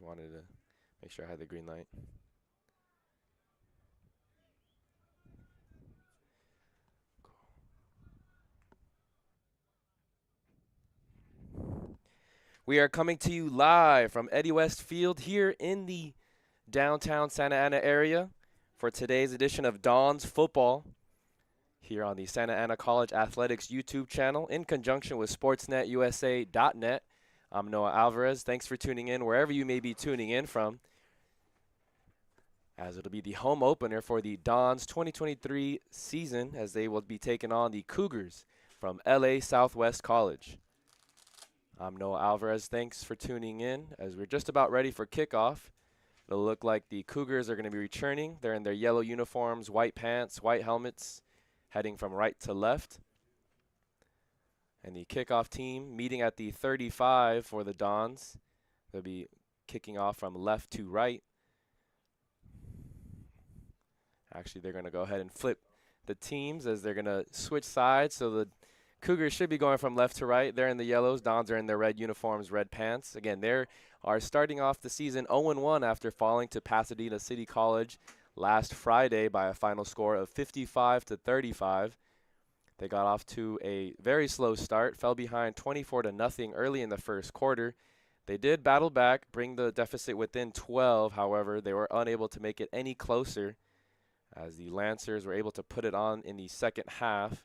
wanted to make sure I had the green light. We are coming to you live from Eddie West Field here in the downtown Santa Ana area for today's edition of Dawn's Football here on the Santa Ana College Athletics YouTube channel in conjunction with SportsNetUSA.net. I'm Noah Alvarez. Thanks for tuning in wherever you may be tuning in from, as it'll be the home opener for the Dons 2023 season as they will be taking on the Cougars from LA Southwest College. I'm Noah Alvarez. Thanks for tuning in as we're just about ready for kickoff. It'll look like the Cougars are going to be returning. They're in their yellow uniforms, white pants, white helmets, heading from right to left. And the kickoff team meeting at the 35 for the Dons. They'll be kicking off from left to right. Actually, they're going to go ahead and flip the teams as they're going to switch sides. So the Cougars should be going from left to right. They're in the yellows. Dons are in their red uniforms, red pants. Again, they are starting off the season 0-1 after falling to Pasadena City College last Friday by a final score of 55-35. They got off to a very slow start, fell behind 24-0 early in the first quarter. They did battle back, bring the deficit within 12. However, they were unable to make it any closer as the Lancers were able to put it on in the second half.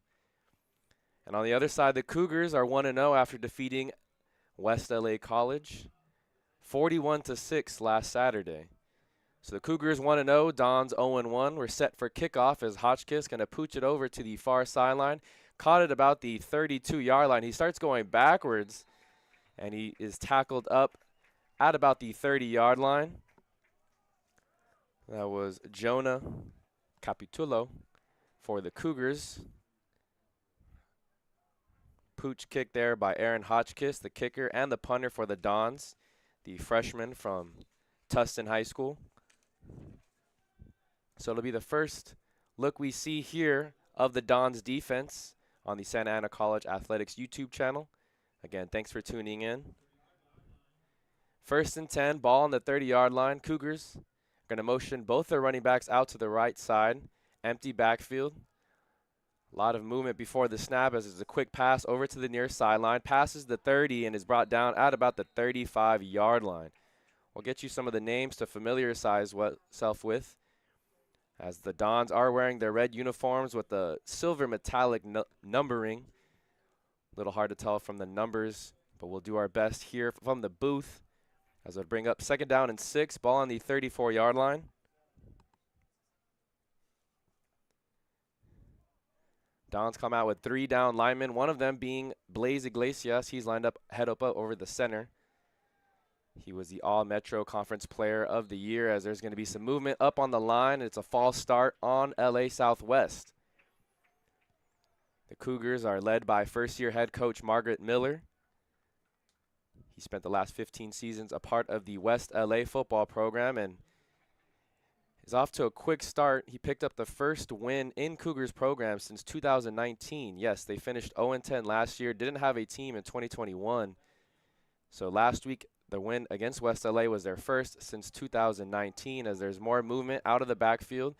And on the other side, the Cougars are 1-0 after defeating West LA College 41-6 last Saturday. So the Cougars 1-0, Dons 0-1. We're set for kickoff as Hotchkiss going to pooch it over to the far sideline. Caught it about the 32-yard line. He starts going backwards, and he is tackled up at about the 30-yard line. That was Jonah Capitulo for the Cougars. Pooch kick there by Aaron Hotchkiss, the kicker and the punter for the Dons, the freshman from Tustin High School. So it'll be the first look we see here of the Dons defense on the Santa Ana College Athletics YouTube channel. Again, thanks for tuning in. 1st and 10, ball on the 30-yard line. Cougars are going to motion both their running backs out to the right side. Empty backfield. A lot of movement before the snap as it's a quick pass over to the near sideline. Passes the 30 and is brought down at about the 35-yard line. We'll get you some of the names to familiarize yourself with, as the Dons are wearing their red uniforms with the silver metallic numbering. A little hard to tell from the numbers, but we'll do our best here from the booth as we bring up 2nd down and 6, ball on the 34-yard line. Dons come out with 3 down linemen, one of them being Blaze Iglesias. He's lined up head up over the center. He was the All-Metro Conference Player of the Year, as there's going to be some movement up on the line. It's a false start on LA Southwest. The Cougars are led by first-year head coach Margaret Miller. He spent the last 15 seasons a part of the West LA football program and is off to a quick start. He picked up the first win in Cougars program since 2019. Yes, they finished 0-10 last year, didn't have a team in 2021. So last week, the win against West LA was their first since 2019, as there's more movement out of the backfield.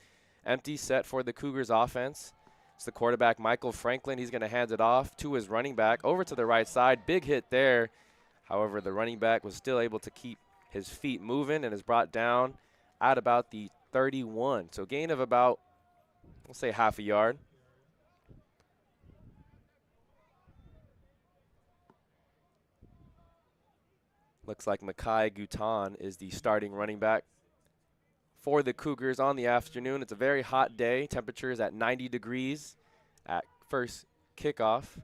Empty set for the Cougars offense. It's the quarterback, Michael Franklin. He's going to hand it off to his running back over to the right side. Big hit there. However, the running back was still able to keep his feet moving and is brought down at about the 31. So gain of about, we'll say, half a yard. Looks like Makai Gutan is the starting running back for the Cougars on the afternoon. It's a very hot day. Temperatures at 90 degrees at first kickoff.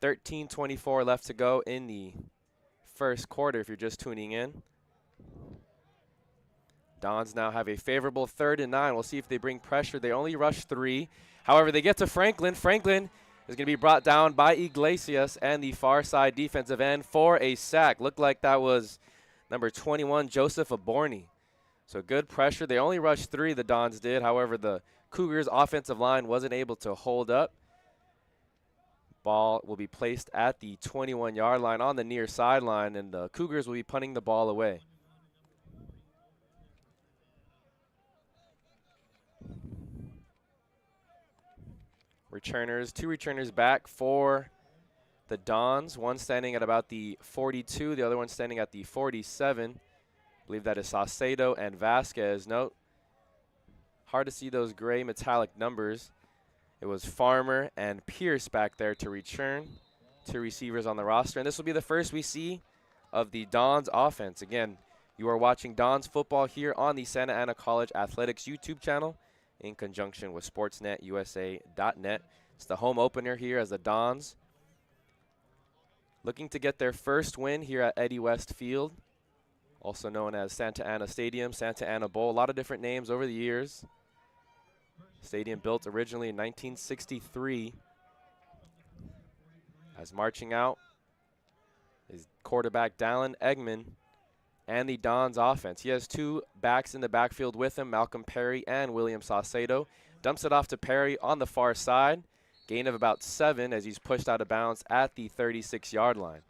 13:24 left to go in the first quarter if you're just tuning in. Dons now have a favorable 3rd and 9. We'll see if they bring pressure. They only rush 3. However, they get to Franklin. Franklin is going to be brought down by Iglesias and the far side defensive end for a sack. Looked like that was number 21, Joseph Aborni. So good pressure. They only rushed 3, the Dons did. However, the Cougars offensive line wasn't able to hold up. Ball will be placed at the 21-yard line on the near sideline, and the Cougars will be punting the ball away. Returners, 2 returners back for the Dons. One standing at about the 42, the other one standing at the 47. I believe that is Saucedo and Vasquez. Note, hard to see those gray metallic numbers. It was Farmer and Pierce back there to return. 2 receivers on the roster. And this will be the first we see of the Dons offense. Again, you are watching Dons football here on the Santa Ana College Athletics YouTube channel in conjunction with SportsNetUSA.net. It's the home opener here as the Dons looking to get their first win here at Eddie West Field, also known as Santa Ana Stadium, Santa Ana Bowl, a lot of different names over the years. Stadium built originally in 1963. As marching out is quarterback Dallin Eggman and the Dons offense. He has 2 backs in the backfield with him, Malcolm Perry and William Saucedo. Dumps it off to Perry on the far side. Gain of about 7 as he's pushed out of bounds at the 36-yard line.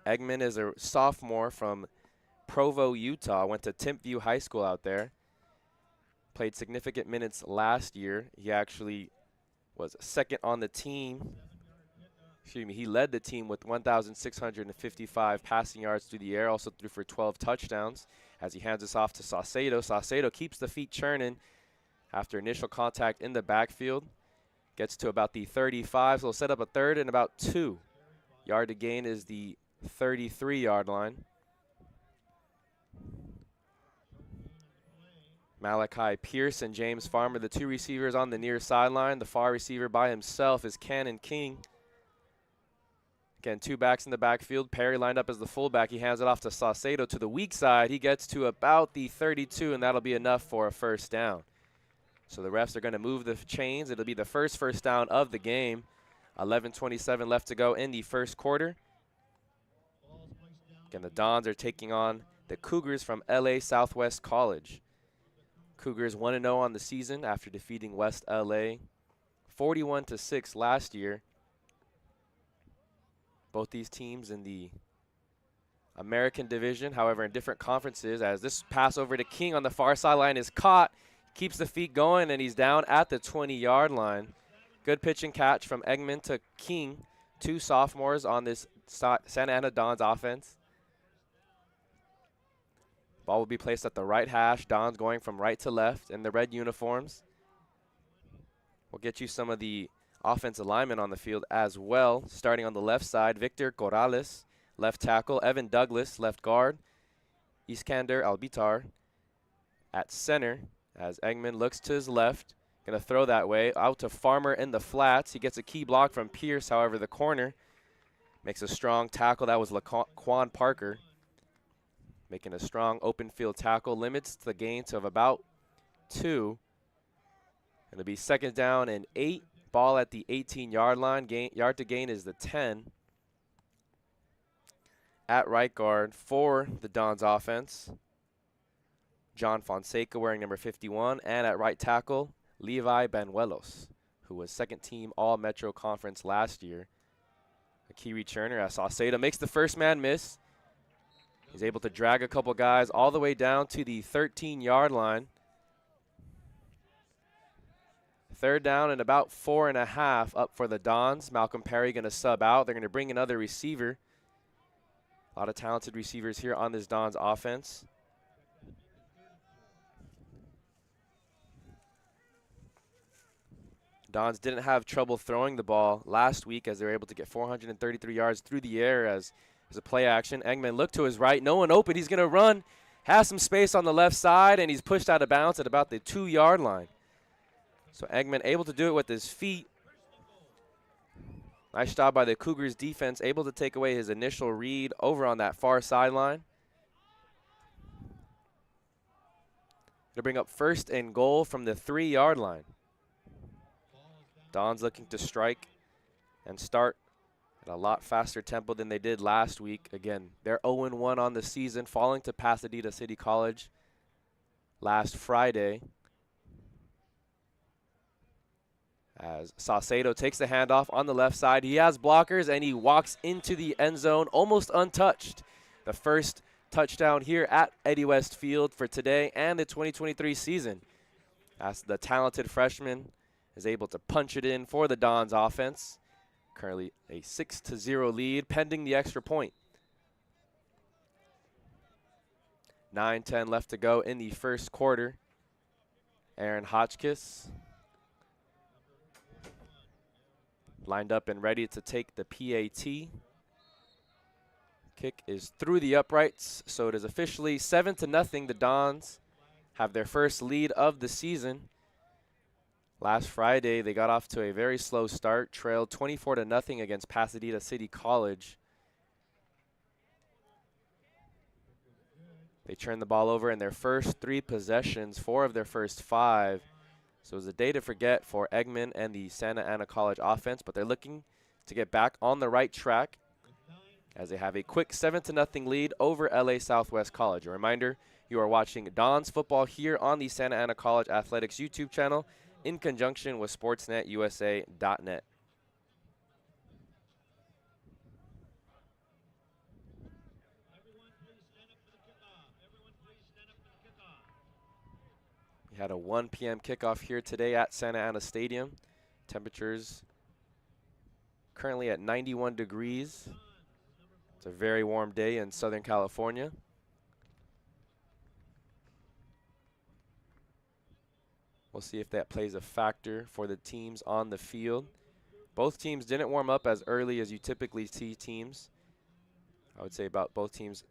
Eggman is a sophomore from Provo, Utah. Went to Timpview High School out there. Played significant minutes last year. He actually was second on the team. Excuse me, he led the team with 1,655 passing yards through the air, also threw for 12 touchdowns as he hands this off to Saucedo. Saucedo keeps the feet churning after initial contact in the backfield. Gets to about the 35, so he'll set up a third and about 2. Yard to gain is the 33-yard line. Malachi Pierce and James Farmer, the 2 receivers on the near sideline. The far receiver by himself is Cannon King. Again, 2 backs in the backfield. Perry lined up as the fullback. He hands it off to Saucedo to the weak side. He gets to about the 32, and that'll be enough for a first down. So the refs are going to move the chains. It'll be the first down of the game. 11:27 left to go in the first quarter. Again, the Dons are taking on the Cougars from LA Southwest College. Cougars 1-0 on the season after defeating West LA 41-6 last year. Both these teams in the American Division, however, in different conferences, as this pass over to King on the far sideline is caught. Keeps the feet going, and he's down at the 20-yard line. Good pitch and catch from Eggman to King, 2 sophomores on this Santa Ana Dons offense. Ball will be placed at the right hash. Dons going from right to left in the red uniforms. We'll get you some of the offensive linemen on the field as well. Starting on the left side, Victor Corrales, left tackle. Evan Douglas, left guard. Iskander Albitar at center. As Eggman looks to his left, going to throw that way, out to Farmer in the flats. He gets a key block from Pierce, however, the corner makes a strong tackle. That was Laquan Parker making a strong open field tackle, limits the gain to about 2. It'll be 2nd down and 8, ball at the 18-yard line. Yard to gain is the 10. At right guard for the Dons offense, John Fonseca wearing number 51, and at right tackle, Levi Banuelos, who was 2nd team All-Metro Conference last year. A key returner as Saucedo makes the first man miss. He's able to drag a couple guys all the way down to the 13-yard line. 3rd down and about 4.5 up for the Dons. Malcolm Perry going to sub out. They're going to bring another receiver. A lot of talented receivers here on this Dons offense. Dons didn't have trouble throwing the ball last week as they were able to get 433 yards through the air as a play action. Eggman looked to his right. No one open. He's going to run. Has some space on the left side, and he's pushed out of bounds at about the 2-yard line. So Eggman able to do it with his feet. Nice job by the Cougars defense, able to take away his initial read over on that far sideline. To bring up 1st and goal from the 3-yard line. Dons looking to strike and start at a lot faster tempo than they did last week. Again, they're 0-1 on the season, falling to Pasadena City College last Friday. As Saucedo takes the handoff on the left side. He has blockers, and he walks into the end zone almost untouched. The first touchdown here at Eddie West Field for today and the 2023 season. As the talented freshman is able to punch it in for the Dons offense. Currently a 6-0 lead pending the extra point. 9:10 left to go in the first quarter. Aaron Hotchkiss lined up and ready to take the PAT. Kick is through the uprights, so it is officially 7-0. The Dons have their first lead of the season. Last Friday, they got off to a very slow start, trailed 24-0 against Pasadena City College. They turned the ball over in their first 3 possessions, 4 of their first 5. So it was a day to forget for Eggman and the Santa Ana College offense, but they're looking to get back on the right track as they have a quick 7-0 lead over LA Southwest College. A reminder, you are watching Dons football here on the Santa Ana College Athletics YouTube channel in conjunction with SportsNetUSA.net. We had a 1 p.m. kickoff here today at Santa Ana Stadium. Temperatures currently at 91 degrees. It's a very warm day in Southern California. We'll see if that plays a factor for the teams on the field. Both teams didn't warm up as early as you typically see teams. I would say about both teams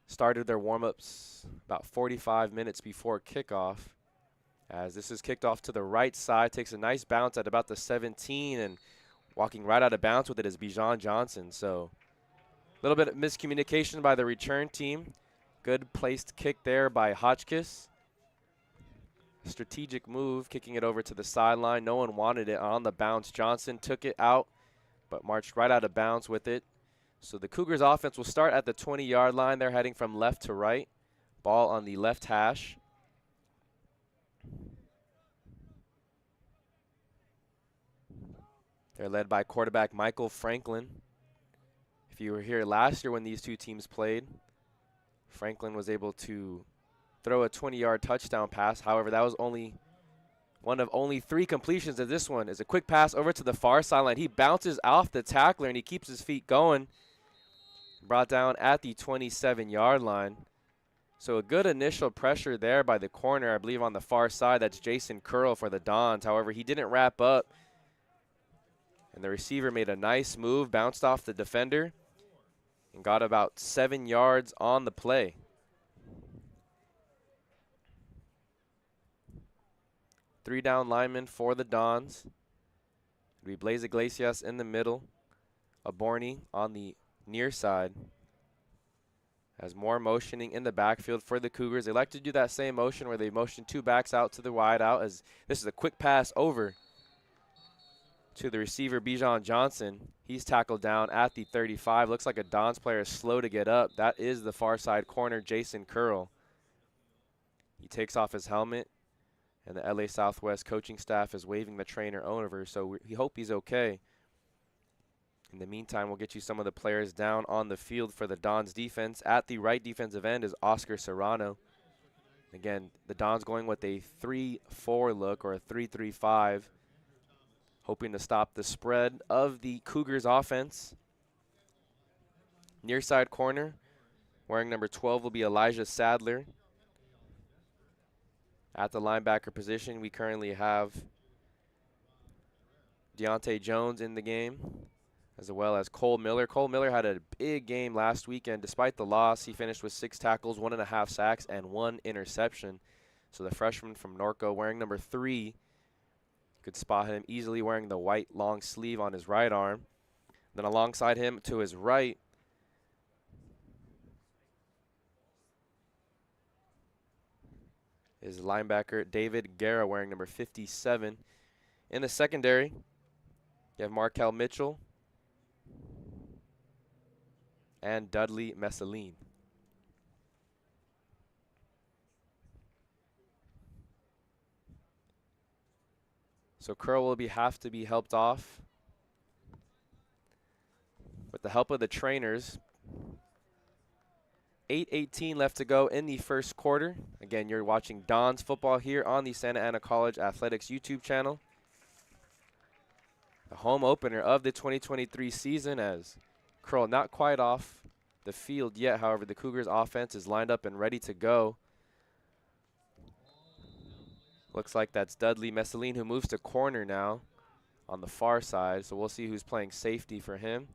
started their warm-ups about 45 minutes before kickoff. As this is kicked off to the right side, takes a nice bounce at about the 17, and walking right out of bounds with it is Bijan Johnson. So a little bit of miscommunication by the return team. Good placed kick there by Hotchkiss. Strategic move, kicking it over to the sideline. No one wanted it on the bounce. Johnson took it out, but marched right out of bounds with it. So the Cougars offense will start at the 20-yard line. They're heading from left to right. Ball on the left hash. They're led by quarterback Michael Franklin. If you were here last year when these two teams played, Franklin was able to throw a 20-yard touchdown pass. However, that was only one of only 3 completions of this one. Is a quick pass over to the far sideline. He bounces off the tackler and he keeps his feet going. Brought down at the 27-yard line. So a good initial pressure there by the corner, I believe on the far side. That's Jason Curl for the Dons. However, he didn't wrap up. And the receiver made a nice move, bounced off the defender, and got about 7 yards on the play. Three down linemen for the Dons. It'll be Blaze Iglesias in the middle, Aborny on the near side. As more motioning in the backfield for the Cougars. They like to do that same motion where they motion 2 backs out to the wide out, as this is a quick pass over to the receiver, Bijan Johnson. He's tackled down at the 35. Looks like a Dons player is slow to get up. That is the far side corner, Jason Curl. He takes off his helmet, and the LA Southwest coaching staff is waving the trainer over, so we hope he's okay. In the meantime, we'll get you some of the players down on the field for the Dons defense. At the right defensive end is Oscar Serrano. Again, the Dons going with a 3-4 look, or a 3-3-5. Hoping to stop the spread of the Cougars offense. Near side corner, wearing number 12 will be Elijah Sadler. At the linebacker position, we currently have Deontay Jones in the game, as well as Cole Miller. Cole Miller had a big game last weekend. Despite the loss, he finished with 6 tackles, 1.5 sacks, and 1 interception. So the freshman from Norco, wearing number 3, could spot him easily wearing the white long sleeve on his right arm. Then alongside him to his right is linebacker David Guerra wearing number 57. In the secondary, you have Markel Mitchell and Dudley Messeline. So Curl will have to be helped off with the help of the trainers. 8:18 left to go in the first quarter. Again, you're watching Dons football here on the Santa Ana College Athletics YouTube channel. The home opener of the 2023 season, as Curl not quite off the field yet. However, the Cougars offense is lined up and ready to go. Looks like that's Dudley Messeline, who moves to corner now on the far side. So we'll see who's playing safety for him.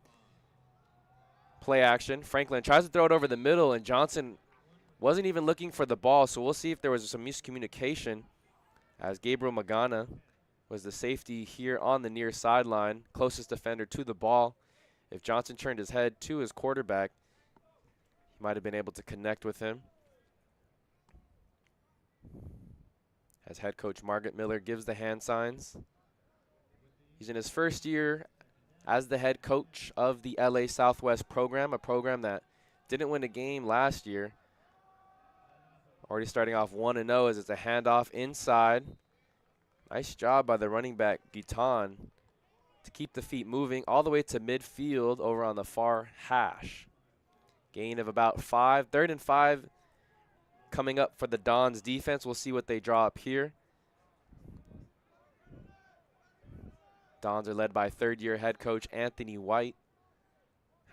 Play action. Franklin tries to throw it over the middle, and Johnson wasn't even looking for the ball. So we'll see if there was some miscommunication, as Gabriel Magana was the safety here on the near sideline, closest defender to the ball. If Johnson turned his head to his quarterback, he might have been able to connect with him. As head coach Margaret Miller gives the hand signs. He's in his first year as the head coach of the LA Southwest program, a program that didn't win a game last year. Already starting off 1-0 as it's a handoff inside. Nice job by the running back, Guiton, to keep the feet moving all the way to midfield over on the far hash. Gain of about 5. 3rd and 5 coming up for the Dons defense. We'll see what they draw up here. Dons are led by third-year head coach Anthony White.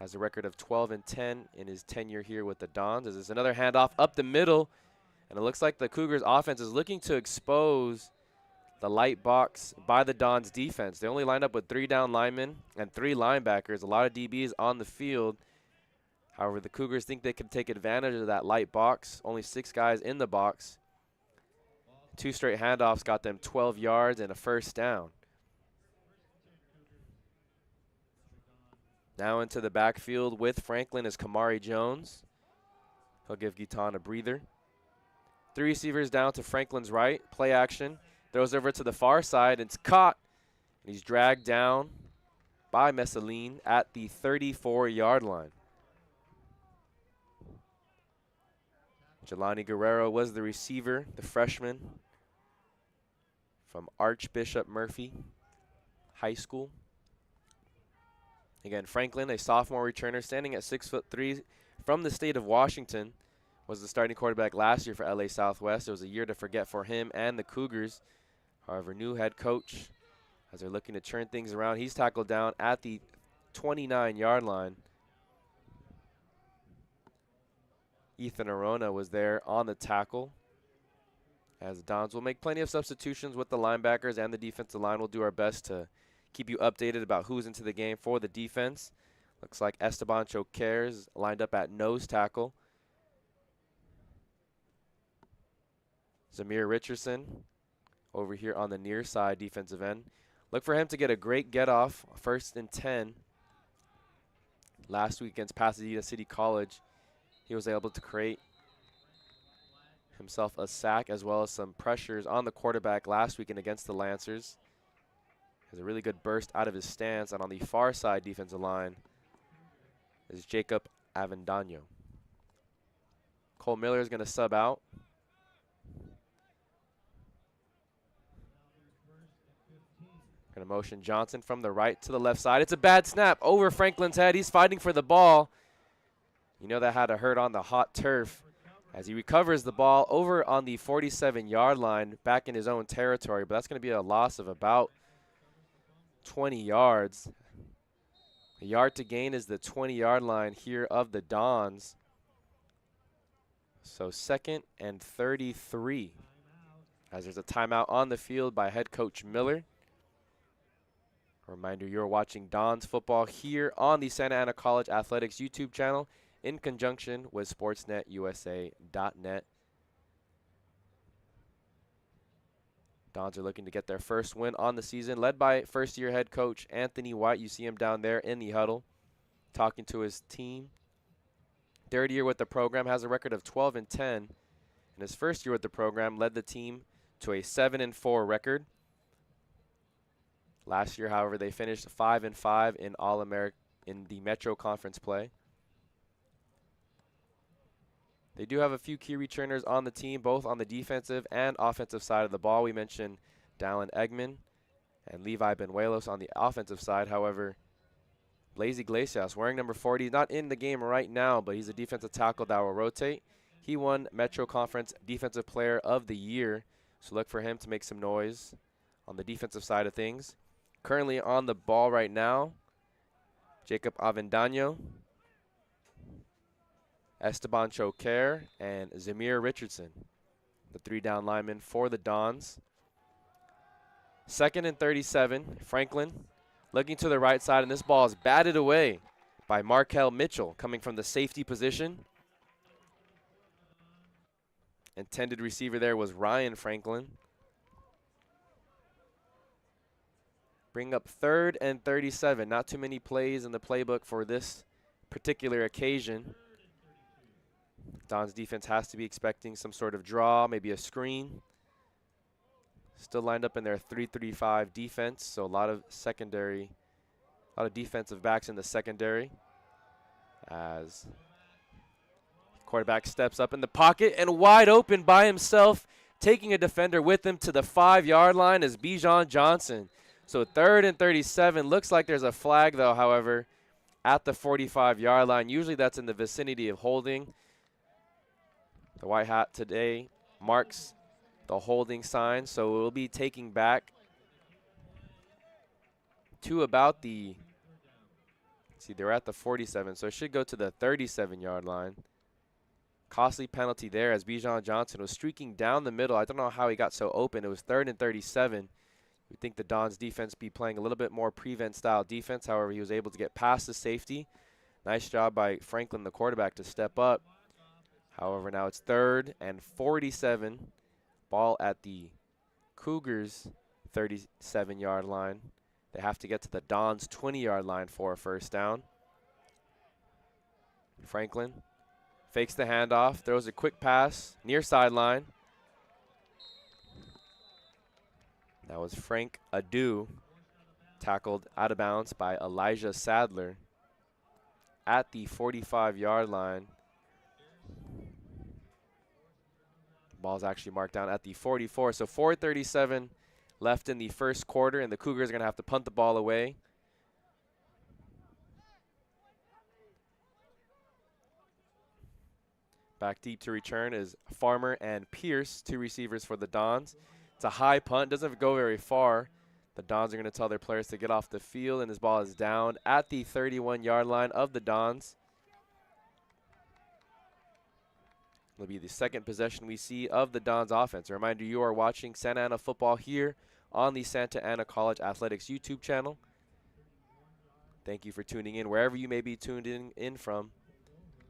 Has a record of 12-10 in his tenure here with the Dons. As there's another handoff up the middle, and it looks like the Cougars offense is looking to expose the light box by the Dons defense. They only lined up with 3 down linemen and 3 linebackers, a lot of DBs on the field. However, the Cougars think they can take advantage of that light box. Only 6 guys in the box. 2 straight handoffs got them 12 yards and a first down. Now into the backfield with Franklin is Kamari Jones. He'll give Guiton a breather. 3 receivers down to Franklin's right. Play action. Throws over to the far side. It's caught. And he's dragged down by Messeline at the 34-yard line. Jelani Guerrero was the receiver, the freshman from Archbishop Murphy High School. Again, Franklin, a sophomore returner, standing at 6'3", from the state of Washington, was the starting quarterback last year for LA Southwest. It was a year to forget for him and the Cougars. However, new head coach, as they're looking to turn things around. He's tackled down at the 29-yard line. Ethan Arona was there on the tackle. As the Dons will make plenty of substitutions with the linebackers and the defensive line. We'll do our best to keep you updated about who's into the game for the defense. Looks like Esteban Choquers lined up at nose tackle. Zamir Richardson over here on the near side defensive end. Look for him to get a great get off, 1st and 10. Last week against Pasadena City College, he was able to create himself a sack as well as some pressures on the quarterback last weekend against the Lancers. Has a really good burst out of his stance, and on the far side defensive line is Jacob Avendano. Cole Miller is going to sub out. Going to motion Johnson from the right to the left side. It's a bad snap over Franklin's head. He's fighting for the ball. You know that had to hurt on the hot turf as he recovers the ball over on the 47-yard line back in his own territory. But that's going to be a loss of about 20 yards. A yard to gain is the 20-yard line here of the Dons. So 2nd and 33 as there's a timeout on the field by head coach Miller. A reminder, you're watching Dons football here on the Santa Ana College Athletics YouTube channel in conjunction with SportsNetUSA.net. Dons are looking to get their first win on the season, led by first-year head coach Anthony White. You see him down there in the huddle talking to his team. 3rd year with the program, has a record of 12-10. In his first year with the program, led the team to a 7-4 record. Last year, however, they finished 5-5 in All-American in the Metro Conference play. They do have a few key returners on the team, both on the defensive and offensive side of the ball. We mentioned Dallin Eggman and Levi Benuelos on the offensive side. However, Blaze Iglesias, wearing number 40, not in the game right now, but he's a defensive tackle that will rotate. He won Metro Conference Defensive Player of the Year, so look for him to make some noise on the defensive side of things. Currently on the ball right now, Jacob Avendaño, Esteban Choquer, and Zamir Richardson, the 3 down linemen for the Dons. 2nd and 37, Franklin looking to the right side, and this ball is batted away by Markel Mitchell coming from the safety position. Intended receiver there was Ryan Franklin. Bring up 3rd and 37. Not too many plays in the playbook for this particular occasion. Don's defense has to be expecting some sort of draw, maybe a screen. Still lined up in their 3-3-5 defense, so a lot of defensive backs in the secondary. As quarterback steps up in the pocket and wide open by himself, taking a defender with him to the 5-yard line is Bijan Johnson. So 3rd and 37. Looks like there's a flag, though, however, at the 45-yard line. Usually that's in the vicinity of holding. The white hat today marks the holding sign, so we'll be taking back to about the, see, they're at the 47, so it should go to the 37-yard line. Costly penalty there as Bijan Johnson was streaking down the middle. I don't know how he got so open. It was 3rd and 37. We think the Dons defense be playing a little bit more prevent-style defense. However, he was able to get past the safety. Nice job by Franklin, the quarterback, to step up. However, now it's 3rd and 47. Ball at the Cougars' 37-yard line. They have to get to the Dons' 20-yard line for a first down. Franklin fakes the handoff, throws a quick pass, near sideline. That was Frank Adu, tackled out of bounds by Elijah Sadler at the 45-yard line. Ball's actually marked down at the 44. So 4:37 left in the first quarter, and the Cougars are going to have to punt the ball away. Back deep to return is Farmer and Pierce, 2 receivers for the Dons. It's a high punt, doesn't go very far. The Dons are going to tell their players to get off the field, and this ball is down at the 31-yard line of the Dons. It'll be the 2nd possession we see of the Dons offense. A reminder, you are watching Santa Ana football here on the Santa Ana College Athletics YouTube channel. Thank you for tuning in wherever you may be tuned in from.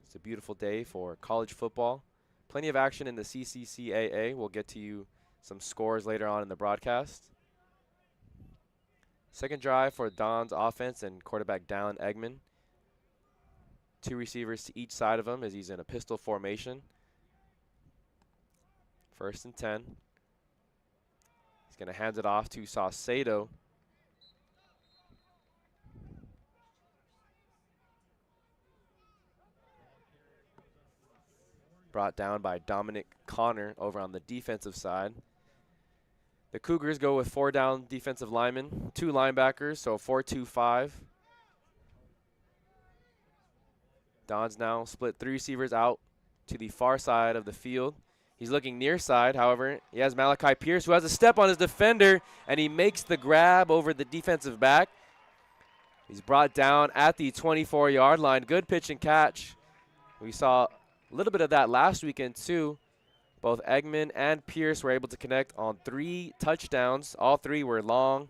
It's a beautiful day for college football. Plenty of action in the CCCAA. We'll get to you some scores later on in the broadcast. 2nd drive for Don's offense and quarterback Dallin Eggman. 2 receivers to each side of him as he's in a pistol formation. 1st and 10. He's going to hand it off to Saucedo. Brought down by Dominic Connor over on the defensive side. The Cougars go with 4 down defensive linemen, 2 linebackers, so 4-2-5. Dons now split 3 receivers out to the far side of the field. He's looking near side, however. He has Malachi Pierce, who has a step on his defender, and he makes the grab over the defensive back. He's brought down at the 24-yard line. Good pitch and catch. We saw a little bit of that last weekend, too. Both Eggman and Pierce were able to connect on 3 touchdowns. All 3 were long,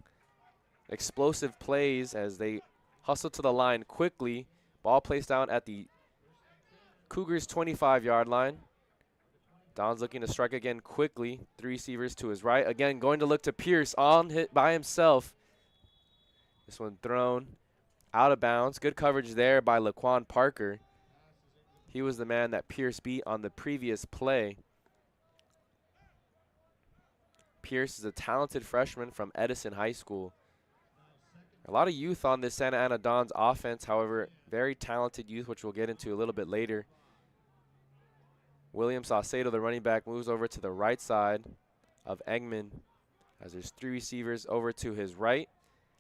explosive plays as they hustled to the line quickly. Ball placed down at the Cougars' 25-yard line. Don's looking to strike again quickly. 3 receivers to his right. Again, going to look to Pierce on hit by himself. This one thrown out of bounds. Good coverage there by Laquan Parker. He was the man that Pierce beat on the previous play. Pierce is a talented freshman from Edison High School. A lot of youth on this Santa Ana Dons offense, however, very talented youth, which we'll get into a little bit later. William Saucedo, the running back, moves over to the right side of Eggman as there's 3 receivers over to his right.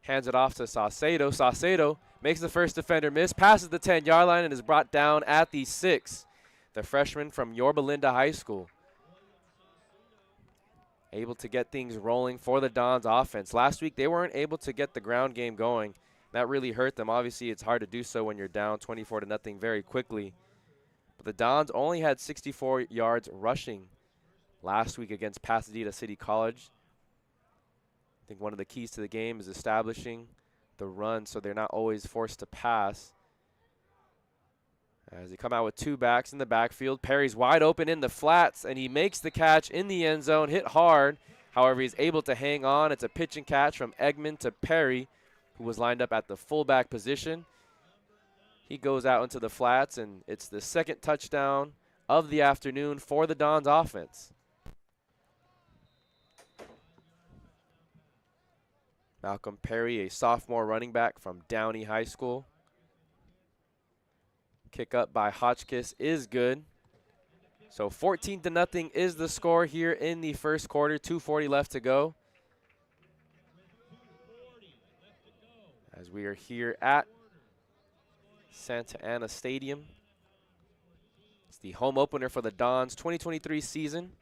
Hands it off to Saucedo. Saucedo makes the first defender miss, passes the 10-yard line, and is brought down at the 6. The freshman from Yorba Linda High School. able to get things rolling for the Dons offense. Last week, they weren't able to get the ground game going. That really hurt them. Obviously, it's hard to do so when you're down 24-0 very quickly. But the Dons only had 64 yards rushing last week against Pasadena City College. I think one of the keys to the game is establishing the run so they're not always forced to pass. As they come out with two backs in the backfield, Perry's wide open in the flats, and he makes the catch in the end zone, hit hard. However, he's able to hang on. It's a pitch and catch from Eggman to Perry, who was lined up at the fullback position. He goes out into the flats, and it's the second touchdown of the afternoon for the Dons offense. Malcolm Perry, a sophomore running back from Downey High School. Kick up by Hotchkiss is good. So 14-0 is the score here in the first quarter. 2:40 left to go. As we are here at Santa Ana Stadium. It's the home opener for the Dons 2023 season.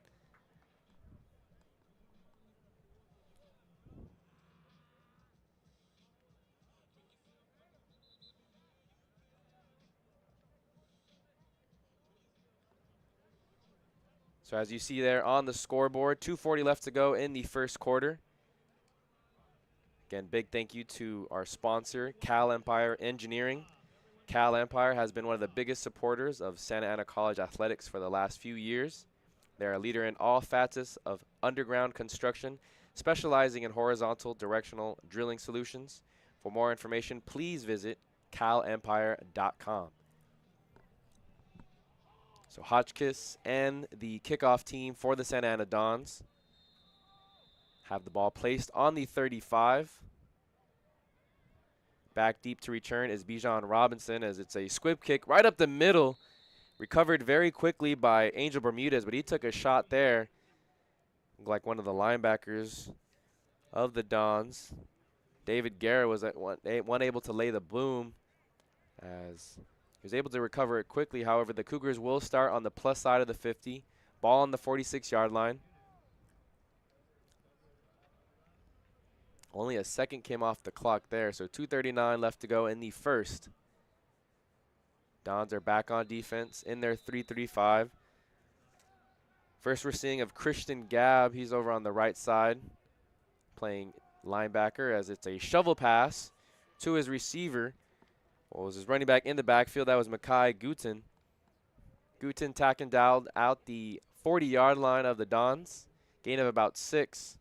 So as you see there on the scoreboard, 2:40 left to go in the first quarter. Again, big thank you to our sponsor, Cal Empire Engineering. Cal Empire has been one of the biggest supporters of Santa Ana College athletics for the last few years. They're a leader in all facets of underground construction, specializing in horizontal directional drilling solutions. For more information, please visit calempire.com. So Hotchkiss and the kickoff team for the Santa Ana Dons have the ball placed on the 35. Back deep to return is Bijan Robinson as it's a squib kick right up the middle. Recovered very quickly by Angel Bermudez, but he took a shot there. Like one of the linebackers of the Dons. David Guerra was at one able to lay the boom as he was able to recover it quickly. However, the Cougars will start on the plus side of the 50. Ball on the 46-yard line. Only a second came off the clock there, so 2:39 left to go in the first. Dons are back on defense in their 3-3-5. First we're seeing of Christian Gabb. He's over on the right side playing linebacker as it's a shovel pass to his receiver. Well, was his running back in the backfield? That was Makai Guten. Guten tacking down out the 40-yard line of the Dons. Gain of about 6.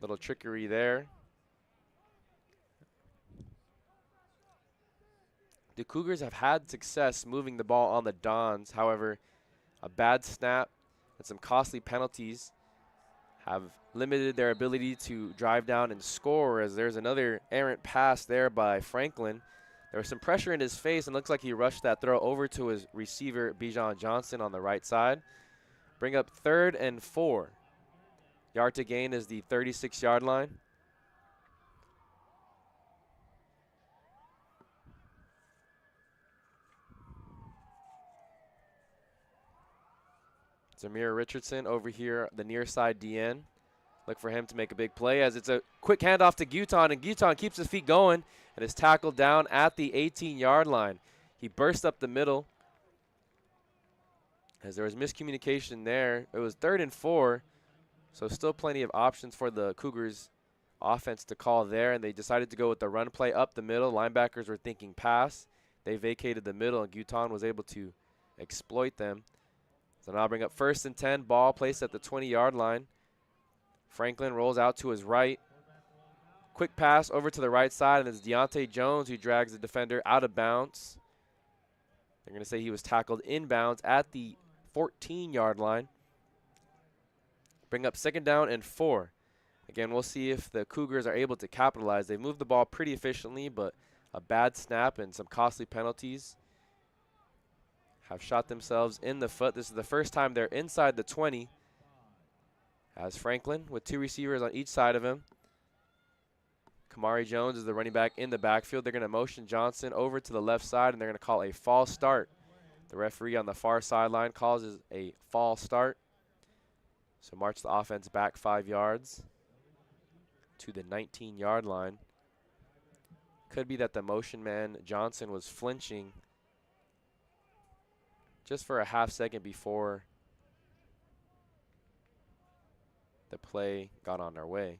Little trickery there. The Cougars have had success moving the ball on the Dons. However, a bad snap and some costly penalties have limited their ability to drive down and score, as there's another errant pass there by Franklin. There was some pressure in his face, and looks like he rushed that throw over to his receiver, Bijan Johnson, on the right side. Bring up 3rd and 4. Yard to gain is the 36-yard line. Zamir Richardson over here, the near side DN. Look for him to make a big play as it's a quick handoff to Guton, and Guton keeps his feet going and is tackled down at the 18-yard line. He burst up the middle as there was miscommunication there. It was 3rd and 4, so still plenty of options for the Cougars offense to call there, and they decided to go with the run play up the middle. Linebackers were thinking pass. They vacated the middle, and Guton was able to exploit them. So now bring up 1st and 10, ball placed at the 20-yard line. Franklin rolls out to his right. Quick pass over to the right side, and it's Deontay Jones who drags the defender out of bounds. They're going to say he was tackled inbounds at the 14-yard line. Bring up 2nd down and 4. Again, we'll see if the Cougars are able to capitalize. They moved the ball pretty efficiently, but a bad snap and some costly penalties have shot themselves in the foot. This is the first time they're inside the 20. As Franklin with 2 receivers on each side of him. Kamari Jones is the running back in the backfield. They're going to motion Johnson over to the left side, and they're going to call a false start. The referee on the far sideline calls it a false start. So march the offense back 5 yards to the 19-yard line. Could be that the motion man, Johnson, was flinching just for a half second before the play got on their way.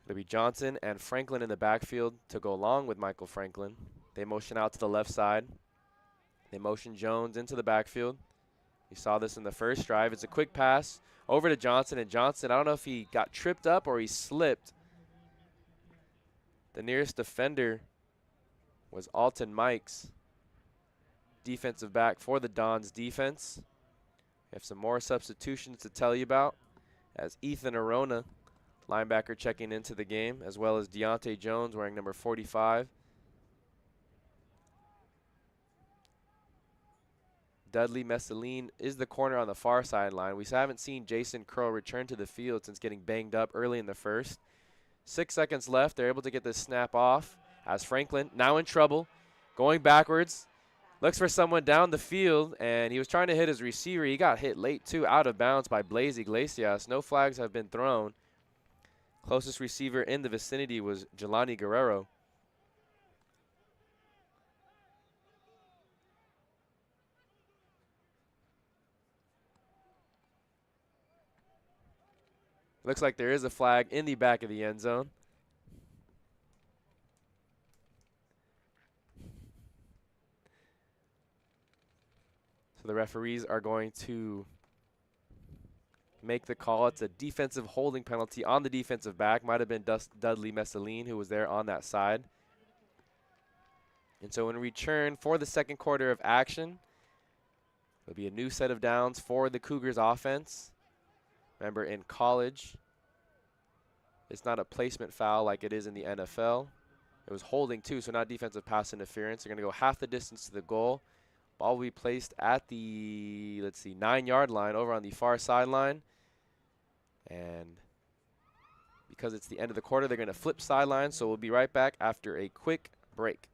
It'll be Johnson and Franklin in the backfield to go along with Michael Franklin. They motion out to the left side. They motion Jones into the backfield. You saw this in the first drive. It's a quick pass over to Johnson, and Johnson, I don't know if he got tripped up or he slipped. The nearest defender was Alton Mikes, defensive back for the Dons defense. We have some more substitutions to tell you about as Ethan Arona, linebacker, checking into the game, as well as Deontay Jones wearing number 45. Dudley Messeline is the corner on the far sideline. We haven't seen Jason Crow return to the field since getting banged up early in the first. 6 seconds left. They're able to get this snap off as Franklin, now in trouble, going backwards, looks for someone down the field, and he was trying to hit his receiver. He got hit late, too, out of bounds by Blaze Iglesias. No flags have been thrown. Closest receiver in the vicinity was Jelani Guerrero. Looks like there is a flag in the back of the end zone. So the referees are going to make the call. It's a defensive holding penalty on the defensive back. Might have been Dudley Messeline who was there on that side. And so in return for the second quarter of action, it'll be a new set of downs for the Cougars offense. Remember, in college, it's not a placement foul like it is in the NFL. It was holding, too, so not defensive pass interference. They're going to go half the distance to the goal. Ball will be placed at the, 9-yard line over on the far sideline. And because it's the end of the quarter, they're going to flip sidelines. So we'll be right back after a quick break.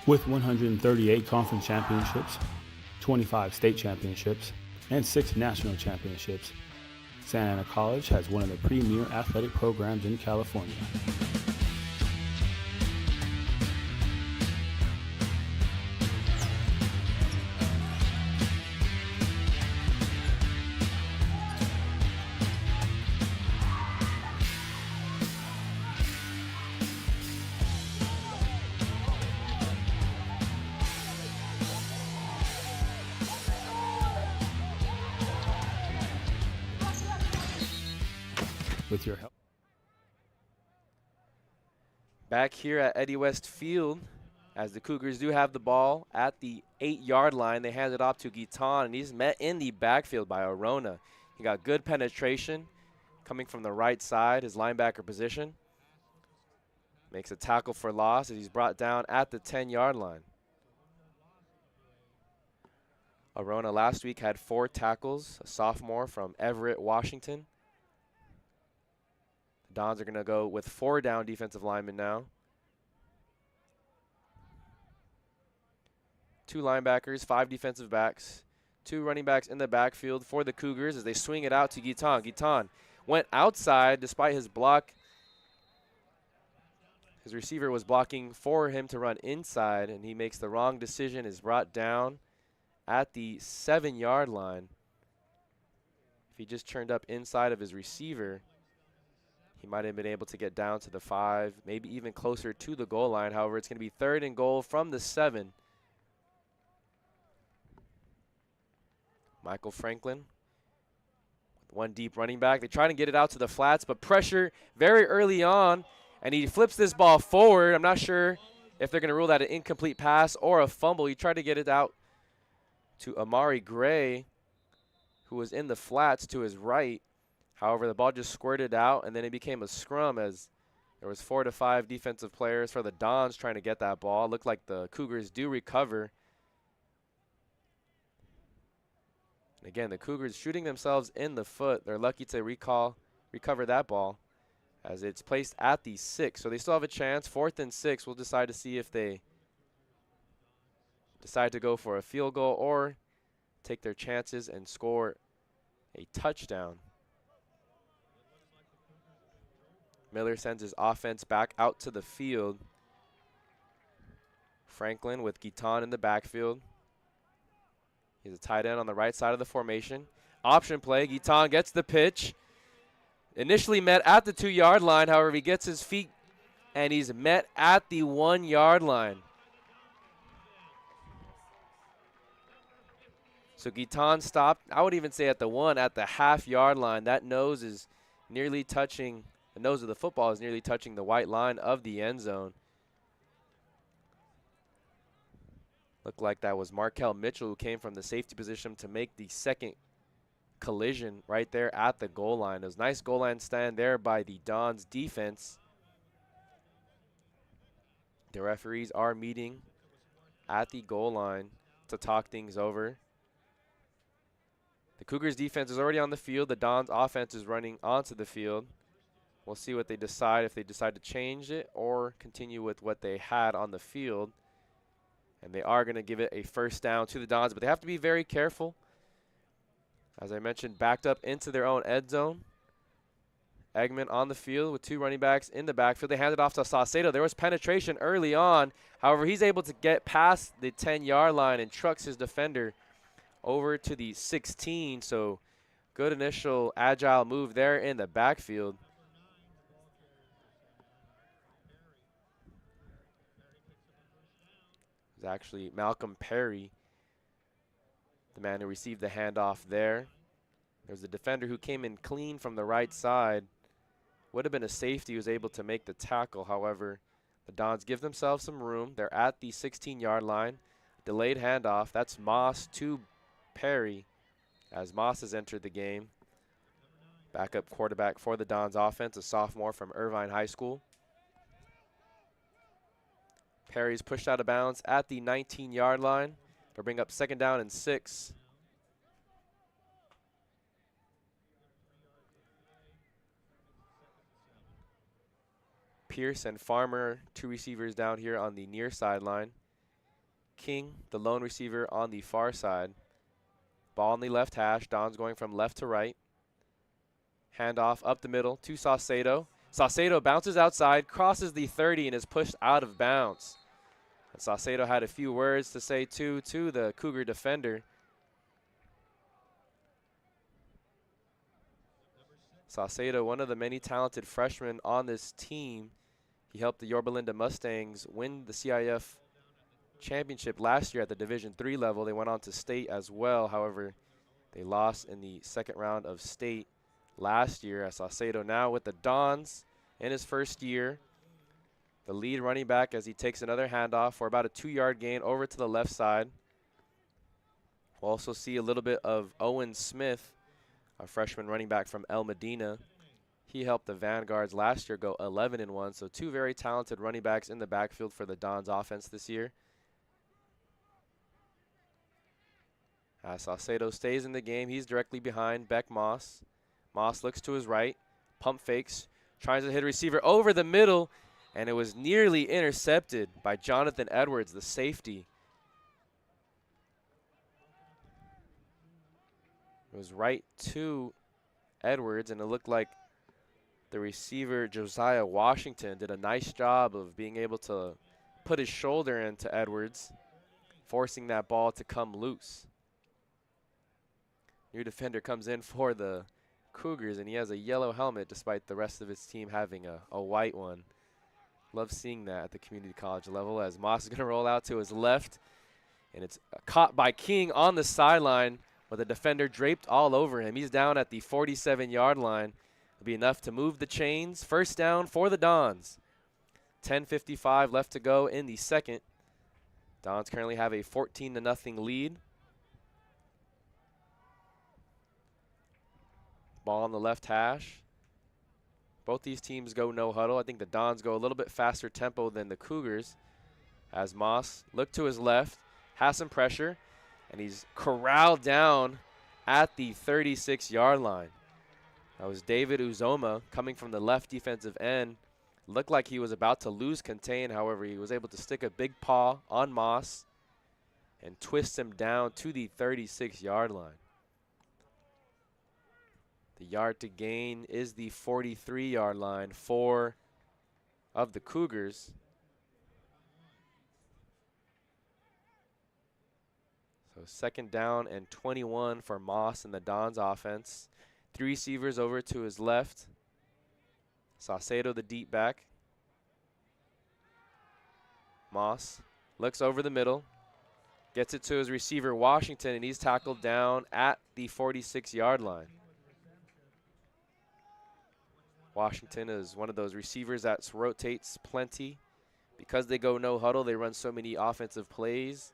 With 138 conference championships, 25 state championships, and 6 national championships, Santa Ana College has one of the premier athletic programs in California. With your help. Back here at Eddie West Field, as the Cougars do have the ball at the 8-yard line, they hand it off to Guiton, and he's met in the backfield by Arona. He got good penetration coming from the right side, his linebacker position. Makes a tackle for loss as he's brought down at the 10-yard line. Arona last week had 4 tackles, a sophomore from Everett, Washington. Dons are going to go with 4 down defensive linemen now. 2 linebackers, 5 defensive backs, 2 running backs in the backfield for the Cougars as they swing it out to Guiton. Guiton went outside despite his block. His receiver was blocking for him to run inside, and he makes the wrong decision, is brought down at the 7-yard line. If he just turned up inside of his receiver, he might have been able to get down to the 5, maybe even closer to the goal line. However, it's going to be 3rd and goal from the 7. Michael Franklin with 1 deep running back. They try to get it out to the flats, but pressure very early on And he flips this ball forward. I'm not sure if they're going to rule that an incomplete pass or a fumble. He tried to get it out to Amari Gray, who was in the flats to his right. However, the ball just squirted out, and then it became a scrum as there was 4 to 5 defensive players for the Dons trying to get that ball. It looked like the Cougars do recover. And again, the Cougars shooting themselves in the foot. They're lucky to recover that ball as it's placed at the 6. So they still have a chance. 4th and 6. We'll decide to see if they decide to go for a field goal or take their chances and score a touchdown. Miller sends his offense back out to the field. Franklin with Guiton in the backfield. He's a tight end on the right side of the formation. Option play. Guiton gets the pitch. Initially met at the 2-yard line. However, he gets his feet and he's met at the 1-yard line. So Guiton stopped, I would even say at the 1, at the half-yard line. That nose is nearly touching, the nose of the football is nearly touching the white line of the end zone. Looked like that was Markel Mitchell who came from the safety position to make the second collision right there at the goal line. It was a nice goal line stand there by the Dons defense. The referees are meeting at the goal line to talk things over. The Cougars defense is already on the field. The Dons offense is running onto the field. We'll see what they decide, if they decide to change it or continue with what they had on the field. And they are going to give it a first down to the Dons, but they have to be very careful. As I mentioned, backed up into their own end zone. Eggman on the field with 2 running backs in the backfield. They hand it off to Saucedo. There was penetration early on. However, he's able to get past the 10-yard line and trucks his defender over to the 16. So good initial agile move there in the backfield. It was actually Malcolm Perry, the man who received the handoff there. There's a defender who came in clean from the right side. Would have been a safety who was able to make the tackle. However, the Dons give themselves some room. They're at the 16-yard line. Delayed handoff. That's Moss to Perry as Moss has entered the game. Backup quarterback for the Dons offense, a sophomore from Irvine High School. Perry's pushed out of bounds at the 19-yard line. They'll bring up 2nd down and 6. Pierce and Farmer, 2 receivers down here on the near sideline. King, the lone receiver, on the far side. Ball on the left hash. Dons going from left to right. Handoff up the middle to Saucedo. Saucedo bounces outside, crosses the 30, and is pushed out of bounds. And Saucedo had a few words to say to the Cougar defender. Saucedo, one of the many talented freshmen on this team. He helped the Yorba Linda Mustangs win the CIF championship last year at the Division III level. They went on to state as well. However, they lost in the 2nd round of state last year. As Saucedo now with the Dons in his first year. The lead running back as he takes another handoff for about a 2-yard gain over to the left side. We'll also see a little bit of Owen Smith, a freshman running back from El Medina. He helped the Vanguards last year go 11-1. So 2 very talented running backs in the backfield for the Dons offense this year. As Saucedo stays in the game, he's directly behind Beck Moss. Moss looks to his right, pump fakes, tries to hit a receiver over the middle, and it was nearly intercepted by Jonathan Edwards, the safety. It was right to Edwards, and it looked like the receiver, Josiah Washington, did a nice job of being able to put his shoulder into Edwards, forcing that ball to come loose. New defender comes in for the Cougars, and he has a yellow helmet despite the rest of his team having a white one. Love seeing that at the community college level as Moss is going to roll out to his left, and it's caught by King on the sideline with the defender draped all over him. He's down at the 47-yard line. It'll be enough to move the chains. First down for the Dons 10:55 left to go in the second. Dons currently have a 14-0 lead. Ball on the left hash. Both these teams go no huddle. I think the Dons go a little bit faster tempo than the Cougars, as Moss looked to his left, has some pressure, and he's corralled down at the 36-yard line. That was David Uzoma coming from the left defensive end. Looked like he was about to lose contain. However, he was able to stick a big paw on Moss and twist him down to the 36-yard line. The yard to gain is the 43-yard line of the Cougars. So 2nd down and 21 for Moss and the Dons offense. 3 receivers over to his left. Saucedo, the deep back. Moss looks over the middle. Gets it to his receiver, Washington, and he's tackled down at the 46-yard line. Washington is one of those receivers that rotates plenty. Because they go no huddle, they run so many offensive plays.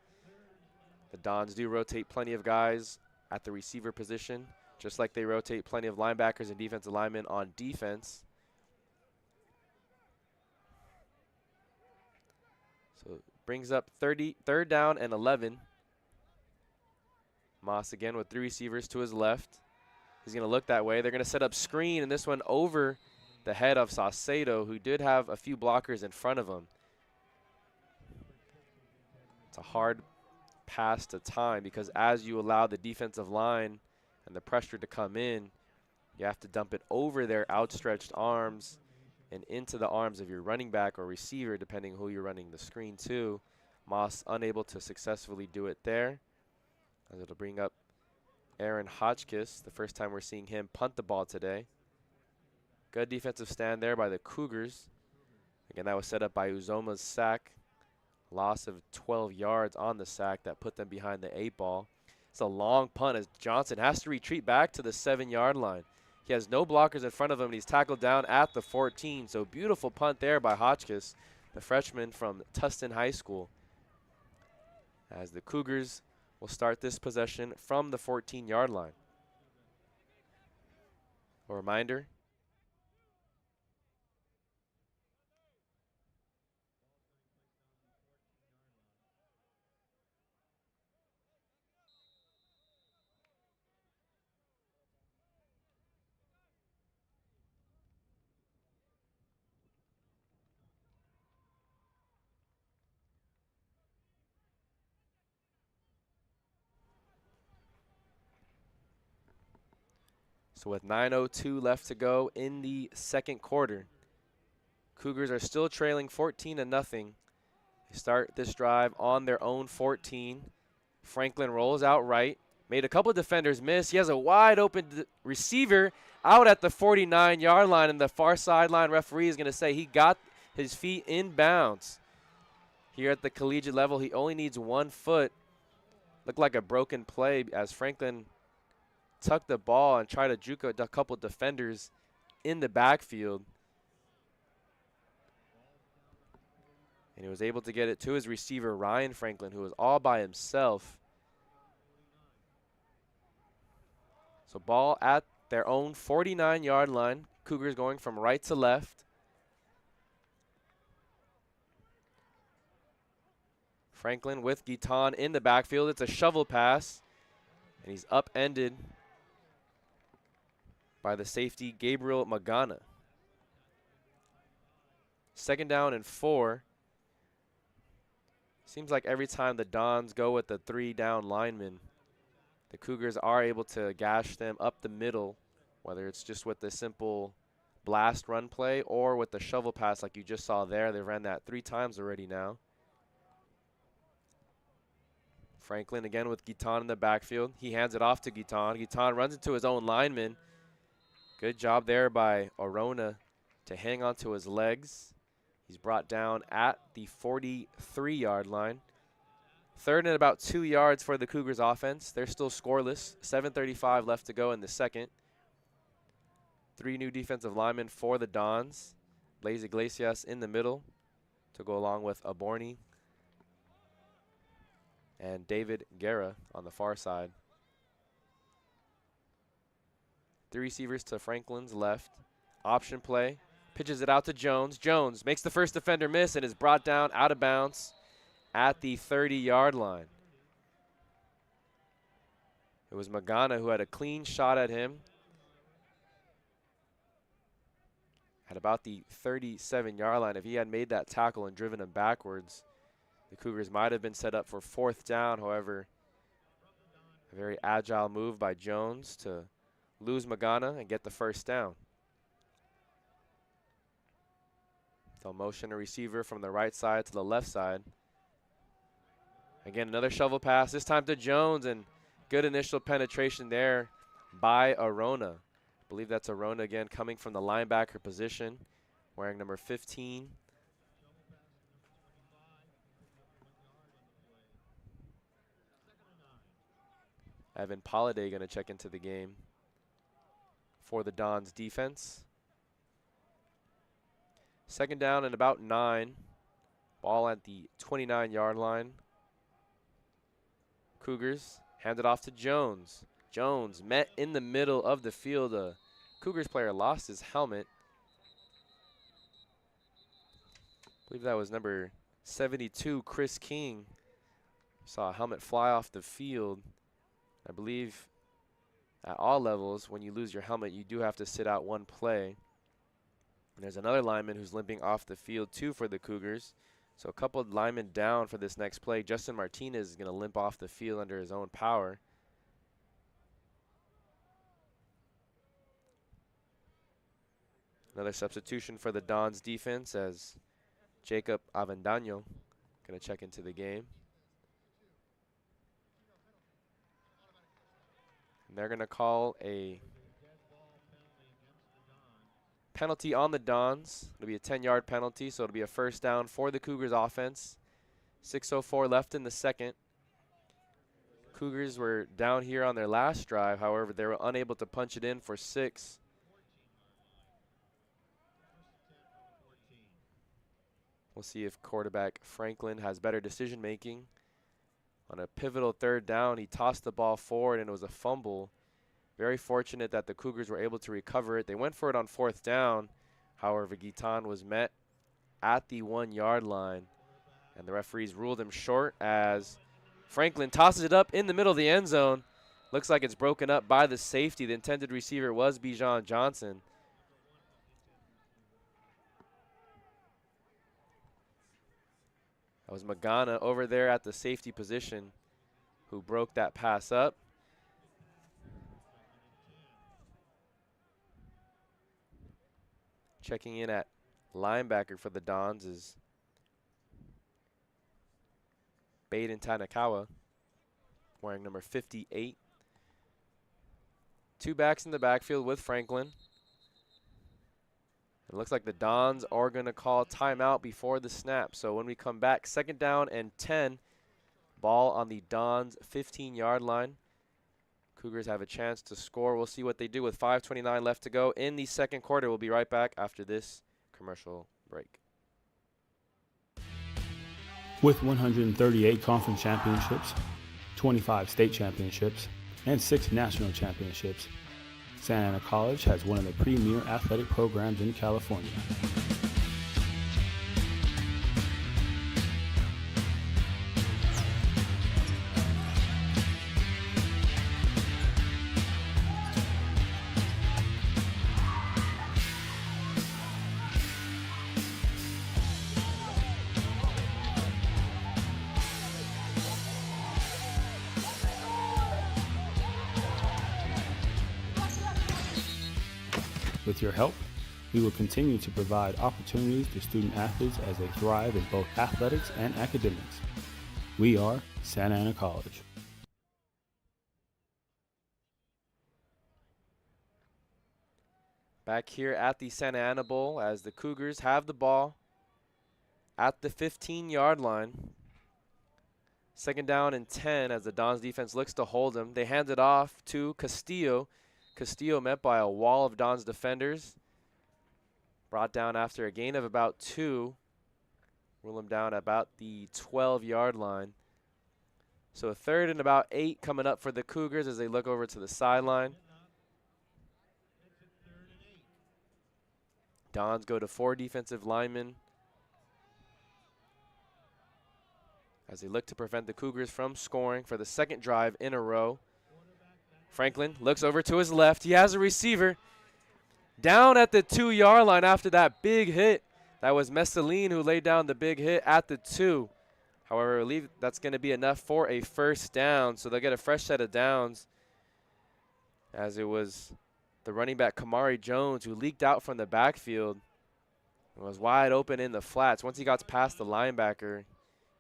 The Dons do rotate plenty of guys at the receiver position, just like they rotate plenty of linebackers and defensive linemen on defense. So it brings up 3rd down and 11. Moss again with 3 receivers to his left. He's going to look that way. They're going to set up screen, and this one over the head of Saucedo, who did have a few blockers in front of him. It's a hard pass to time because as you allow the defensive line and the pressure to come in, you have to dump it over their outstretched arms and into the arms of your running back or receiver, depending who you're running the screen to. Moss unable to successfully do it there, as it'll bring up Aaron Hotchkiss, the first time we're seeing him punt the ball today. Good defensive stand there by the Cougars. Again, that was set up by Uzoma's sack. Loss of 12 yards on the sack that put them behind the 8 ball. It's a long punt as Johnson has to retreat back to the 7-yard line. He has no blockers in front of him, and he's tackled down at the 14. So beautiful punt there by Hotchkiss, the freshman from Tustin High School. As the Cougars will start this possession from the 14-yard line. A reminder, so with 9:02 left to go in the second quarter, Cougars are still trailing 14-0. They start this drive on their own 14. Franklin rolls out right, made a couple defenders miss. He has a wide open receiver out at the 49-yard line, and the far sideline referee is going to say he got his feet in bounds. Here at the collegiate level, he only needs 1 foot. Looked like a broken play as Franklin tucked the ball and tried to juke a couple defenders in the backfield. And he was able to get it to his receiver, Ryan Franklin, who was all by himself. So ball at their own 49-yard line. Cougars going from right to left. Franklin with Guiton in the backfield. It's a shovel pass, and he's upended by the safety, Gabriel Magana. 2nd down and 4. Seems like every time the Dons go with the 3-down linemen, the Cougars are able to gash them up the middle, whether it's just with the simple blast run play or with the shovel pass like you just saw there. They ran that 3 times already now. Franklin again with Guiton in the backfield. He hands it off to Guiton. Guiton runs into his own lineman. Good job there by Arona to hang on to his legs. He's brought down at the 43-yard line. 3rd and about 2 yards for the Cougars offense. They're still scoreless. 7:35 left to go in the second. 3 new defensive linemen for the Dons. Blaze Iglesias in the middle. to go along with Aborni and David Guerra on the far side. 3 receivers to Franklin's left. Option play. Pitches it out to Jones. Jones makes the first defender miss and is brought down out of bounds at the 30-yard line. It was Magana who had a clean shot at him at about the 37-yard line. If he had made that tackle and driven him backwards, the Cougars might have been set up for 4th down. However, a very agile move by Jones to lose Magana and get the first down. They'll motion a receiver from the right side to the left side. Again, another shovel pass, this time to Jones, and good initial penetration there by Arona. I believe that's Arona again coming from the linebacker position, wearing number 15. Evan Polladay going to check into the game for the Dons defense. 2nd down and about 9. Ball at the 29-yard line. Cougars hand it off to Jones. Jones met in the middle of the field. A Cougars player lost his helmet. I believe that was number 72, Chris King. Saw a helmet fly off the field. I believe at all levels, when you lose your helmet, you do have to sit out one play. And there's another lineman who's limping off the field too for the Cougars. So a couple of linemen down for this next play. Justin Martinez is going to limp off the field under his own power. Another substitution for the Dons defense as Jacob Avendano going to check into the game. And they're going to call a penalty on the Dons. It'll be a 10-yard penalty, so it'll be a 1st down for the Cougars offense. 6:04 left in the 2nd. Cougars were down here on their last drive. However, they were unable to punch it in for 6. We'll see if quarterback Franklin has better decision making. On a pivotal 3rd down, he tossed the ball forward and it was a fumble. Very fortunate that the Cougars were able to recover it. They went for it on 4th down. However, Guitan was met at the 1-yard line, and the referees ruled him short as Franklin tosses it up in the middle of the end zone. Looks like it's broken up by the safety. The intended receiver was Bijan Johnson. That was Magana over there at the safety position who broke that pass up. Checking in at linebacker for the Dons is Baden Tanakawa, wearing number 58. 2 backs in the backfield with Franklin. It looks like the Dons are going to call timeout before the snap. So when we come back, 2nd down and 10, ball on the Dons 15-yard line. Cougars have a chance to score. We'll see what they do with 5:29 left to go in the 2nd quarter. We'll be right back after this commercial break. With 138 conference championships, 25 state championships, and 6 national championships, Santa Ana College has one of the premier athletic programs in California. With your help, we will continue to provide opportunities to student athletes as they thrive in both athletics and academics. We are Santa Ana College. Back here at the Santa Ana Bowl as the Cougars have the ball at the 15-yard line. 2nd down and 10 as the Dons defense looks to hold him. They hand it off to Castillo. Castillo met by a wall of Dons defenders. Brought down after a gain of about 2. Rule him down at about the 12-yard line. So a 3rd and about 8 coming up for the Cougars as they look over to the sideline. Dons go to 4 defensive linemen as they look to prevent the Cougars from scoring for the 2nd drive in a row. Franklin looks over to his left. He has a receiver down at the 2-yard line after that big hit. That was Messeline who laid down the big hit at the 2. However, I believe that's going to be enough for a 1st down, so they'll get a fresh set of downs, as it was the running back Kamari Jones who leaked out from the backfield and was wide open in the flats. Once he got past the linebacker,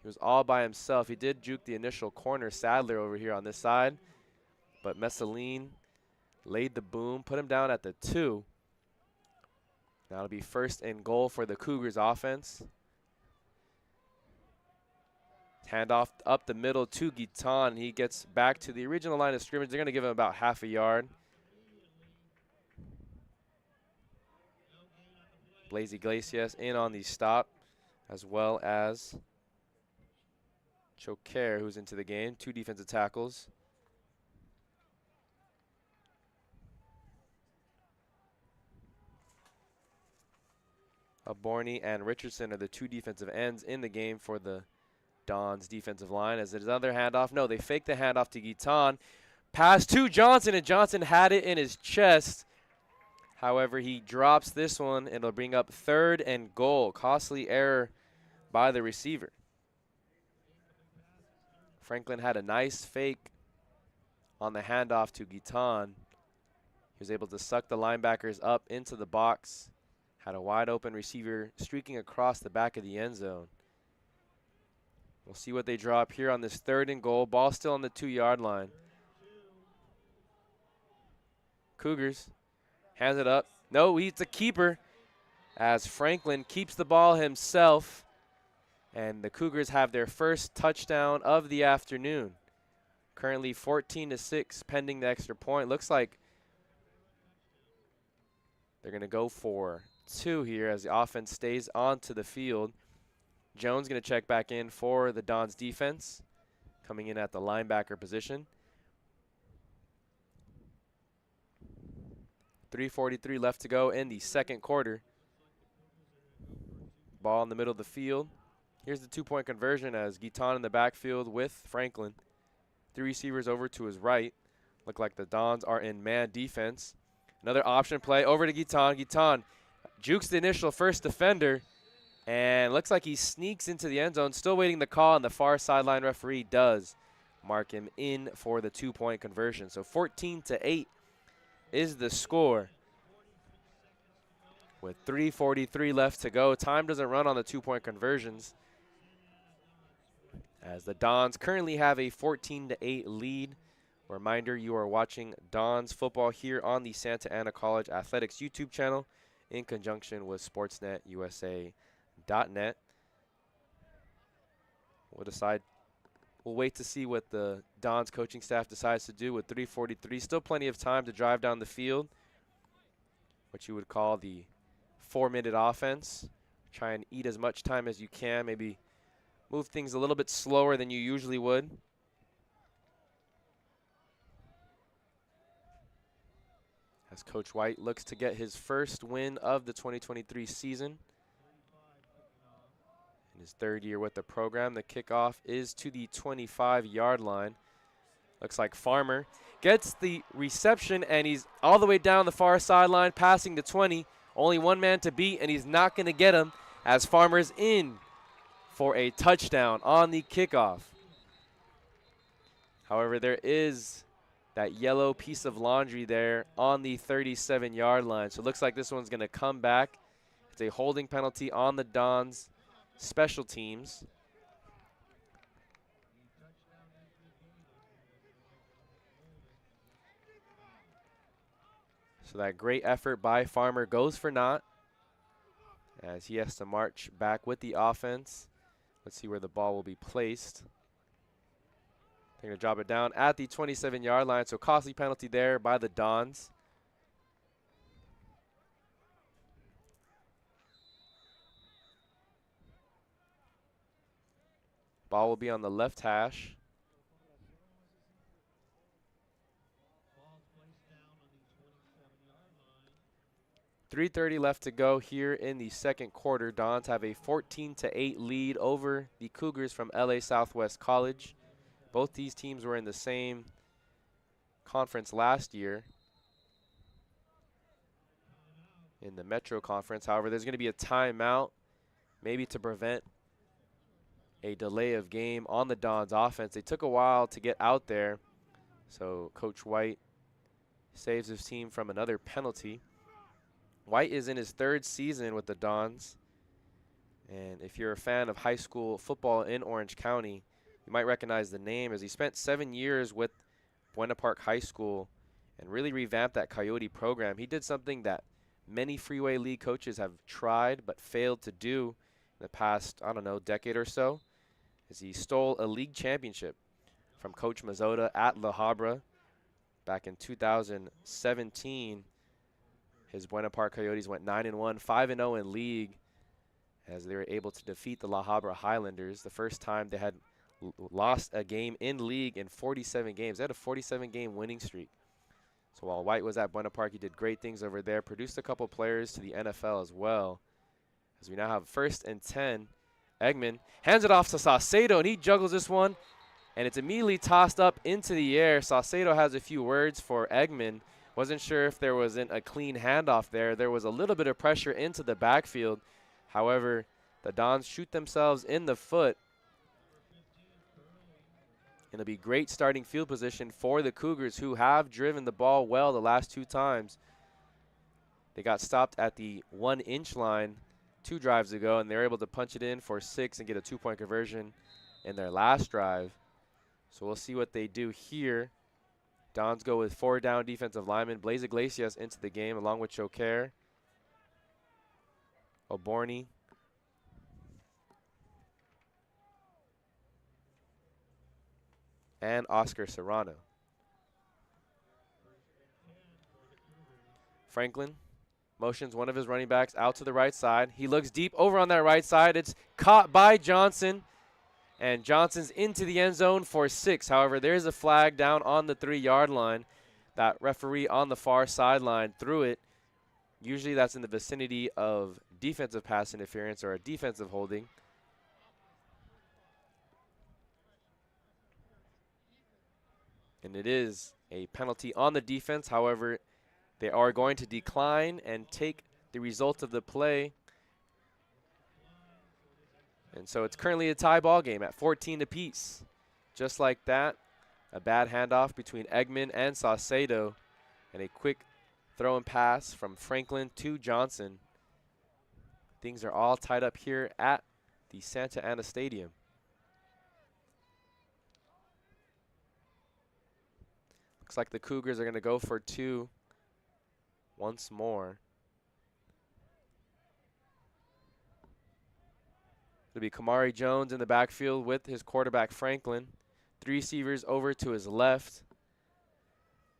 he was all by himself. He did juke the initial corner, Sadler, over here on this side, but Messeline laid the boom, put him down at the 2. That'll be 1st and goal for the Cougars offense. Handoff up the middle to Guiton. He gets back to the original line of scrimmage. They're going to give him about half a yard. Blaze Iglesias in on the stop, as well as Choquer, who's into the game. 2 defensive tackles. Aborny and Richardson are the 2 defensive ends in the game for the Dons defensive line. As there's another handoff. No, they fake the handoff to Guiton. Pass to Johnson, and Johnson had it in his chest. However, he drops this one, and it'll bring up 3rd and goal. Costly error by the receiver. Franklin had a nice fake on the handoff to Guiton. He was able to suck the linebackers up into the box. Had a wide open receiver streaking across the back of the end zone. We'll see what they draw up here on this 3rd and goal. Ball still on the 2-yard line. Cougars hands it up. No, he's a keeper as Franklin keeps the ball himself. And the Cougars have their 1st touchdown of the afternoon. Currently 14-6 pending the extra point. Looks like they're going to go for 2 here as the offense stays onto the field. Jones going to check back in for the Dons defense, coming in at the linebacker position. 3:43 left to go in the 2nd quarter. Ball in the middle of the field. Here's the 2-point conversion as Guiton in the backfield with Franklin. 3 receivers over to his right. Look like the Dons are in man defense. Another option play over to Guiton. Guiton jukes the initial 1st defender, and looks like he sneaks into the end zone. Still waiting the call, and the far sideline referee does mark him in for the 2-point conversion. So 14-8 is the score with 3:43 left to go. Time doesn't run on the 2-point conversions, as the Dons currently have a 14-8 lead. Reminder, you are watching Dons football here on the Santa Ana College Athletics YouTube channel in conjunction with SportsNetUSA.net. We'll wait to see what the Dons coaching staff decides to do with 3:43. Still plenty of time to drive down the field, what you would call the 4-minute offense. Try and eat as much time as you can, maybe move things a little bit slower than you usually would. As Coach White looks to get his 1st win of the 2023 season. In his 3rd year with the program, the kickoff is to the 25-yard line. Looks like Farmer gets the reception, and he's all the way down the far sideline, passing the 20. Only 1 man to beat, and he's not going to get him as Farmer's in for a touchdown on the kickoff. However, there is that yellow piece of laundry there on the 37-yard line. So it looks like this one's going to come back. It's a holding penalty on the Dons special teams. So that great effort by Farmer goes for naught as he has to march back with the offense. Let's see where the ball will be placed. They're going to drop it down at the 27-yard line, so costly penalty there by the Dons. Ball will be on the left hash. 3:30 left to go here in the second quarter. Dons have a 14-8 lead over the Cougars from LA Southwest College. Both these teams were in the same conference last year in the Metro Conference. However, there's going to be a timeout, maybe to prevent a delay of game on the Dons offense. They took a while to get out there, so Coach White saves his team from another penalty. White is in his third season with the Dons, and if you're a fan of high school football in Orange County, you might recognize the name, as he spent 7 years with Buena Park High School and really revamped that Coyote program. He did something that many Freeway League coaches have tried but failed to do in the past, I don't know, decade or so, is he stole a league championship from Coach Mazzota at La Habra back in 2017. His Buena Park Coyotes went 9-1, 5-0 in league, as they were able to defeat the La Habra Highlanders. The first time they had lost a game in league in 47 games. They had a 47-game winning streak. So while White was at Buena Park, he did great things over there, produced a couple players to the NFL as well. As we now have 1st and 10. Eggman hands it off to Saucedo, and he juggles this one, and it's immediately tossed up into the air. Saucedo has a few words for Eggman. Wasn't sure if there wasn't a clean handoff there. There was a little bit of pressure into the backfield. However, the Dons shoot themselves in the foot. And it'll be great starting field position for the Cougars, who have driven the ball well the last 2 times. They got stopped at the 1-inch line 2 drives ago, and they were able to punch it in for 6 and get a 2-point conversion in their last drive. So we'll see what they do here. Dons go with 4 down defensive linemen. Blaze Iglesias into the game along with Choquer, Oborny, and Oscar Serrano. Franklin motions one of his running backs out to the right side. He looks deep over on that right side. It's caught by Johnson, and Johnson's into the end zone for 6. However, there's a flag down on the 3-yard line. That referee on the far sideline threw it. Usually that's in the vicinity of defensive pass interference or a defensive holding. And it is a penalty on the defense. However, they are going to decline and take the result of the play. And so it's currently a tie ball game at 14 apiece. Just like that, a bad handoff between Eggman and Saucedo, and a quick throw and pass from Franklin to Johnson. Things are all tied up here at the Santa Ana Stadium. Looks like the Cougars are going to go for 2 once more. It'll be Kamari Jones in the backfield with his quarterback Franklin. 3 receivers over to his left.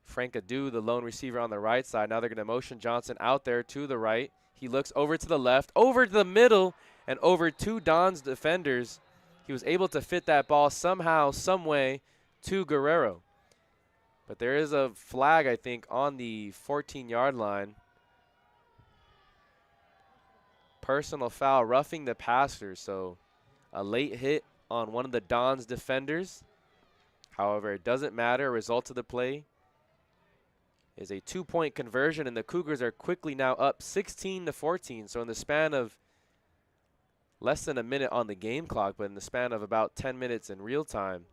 Frank Adu, the lone receiver on the right side. Now they're going to motion Johnson out there to the right. He looks over to the left, over to the middle, and over 2 Dons defenders. He was able to fit that ball somehow, some way to Guerrero. But there is a flag, I think, on the 14-yard line. Personal foul, roughing the passer. So a late hit on one of the Dons defenders. However, it doesn't matter. Result of the play is a 2-point conversion, and the Cougars are quickly now up 16-14. So in the span of less than a minute on the game clock, but in the span of about 10 minutes in real time,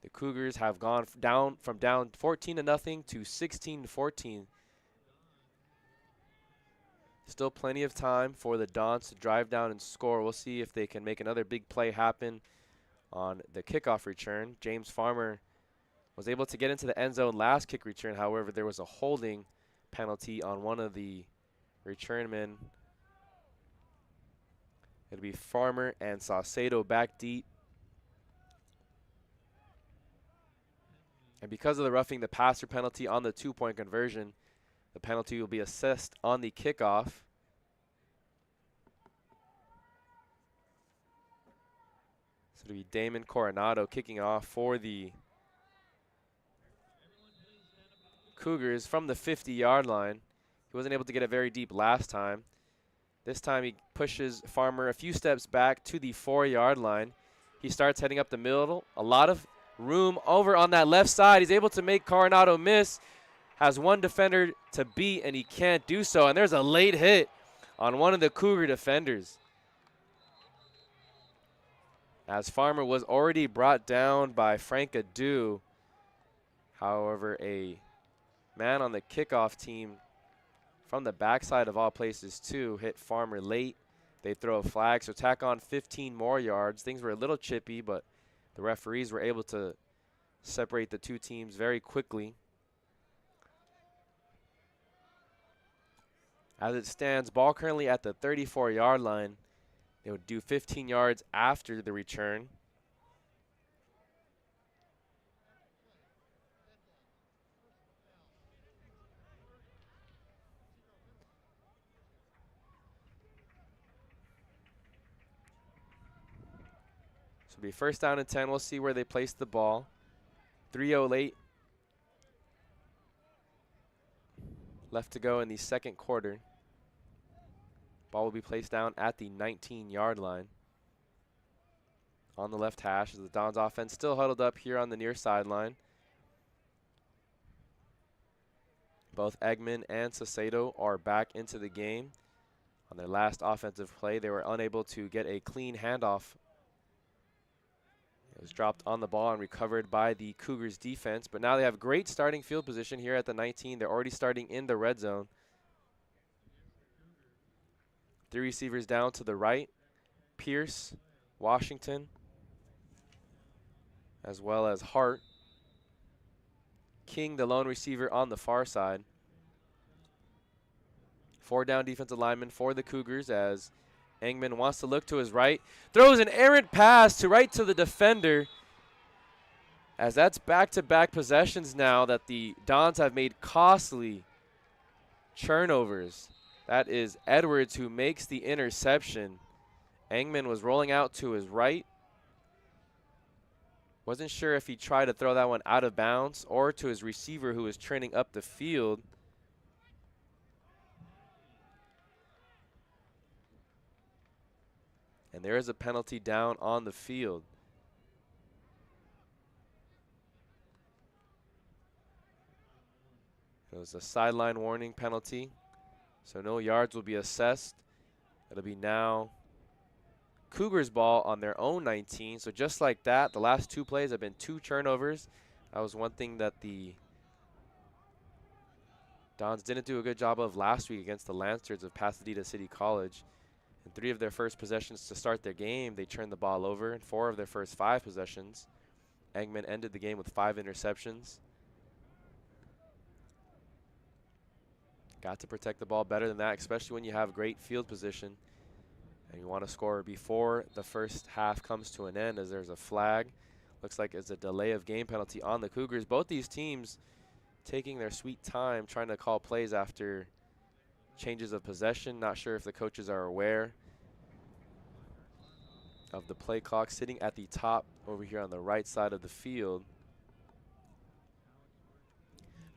the Cougars have gone down from down 14-0 to 16-14. Still plenty of time for the Dons to drive down and score. We'll see if they can make another big play happen on the kickoff return. James Farmer was able to get into the end zone last kick return. However, there was a holding penalty on one of the return men. It'll be Farmer and Saucedo back deep. And because of the roughing the passer penalty on the 2-point conversion, the penalty will be assessed on the kickoff. So It'll be Damon Coronado kicking off for the Cougars from the 50-yard line. He wasn't able to get it very deep last time. This time he pushes Farmer a few steps back to the 4-yard line. He starts heading up the middle. A lot of room over on that left side. He's able to make Coronado miss. Has one defender to beat, and he can't do so. And there's a late hit on one of the Cougar defenders, as Farmer was already brought down by Frank Adu. However, a man on the kickoff team from the backside of all places too hit Farmer late. They throw a flag, so tack on 15 more yards. Things were a little chippy, but the referees were able to separate the two teams very quickly. As it stands, ball currently at the 34-yard line. They would do 15 yards after the return. So it'll be first down and 10. We'll see where they place the ball. 3:08 left to go in the second quarter. Ball will be placed down at the 19-yard line on the left hash as the Dons offense still huddled up here on the near sideline. Both Eggman and Sacedo are back into the game. On their last offensive play, they were unable to get a clean handoff. It was dropped on the ball and recovered by the Cougars defense, but now they have great starting field position here at the 19. They're already starting in the red zone. 3 receivers down to the right: Pierce, Washington, as well as Hart. King, the lone receiver on the far side. 4 down defensive linemen for the Cougars as Engman wants to look to his right. Throws an errant pass right to the defender, as that's back-to-back possessions now that the Dons have made costly turnovers. That is Edwards who makes the interception. Engman was rolling out to his right. Wasn't sure if he tried to throw that one out of bounds or to his receiver who was trending up the field. And there is a penalty down on the field. It was a sideline warning penalty, so no yards will be assessed. It'll be now Cougars ball on their own 19. So just like that, the last 2 plays have been 2 turnovers. That was one thing that the Dons didn't do a good job of last week against the Lancers of Pasadena City College. In 3 of their first possessions to start their game, they turned the ball over. In 4 of their first 5 possessions, Eggman ended the game with 5 interceptions. Got to protect the ball better than that, especially when you have great field position and you want to score before the first half comes to an end, as there's a flag. Looks like it's a delay of game penalty on the Cougars. Both these teams taking their sweet time trying to call plays after changes of possession. Not sure if the coaches are aware of the play clock sitting at the top over here on the right side of the field.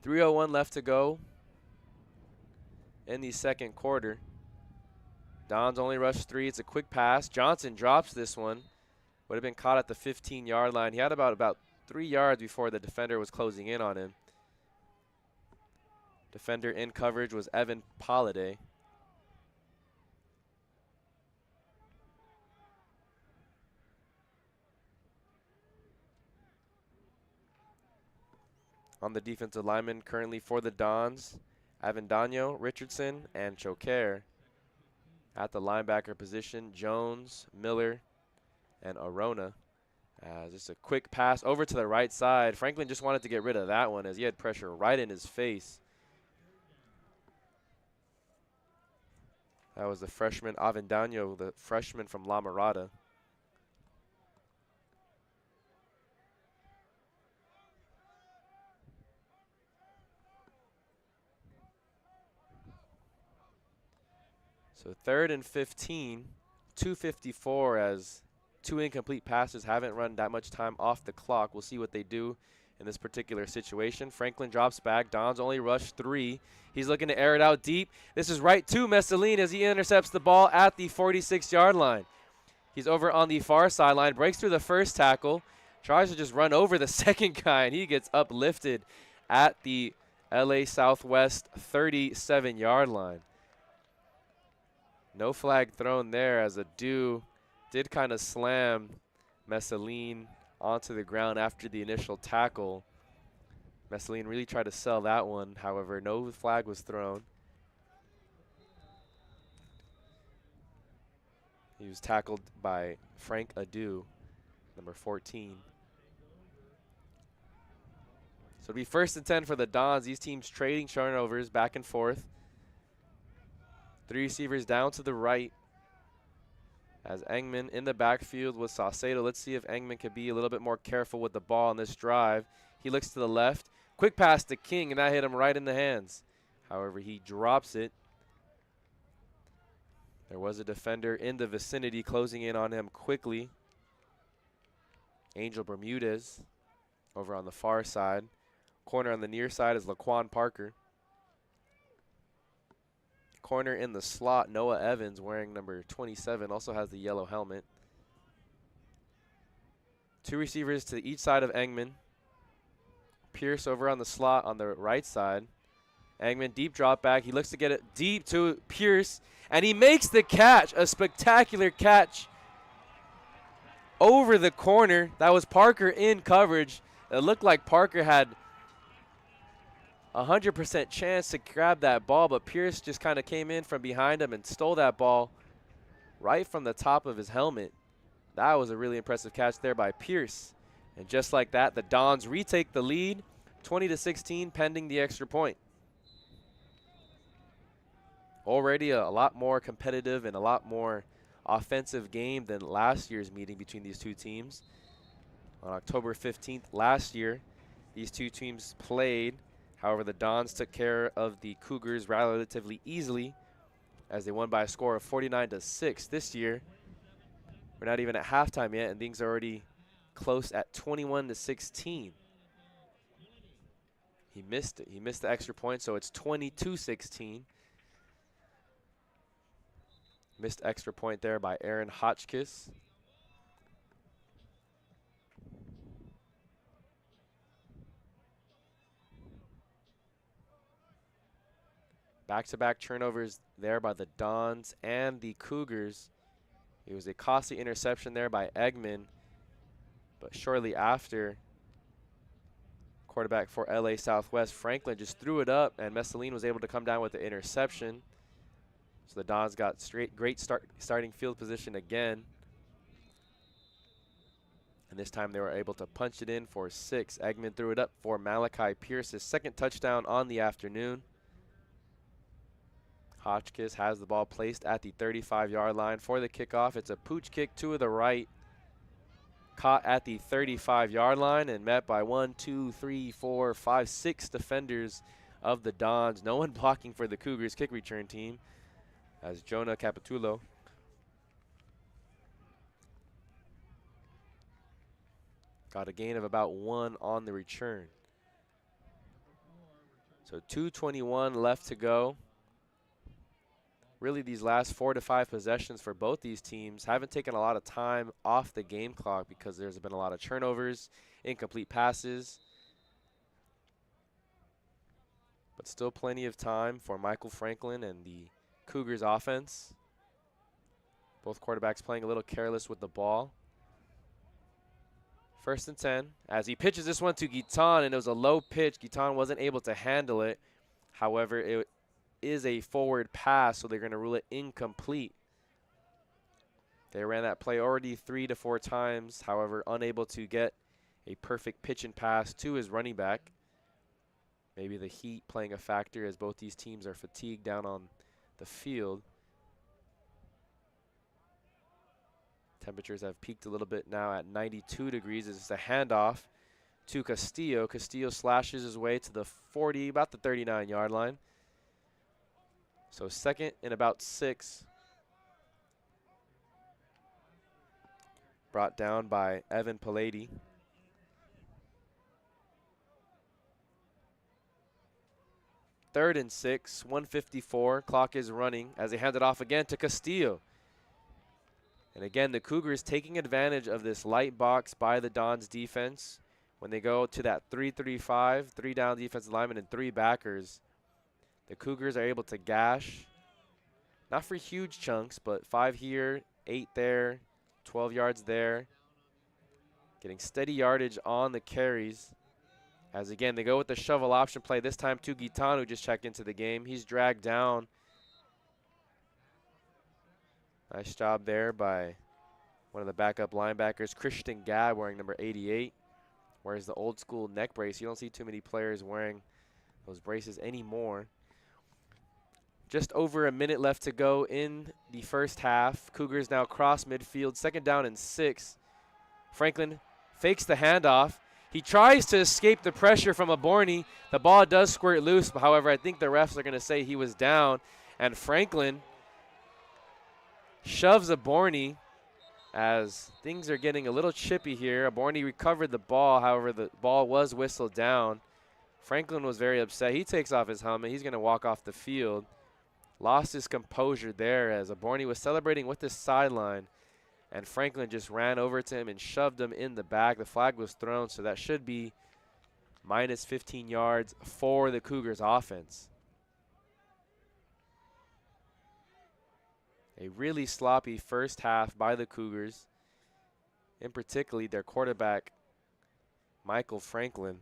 3:01 left to go in the second quarter. Dons only rushed 3. It's a quick pass. Johnson drops this one. Would have been caught at the 15-yard line. He had about 3 yards before the defender was closing in on him. Defender in coverage was Evan Polladay. On the defensive lineman currently for the Dons, Avendano, Richardson, and Choquer. At the linebacker position, Jones, Miller, and Arona. Just a quick pass over to the right side. Franklin just wanted to get rid of that one as he had pressure right in his face. That was the freshman Avendano, the freshman from La Mirada. So 3rd and 15, 2:54 as 2 incomplete passes, haven't run that much time off the clock. We'll see what they do in this particular situation. Franklin drops back. Don's only rushed 3. He's looking to air it out deep. This is right to Messalin as he intercepts the ball at the 46-yard line. He's over on the far sideline, breaks through the first tackle, tries to just run over the second guy, and he gets uplifted at the LA Southwest 37-yard line. No flag thrown there as Adu did kind of slam Messalin onto the ground after the initial tackle. Messalin really tried to sell that one. However, no flag was thrown. He was tackled by Frank Adu, number 14. So it'll be 1st and 10 for the Dons. These teams trading turnovers back and forth. 3 receivers down to the right as Engman in the backfield with Saucedo. Let's see if Engman could be a little bit more careful with the ball on this drive. He looks to the left. Quick pass to King, and that hit him right in the hands. However, he drops it. There was a defender in the vicinity closing in on him quickly. Angel Bermudez over on the far side. Corner on the near side is Laquan Parker. Corner in the slot, Noah Evans, wearing number 27, also has the yellow helmet. 2 receivers to each side of Engman. Pierce over on the slot on the right side. Engman, deep drop back. He looks to get it deep to Pierce, and he makes the catch, a spectacular catch over the corner. That was Parker in coverage. It looked like Parker had 100% chance to grab that ball, but Pierce just kind of came in from behind him and stole that ball right from the top of his helmet. That was a really impressive catch there by Pierce. And just like that, the Dons retake the lead, 20-16, pending the extra point. Already a lot more competitive and a lot more offensive game than last year's meeting between these two teams. On October 15th last year, these two teams played. However, the Dons took care of the Cougars relatively easily as they won by a score of 49-6. This year, we're not even at halftime yet, and things are already close at 21-16. He missed it. He missed the extra point, so it's 22-16. Missed extra point there by Aaron Hotchkiss. Back-to-back turnovers there by the Dons and the Cougars. It was a costly interception there by Eggman, but shortly after, quarterback for LA Southwest, Franklin, just threw it up, and Messalin was able to come down with the interception. So the Dons got great starting field position again. And this time they were able to punch it in for 6. Eggman threw it up for Malachi Pierce, his 2nd touchdown on the afternoon. Hotchkiss has the ball placed at the 35-yard line for the kickoff. It's a pooch kick to the right. Caught at the 35-yard line and met by 6 defenders of the Dons. No one blocking for the Cougars kick return team as Jonah Capitulo got a gain of about 1 on the return. So 2:21 left to go. Really, these last 4 to 5 possessions for both these teams haven't taken a lot of time off the game clock because there's been a lot of turnovers, incomplete passes. But still plenty of time for Michael Franklin and the Cougars offense. Both quarterbacks playing a little careless with the ball. 1st and 10 as he pitches this one to Guiton, and it was a low pitch. Guiton wasn't able to handle it. However, it is a forward pass, so they're going to rule it incomplete. They ran that play already 3 to 4 times, however, unable to get a perfect pitch and pass to his running back. Maybe the heat playing a factor as both these teams are fatigued down on the field. Temperatures have peaked a little bit now at 92 degrees. It's a handoff to Castillo. Castillo slashes his way to the 40, about the 39-yard line. So 2nd and about 6. brought down by Evan Palady. Third and 6, 1:54. Clock is running as they hand it off again to Castillo. And again, the Cougars taking advantage of this light box by the Dons defense. When they go to that 3-3-5, 3 down defensive linemen and 3 backers, the Cougars are able to gash, not for huge chunks, but 5 here, 8 there, 12 yards there. Getting steady yardage on the carries. As again, they go with the shovel option play, this time to Guitan, who just checked into the game. He's dragged down. Nice job there by one of the backup linebackers, Christian Gabb, wearing number 88. Wears the old school neck brace. You don't see too many players wearing those braces anymore. Just over a minute left to go in the first half. Cougars now cross midfield, 2nd down and 6. Franklin fakes the handoff. He tries to escape the pressure from Aborny. The ball does squirt loose, but however, I think the refs are going to say he was down. And Franklin shoves Aborny as things are getting a little chippy here. Aborny recovered the ball, however, the ball was whistled down. Franklin was very upset. He takes off his helmet. He's going to walk off the field. Lost his composure there as Aborny was celebrating with the sideline. And Franklin just ran over to him and shoved him in the back. The flag was thrown, so that should be minus 15 yards for the Cougars offense. A really sloppy first half by the Cougars, in particularly their quarterback, Michael Franklin.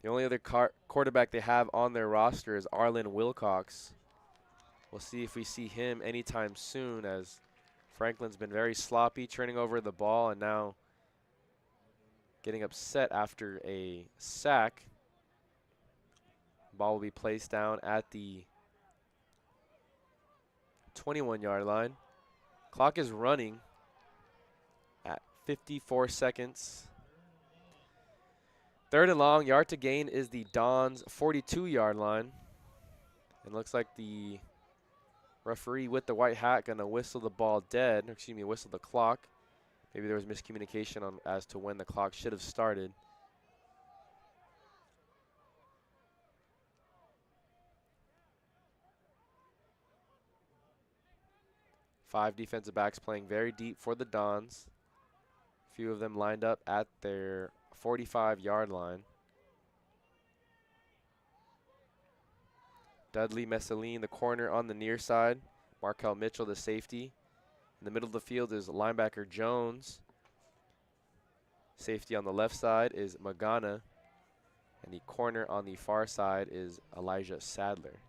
The only other quarterback they have on their roster is Arlen Wilcox. We'll see if we see him anytime soon, as Franklin's been very sloppy, turning over the ball and now getting upset after a sack. Ball will be placed down at the 21-yard line. Clock is running at 54 seconds. 3rd and long, yard to gain is the Dons' 42-yard line. And looks like the referee with the white hat gonna whistle the ball dead, excuse me, whistle the clock. Maybe there was miscommunication on as to when the clock should have started. Five defensive backs playing very deep for the Dons. A few of them lined up at their 45-yard line. Dudley Messeline, the corner on the near side. Markel Mitchell, the safety. In the middle of the field is linebacker Jones. Safety on the left side is Magana. And the corner on the far side is Elijah Sadler.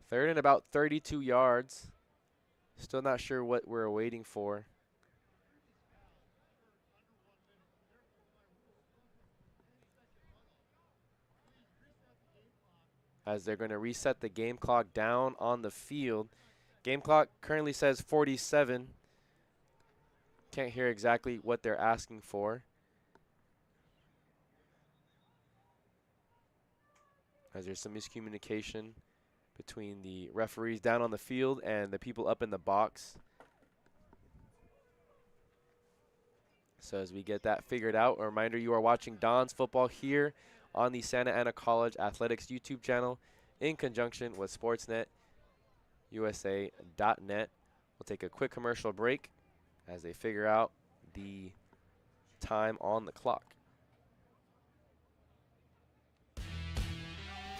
Third and about 32 yards. Still not sure what we're waiting for. As they're going to reset the game clock down on the field. Game clock currently says 47. Can't hear exactly what they're asking for. As there's some miscommunication between the referees down on the field and the people up in the box. So as we get that figured out, a reminder, you are watching Dons football here on the Santa Ana College Athletics YouTube channel in conjunction with SportsNet USA.net. We'll take a quick commercial break as they figure out the time on the clock.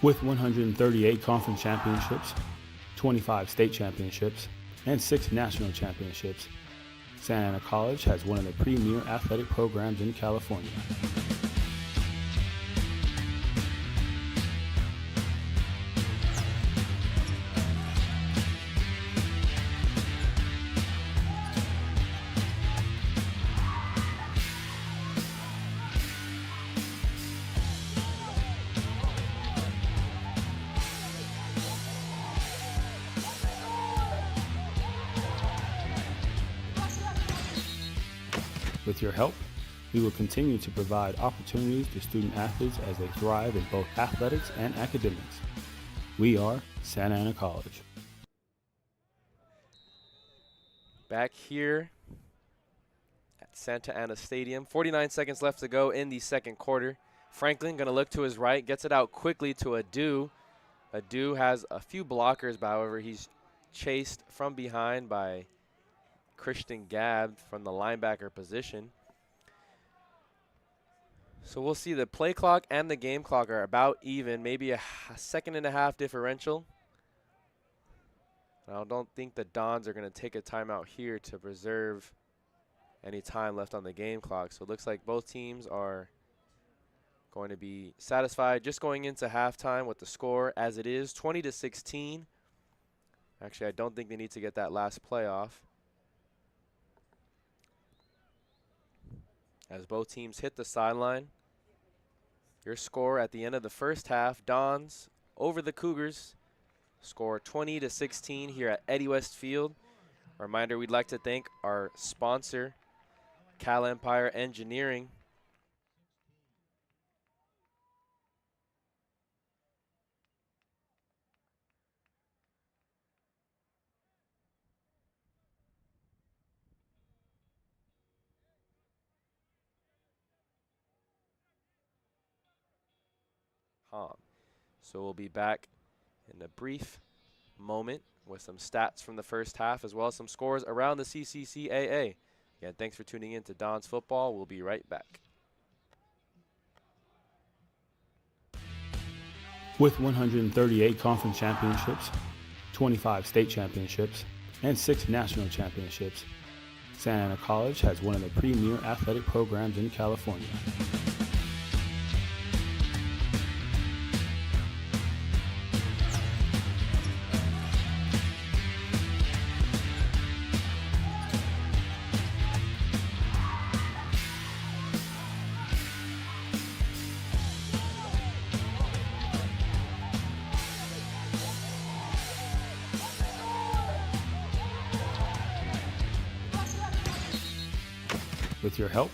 With 138 conference championships, 25 state championships, and 6 national championships, Santa Ana College has one of the premier athletic programs in California. With your help, we will continue to provide opportunities to student athletes as they thrive in both athletics and academics. We are Santa Ana College. Back here at Santa Ana Stadium, 49 seconds left to go in the second quarter. Franklin going to look to his right, gets it out quickly to Adu. Adu has a few blockers, but however, he's chased from behind by Christian Gabb from the linebacker position. So we'll see the play clock and the game clock are about even, maybe a second and a half differential. I don't think the Dons are going to take a timeout here to preserve any time left on the game clock. So it looks like both teams are going to be satisfied just going into halftime with the score as it is, 20-16. Actually, I don't think they need to get that last play off, as both teams hit the sideline. Your score at the end of the first half, Dons over the Cougars, score 20-16 here at Eddie West Field. Reminder, we'd like to thank our sponsor, Cal Empire Engineering. So we'll be back in a brief moment with some stats from the first half as well as some scores around the CCCAA. Again, thanks for tuning in to Dons Football. We'll be right back. With 138 conference championships, 25 state championships, and 6 national championships, Santa Ana College has one of the premier athletic programs in California. With your help,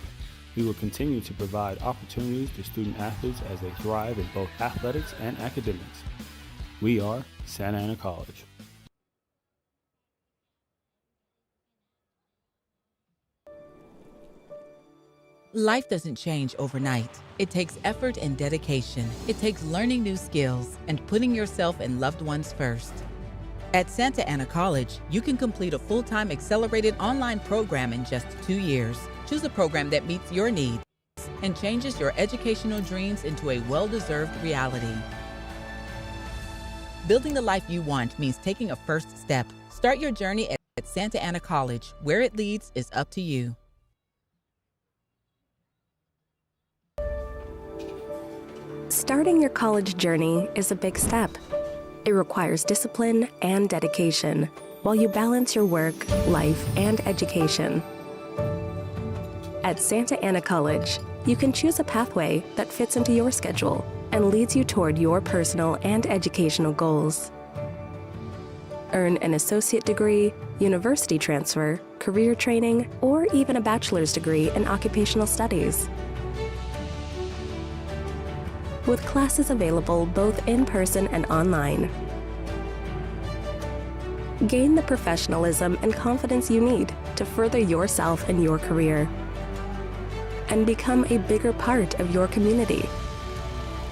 we will continue to provide opportunities to student athletes as they thrive in both athletics and academics. We are Santa Ana College. Life doesn't change overnight. It takes effort and dedication. It takes learning new skills and putting yourself and loved ones first. At Santa Ana College, you can complete a full-time accelerated online program in just 2 years. Choose a program that meets your needs and changes your educational dreams into a well-deserved reality. Building the life you want means taking a first step. Start your journey at Santa Ana College. Where it leads is up to you. Starting your college journey is a big step. It requires discipline and dedication while you balance your work, life, and education. At Santa Ana College, you can choose a pathway that fits into your schedule and leads you toward your personal and educational goals. Earn an associate degree, university transfer, career training, or even a bachelor's degree in occupational studies. With classes available both in person and online. Gain the professionalism and confidence you need to further yourself and your career, and become a bigger part of your community.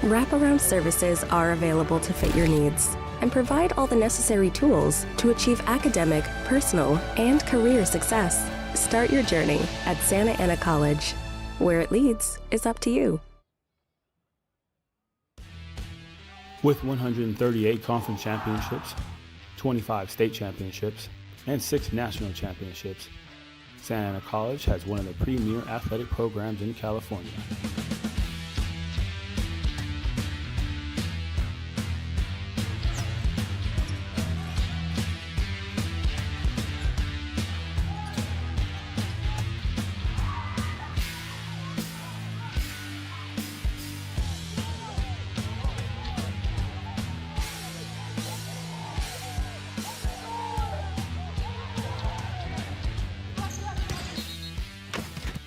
Wraparound services are available to fit your needs and provide all the necessary tools to achieve academic, personal, and career success. Start your journey at Santa Ana College. Where it leads is up to you. With 138 conference championships, 25 state championships, and 6 national championships, Santa Ana College has one of the premier athletic programs in California.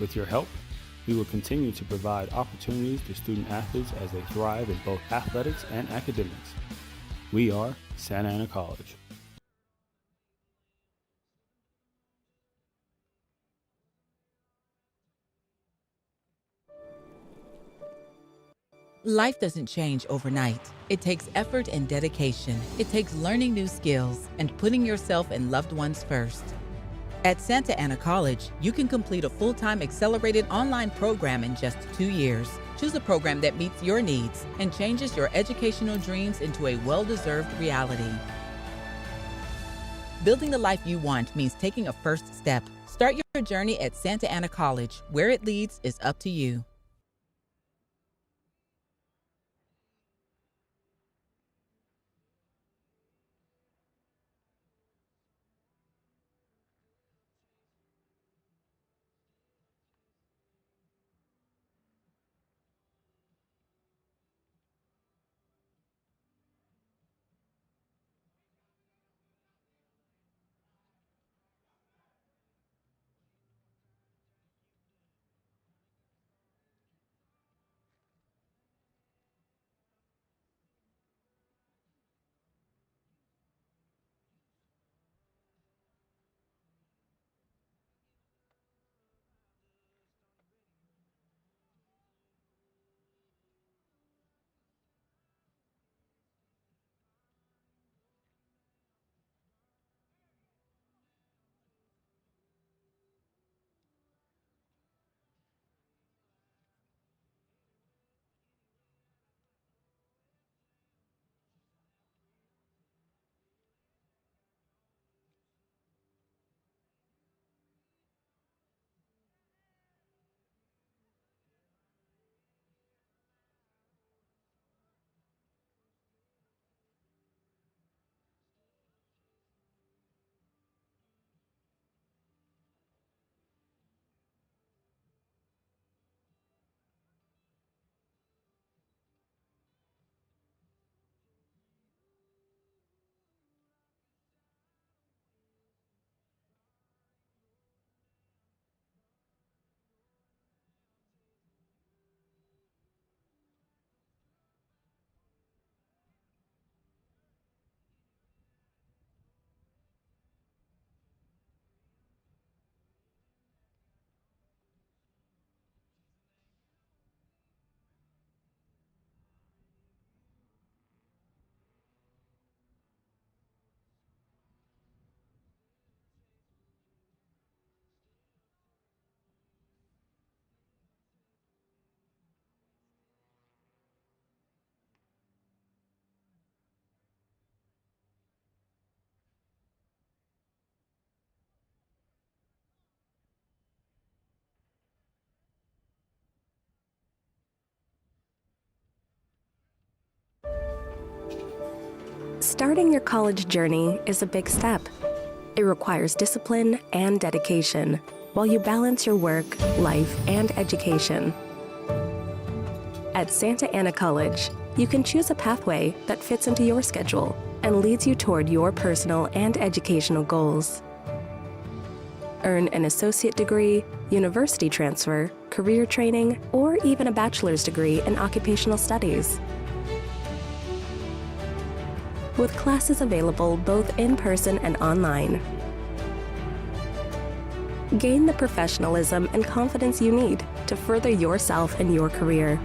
With your help, we will continue to provide opportunities to student athletes as they thrive in both athletics and academics. We are Santa Ana College. Life doesn't change overnight. It takes effort and dedication. It takes learning new skills and putting yourself and loved ones first. At Santa Ana College, you can complete a full-time accelerated online program in just 2 years. Choose a program that meets your needs and changes your educational dreams into a well-deserved reality. Building the life you want means taking a first step. Start your journey at Santa Ana College. Where it leads is up to you. Starting your college journey is a big step. It requires discipline and dedication while you balance your work, life, and education. At Santa Ana College, you can choose a pathway that fits into your schedule and leads you toward your personal and educational goals. Earn an associate degree, university transfer, career training, or even a bachelor's degree in occupational studies. With classes available both in person and online. Gain the professionalism and confidence you need to further yourself and your career,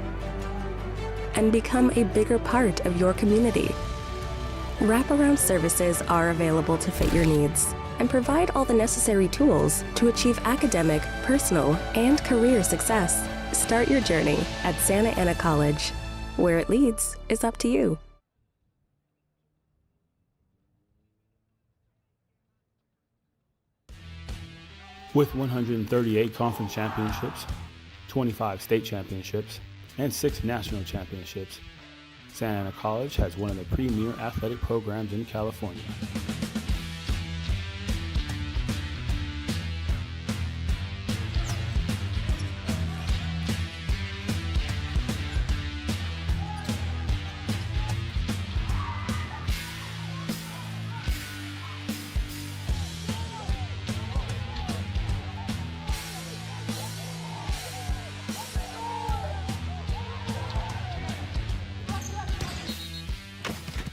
and become a bigger part of your community. Wraparound services are available to fit your needs and provide all the necessary tools to achieve academic, personal, and career success. Start your journey at Santa Ana College. Where it leads is up to you. With 138 conference championships, 25 state championships, and 6 national championships, Santa Ana College has one of the premier athletic programs in California.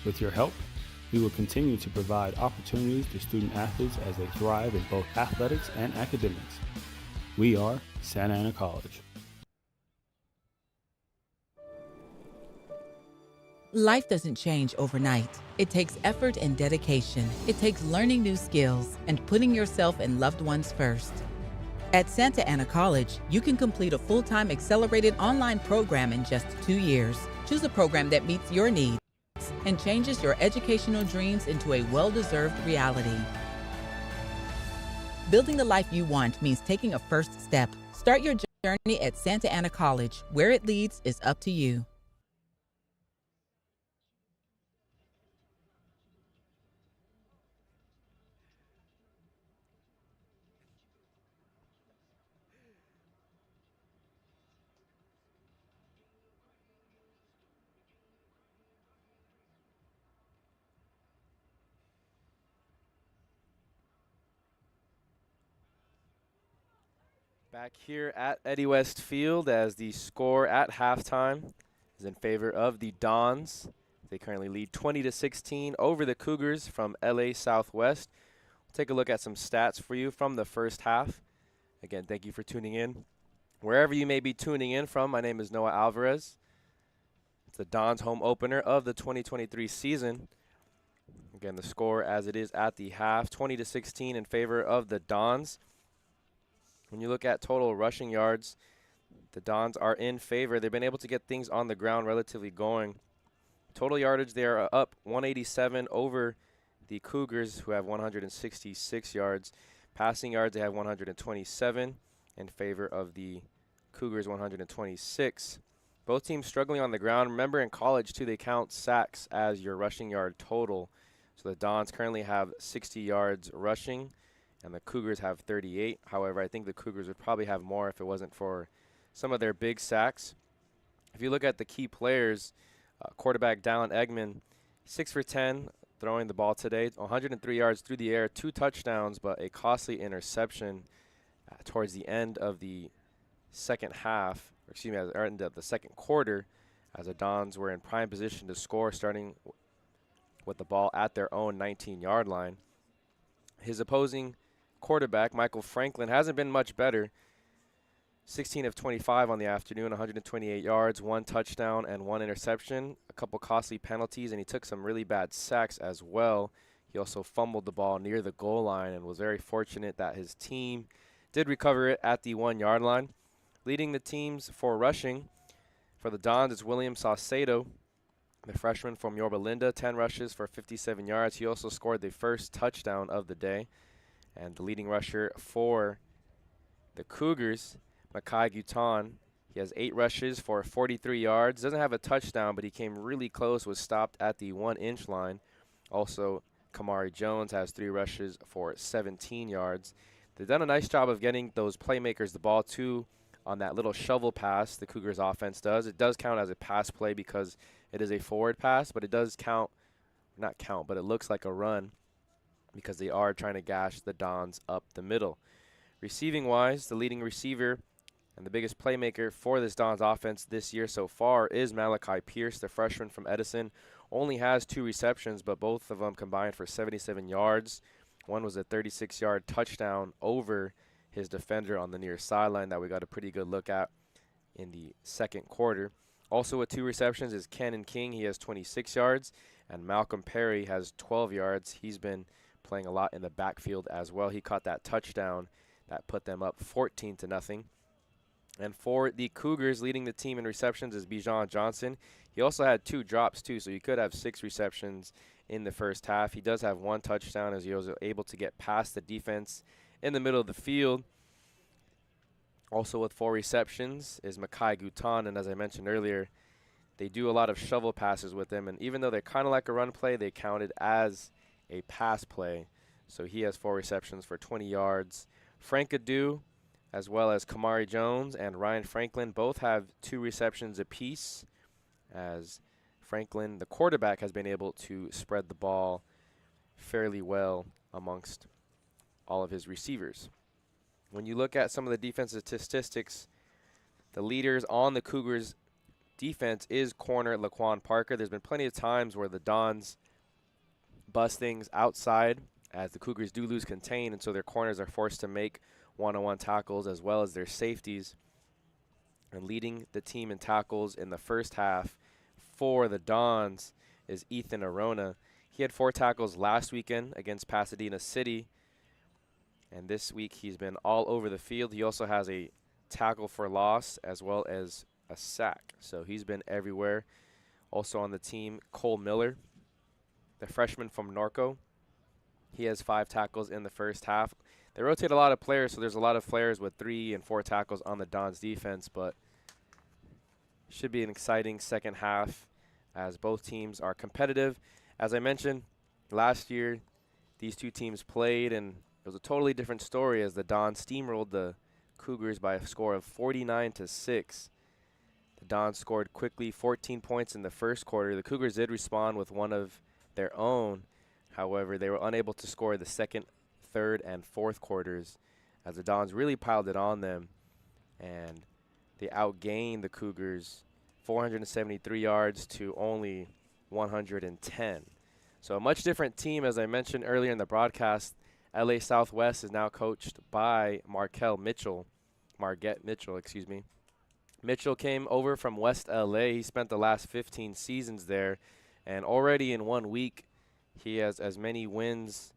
With your help, we will continue to provide opportunities to student athletes as they thrive in both athletics and academics. We are Santa Ana College. Life doesn't change overnight. It takes effort and dedication. It takes learning new skills and putting yourself and loved ones first. At Santa Ana College, you can complete a full-time accelerated online program in just 2 years. Choose a program that meets your needs and changes your educational dreams into a well-deserved reality. Building the life you want means taking a first step. Start your journey at Santa Ana College. Where it leads is up to you. Back here at Eddie West Field as the score at halftime is in favor of the Dons. They currently lead 20-16 over the Cougars from LA Southwest. We'll take a look at some stats for you from the first half. Again, thank you for tuning in. Wherever you may be tuning in from, my name is Noah Alvarez. It's the Dons home opener of the 2023 season. Again, the score as it is at the half, 20-16 in favor of the Dons. When you look at total rushing yards, the Dons are in favor. They've been able to get things on the ground relatively going. Total yardage, they are up 187 over the Cougars, who have 166 yards. Passing yards, they have 127 in favor of the Cougars, 126. Both teams struggling on the ground. Remember, in college, too, they count sacks as your rushing yard total. So the Dons currently have 60 yards rushing, and the Cougars have 38. However, I think the Cougars would probably have more if it wasn't for some of their big sacks. If you look at the key players, quarterback Dallin Eggman, 6 for 10 throwing the ball today, 103 yards through the air, 2 touchdowns, but a costly interception towards the end of the second half, or excuse me, at the end of the second quarter, as the Dons were in prime position to score, starting with the ball at their own 19-yard line. His opposing quarterback, Michael Franklin, hasn't been much better. 16 of 25 on the afternoon, 128 yards, 1 touchdown, and 1 interception. A couple costly penalties, and he took some really bad sacks as well. He also fumbled the ball near the goal line and was very fortunate that his team did recover it at the 1-yard line. Leading the teams for rushing for the Dons is William Saucedo, the freshman from Yorba Linda, 10 rushes for 57 yards. He also scored the first touchdown of the day. And the leading rusher for the Cougars, Makai Guton, he has 8 rushes for 43 yards. Doesn't have a touchdown, but he came really close, was stopped at the 1-inch line. Also, Kamari Jones has 3 rushes for 17 yards. They've done a nice job of getting those playmakers the ball, too, on that little shovel pass the Cougars offense does. It does count as a pass play because it is a forward pass, but it does count, not count, but it looks like a run because they are trying to gash the Dons up the middle. Receiving-wise, the leading receiver and the biggest playmaker for this Dons offense this year so far is Malachi Pierce, the freshman from Edison. Only has 2 receptions, but both of them combined for 77 yards. One was a 36-yard touchdown over his defender on the near sideline that we got a pretty good look at in the second quarter. Also with 2 receptions is Cannon King. He has 26 yards, and Malcolm Perry has 12 yards. He's been playing a lot in the backfield as well. He caught that touchdown that put them up 14-0. And for the Cougars, leading the team in receptions is Bijan Johnson. He also had 2 drops too, so you could have 6 receptions in the first half. He does have 1 touchdown as he was able to get past the defense in the middle of the field. Also with 4 receptions is Makai Guton, and as I mentioned earlier, they do a lot of shovel passes with him, and even though they're kind of like a run play, they counted as a pass play. So he has 4 receptions for 20 yards. Frank Adu, as well as Kamari Jones and Ryan Franklin, both have 2 receptions apiece, as Franklin, the quarterback, has been able to spread the ball fairly well amongst all of his receivers. When you look at some of the defensive statistics, the leaders on the Cougars defense is corner Laquan Parker. There's been plenty of times where the Dons bust things outside as the Cougars do lose contain, and so their corners are forced to make one-on-one tackles as well as their safeties. And leading the team in tackles in the first half for the Dons is Ethan Arona. He had 4 tackles last weekend against Pasadena City, and this week he's been all over the field. He also has a tackle for loss as well as a sack, so he's been everywhere. Also on the team, Cole Miller, the freshman from Norco. He has 5 tackles in the first half. They rotate a lot of players, so there's a lot of players with 3 and 4 tackles on the Dons defense, but should be an exciting second half as both teams are competitive. As I mentioned, last year these two teams played, and it was a totally different story as the Dons steamrolled the Cougars by a score of 49-6. The Dons scored quickly, 14 points in the first quarter. The Cougars did respond with one of their own. However, they were unable to score the second, third, and fourth quarters as the Dons really piled it on them, and they outgained the Cougars 473 yards to only 110. So a much different team, as I mentioned earlier in the broadcast. LA Southwest is now coached by Marquette Mitchell, excuse me. Mitchell came over from West LA. He spent the last 15 seasons there, and already in 1 week, he has as many wins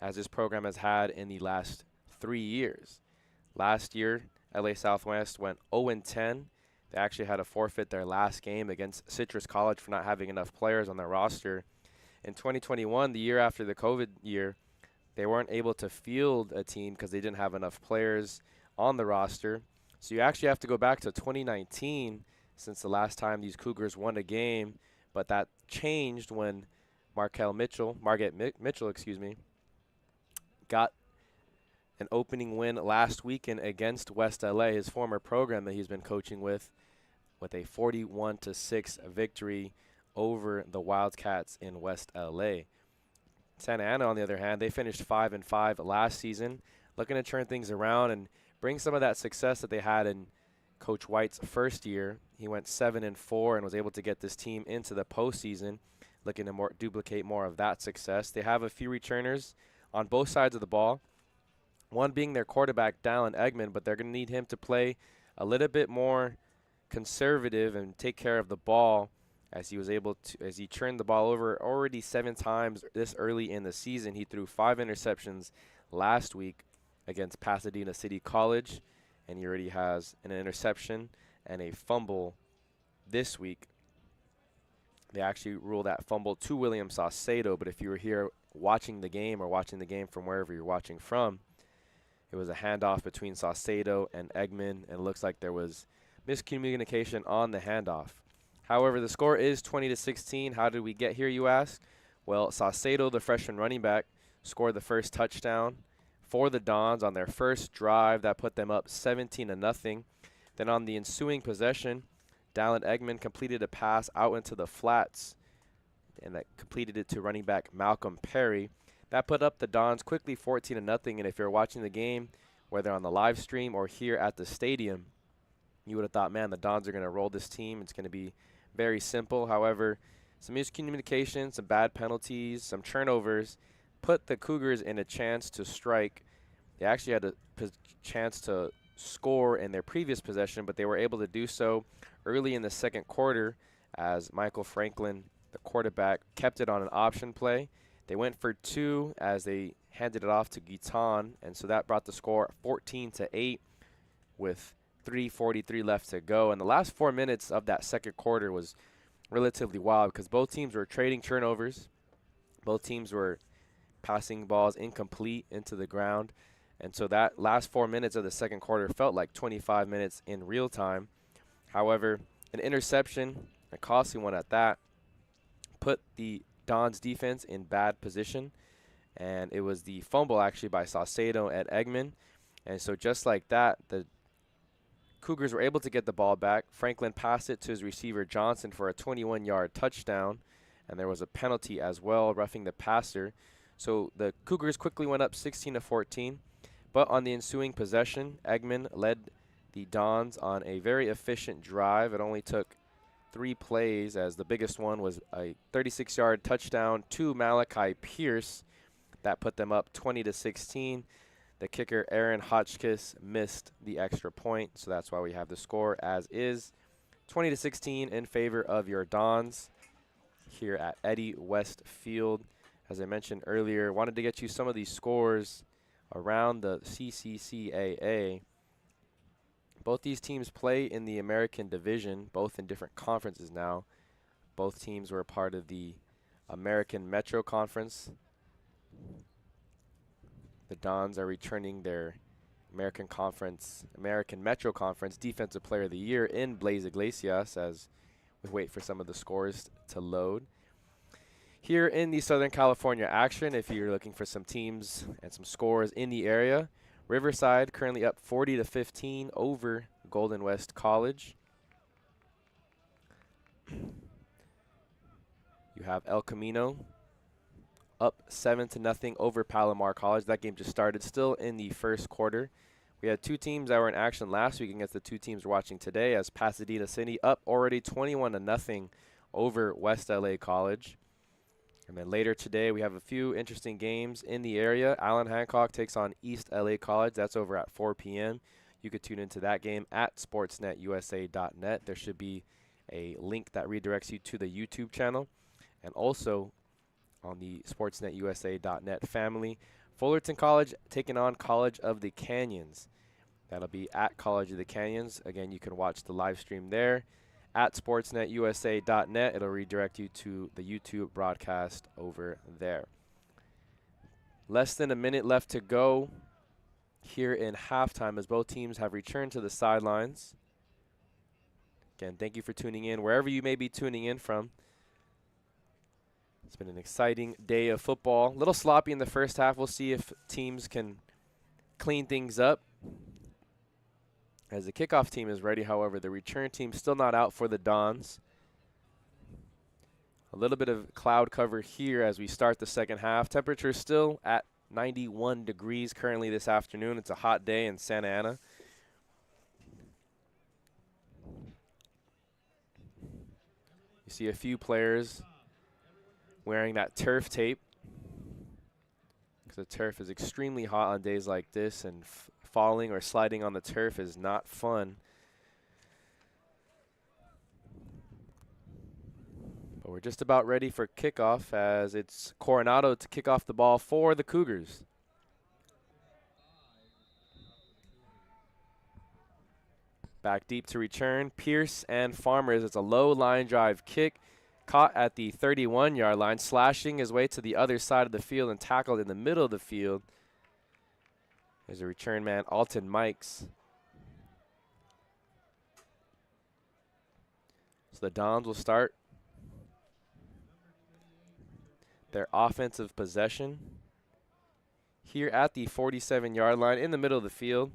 as this program has had in the last 3 years. Last year, LA Southwest went 0-10. They actually had to forfeit their last game against Citrus College for not having enough players on their roster. In 2021, the year after the COVID year, they weren't able to field a team because they didn't have enough players on the roster. So you actually have to go back to 2019 since the last time these Cougars won a game, but that changed when Marquette Mitchell, got an opening win last weekend against West LA, his former program that he's been coaching with a 41-6 victory over the Wildcats in West LA. Santa Ana, on the other hand, they finished 5-5 last season, looking to turn things around and bring some of that success that they had in Coach White's first year. He went 7-4 and was able to get this team into the postseason, looking to duplicate more of that success. They have a few returners on both sides of the ball, one being their quarterback, Dallin Eggman, but they're going to need him to play a little bit more conservative and take care of the ball as he turned the ball over already 7 times this early in the season. He threw 5 interceptions last week against Pasadena City College, and he already has an interception and a fumble this week. They actually ruled that fumble to William Saucedo, but if you were here watching the game or watching the game from wherever you're watching from, it was a handoff between Saucedo and Eggman, and it looks like there was miscommunication on the handoff. However, the score is 20-16. How did we get here, you ask? Well, Saucedo, the freshman running back, scored the first touchdown for the Dons on their first drive. That put them up 17-0. Then on the ensuing possession, Dallin Eggman completed a pass out into the flats, and that completed it to running back Malcolm Perry. That put up the Dons quickly 14-0, and if you're watching the game, whether on the live stream or here at the stadium, you would have thought, man, the Dons are going to roll this team. It's going to be very simple. However, some miscommunication, some bad penalties, some turnovers put the Cougars in a chance to strike. They actually had a chance to score in their previous possession, but they were able to do so early in the second quarter as Michael Franklin, the quarterback, kept it on an option play. They went for 2 as they handed it off to Guiton, and so that brought the score 14-8 with 3:43 left to go. And the last 4 minutes of that second quarter was relatively wild because both teams were trading turnovers. Both teams were passing balls incomplete into the ground. And so that last 4 minutes of the second quarter felt like 25 minutes in real time. However, an interception, a costly one at that, put the Dons defense in bad position. And it was the fumble actually by Saucedo at Eggman. And so just like that, the Cougars were able to get the ball back. Franklin passed it to his receiver Johnson for a 21-yard touchdown, and there was a penalty as well, roughing the passer. So the Cougars quickly went up 16-14, but on the ensuing possession, Eggman led the Dons on a very efficient drive. It only took 3 plays, as the biggest one was a 36-yard touchdown to Malachi Pierce that put them up 20-16. The kicker, Aaron Hotchkiss, missed the extra point, so that's why we have the score as is. 20-16 in favor of your Dons here at Eddie West Field. As I mentioned earlier, wanted to get you some of these scores around the CCCAA. Both these teams play in the American Division, both in different conferences now. Both teams were a part of the American Metro Conference. The Dons are returning their American Metro Conference Defensive Player of the Year in Blaze Iglesias, as we wait for some of the scores to load. Here in the Southern California action, if you're looking for some teams and some scores in the area, Riverside currently up 40-15 over Golden West College. You have El Camino up 7-0 over Palomar College. That game just started, still in the first quarter. We had 2 teams that were in action last week against the 2 teams we're watching today, as Pasadena City up already 21-0 over West LA College. And then later today, we have a few interesting games in the area. Allen Hancock takes on East LA College. That's over at 4 p.m. You could tune into that game at sportsnetusa.net. There should be a link that redirects you to the YouTube channel. And also on the sportsnetusa.net family, Fullerton College taking on College of the Canyons. That'll be at College of the Canyons. Again, you can watch the live stream there at sportsnetusa.net. It'll redirect you to the YouTube broadcast over there. Less than a minute left to go here in halftime, as both teams have returned to the sidelines. Again, thank you for tuning in wherever you may be tuning in from. It's been an exciting day of football. A little sloppy in the first half. We'll see if teams can clean things up. As the kickoff team is ready, however, the return team still not out for the Dons. A little bit of cloud cover here as we start the second half. Temperature still at 91 degrees currently this afternoon. It's a hot day in Santa Ana. You see a few players wearing that turf tape, because the turf is extremely hot on days like this, and falling or sliding on the turf is not fun. But we're just about ready for kickoff, as it's Coronado to kick off the ball for the Cougars. Back deep to return, Pierce and Farmers. It's a low line drive kick, caught at the 31-yard line, slashing his way to the other side of the field and tackled in the middle of the field. There's a return man, Alton Mikes. So the Dons will start their offensive possession here at the 47-yard line in the middle of the field.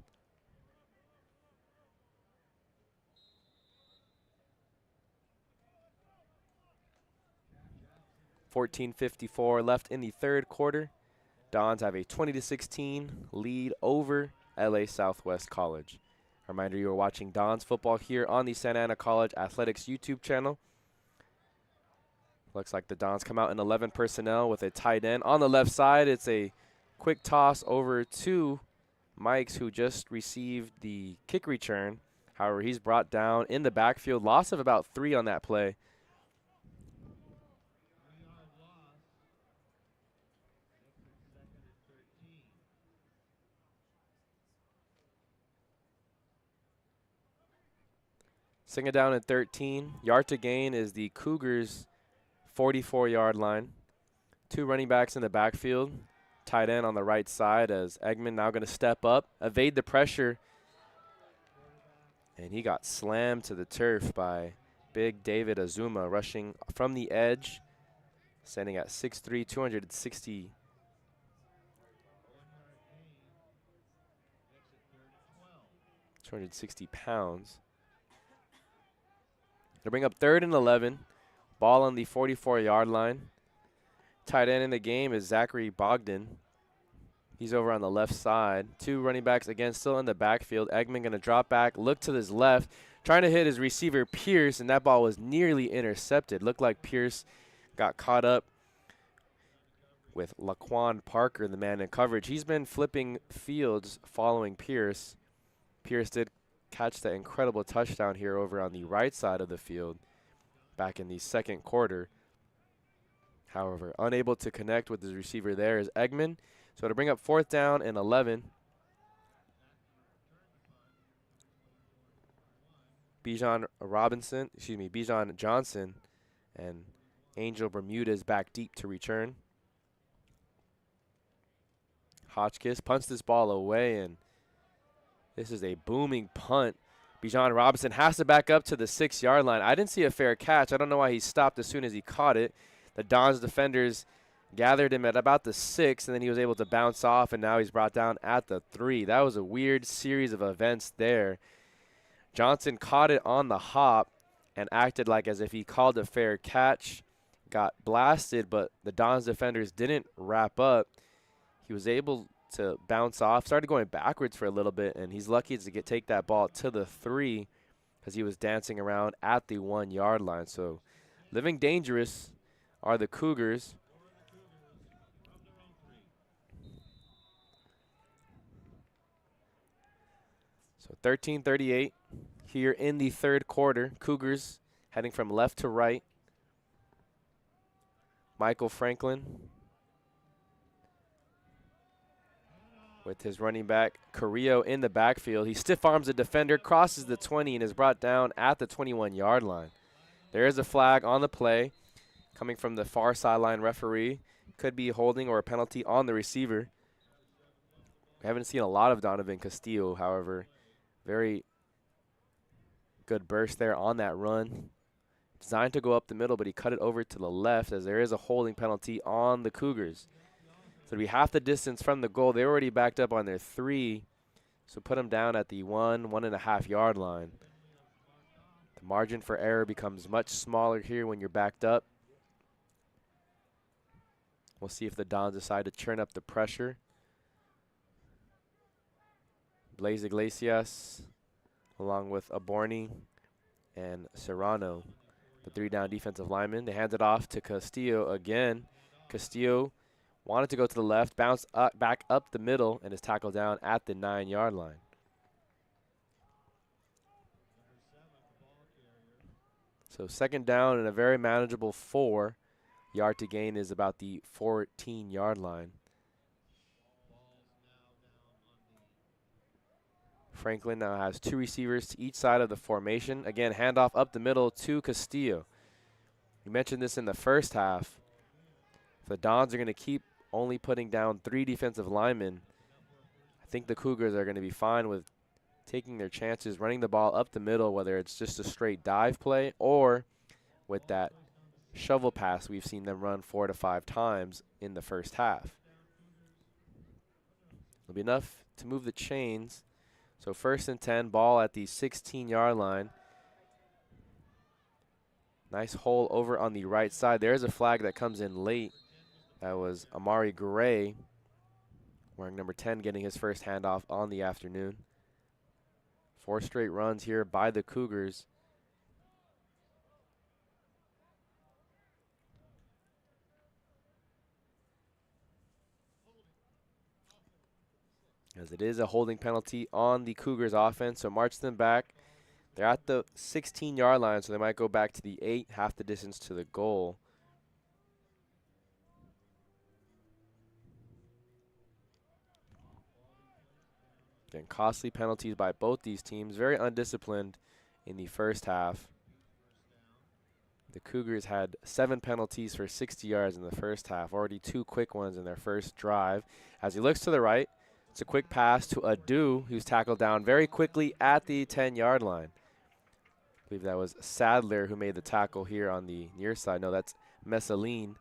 .54 left in the third quarter. Dons have a 20-16 lead over LA Southwest College. Reminder, you are watching Dons football here on the Santa Ana College Athletics YouTube channel. Looks like the Dons come out in 11 personnel with a tight end. On the left side, it's a quick toss over to Mikes, who just received the kick return. However, he's brought down in the backfield. Loss of about 3 on that play. Second down at 13. Yard to gain is the Cougars' 44-yard line. 2 running backs in the backfield. Tight end on the right side, as Eggman now going to step up, evade the pressure. And he got slammed to the turf by big David Azuma, rushing from the edge, standing at 6'3", 260 pounds. They'll bring up 3rd and 11. Ball on the 44-yard line. Tight end in the game is Zachary Bogdan. He's over on the left side. 2 running backs, again, still in the backfield. Eggman going to drop back, look to his left, trying to hit his receiver Pierce, and that ball was nearly intercepted. Looked like Pierce got caught up with Laquan Parker, the man in coverage. He's been flipping fields following Pierce. Pierce did catch that incredible touchdown here over on the right side of the field back in the second quarter. However, unable to connect with his receiver there is Eggman. So to bring up 4th down and 11. Bijan Johnson and Angel Bermudez back deep to return. Hotchkiss punts this ball away, and this is a booming punt. Bijan Robinson has to back up to the 6-yard line. I didn't see a fair catch. I don't know why he stopped as soon as he caught it. The Dons defenders gathered him at about the 6, and then he was able to bounce off, and now he's brought down at the 3. That was a weird series of events there. Johnson caught it on the hop and acted like as if he called a fair catch, got blasted, but the Dons defenders didn't wrap up. He was able to bounce off, started going backwards for a little bit, and he's lucky to take that ball to the 3 because he was dancing around at the 1-yard line. So living dangerous are the Cougars. So 13:38 here in the third quarter. Cougars heading from left to right. Michael Franklin with his running back Carrillo in the backfield. He stiff arms a defender, crosses the 20, and is brought down at the 21-yard line. There is a flag on the play coming from the far sideline referee. Could be holding or a penalty on the receiver. We haven't seen a lot of Donovan Castillo, however. Very good burst there on that run. Designed to go up the middle, but he cut it over to the left as there is a holding penalty on the Cougars. So it'll be half the distance from the goal. They're already backed up on their 3, so put them down at the 1.5 yard line. The margin for error becomes much smaller here when you're backed up. We'll see if the Dons decide to turn up the pressure. Blaze Iglesias along with Aborni and Serrano, the 3-down defensive linemen. They hand it off to Castillo again. Castillo wanted to go to the left, bounced back up the middle, and is tackled down at the 9-yard line. So 2nd down and a very manageable 4. Yard to gain is about the 14-yard line. Franklin now has 2 receivers to each side of the formation. Again, handoff up the middle to Castillo. We mentioned this in the first half. If the Dons are going to keep only putting down 3 defensive linemen, I think the Cougars are going to be fine with taking their chances, running the ball up the middle, whether it's just a straight dive play or with that shovel pass we've seen them run 4 to 5 times in the first half. It'll be enough to move the chains. So 1st and 10, ball at the 16-yard line. Nice hole over on the right side. There's a flag that comes in late. That was Amari Gray, wearing number 10, getting his first handoff on the afternoon. 4 straight runs here by the Cougars. As it is a holding penalty on the Cougars offense, so march them back. They're at the 16-yard line, so they might go back to the 8, half the distance to the goal. Again, costly penalties by both these teams. Very undisciplined in the first half. The Cougars had 7 penalties for 60 yards in the first half, already 2 quick ones in their first drive. As he looks to the right, it's a quick pass to Adu, who's tackled down very quickly at the 10-yard line. I believe that was Sadler who made the tackle here on the near side. No, that's Messaline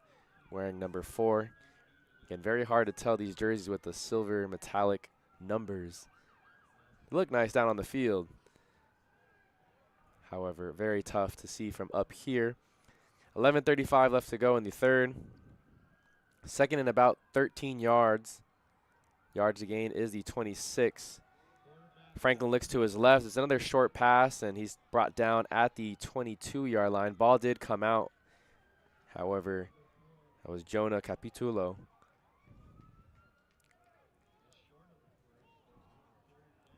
wearing number 4. Again, very hard to tell these jerseys with the silver metallic numbers. They look nice down on the field. However, very tough to see from up here. 11:35 left to go in the third. 2nd and about 13 yards. Yards to gain is the 26. Franklin looks to his left. It's another short pass, and he's brought down at the 22-yard line. Ball did come out. However, that was Jonah Capitulo.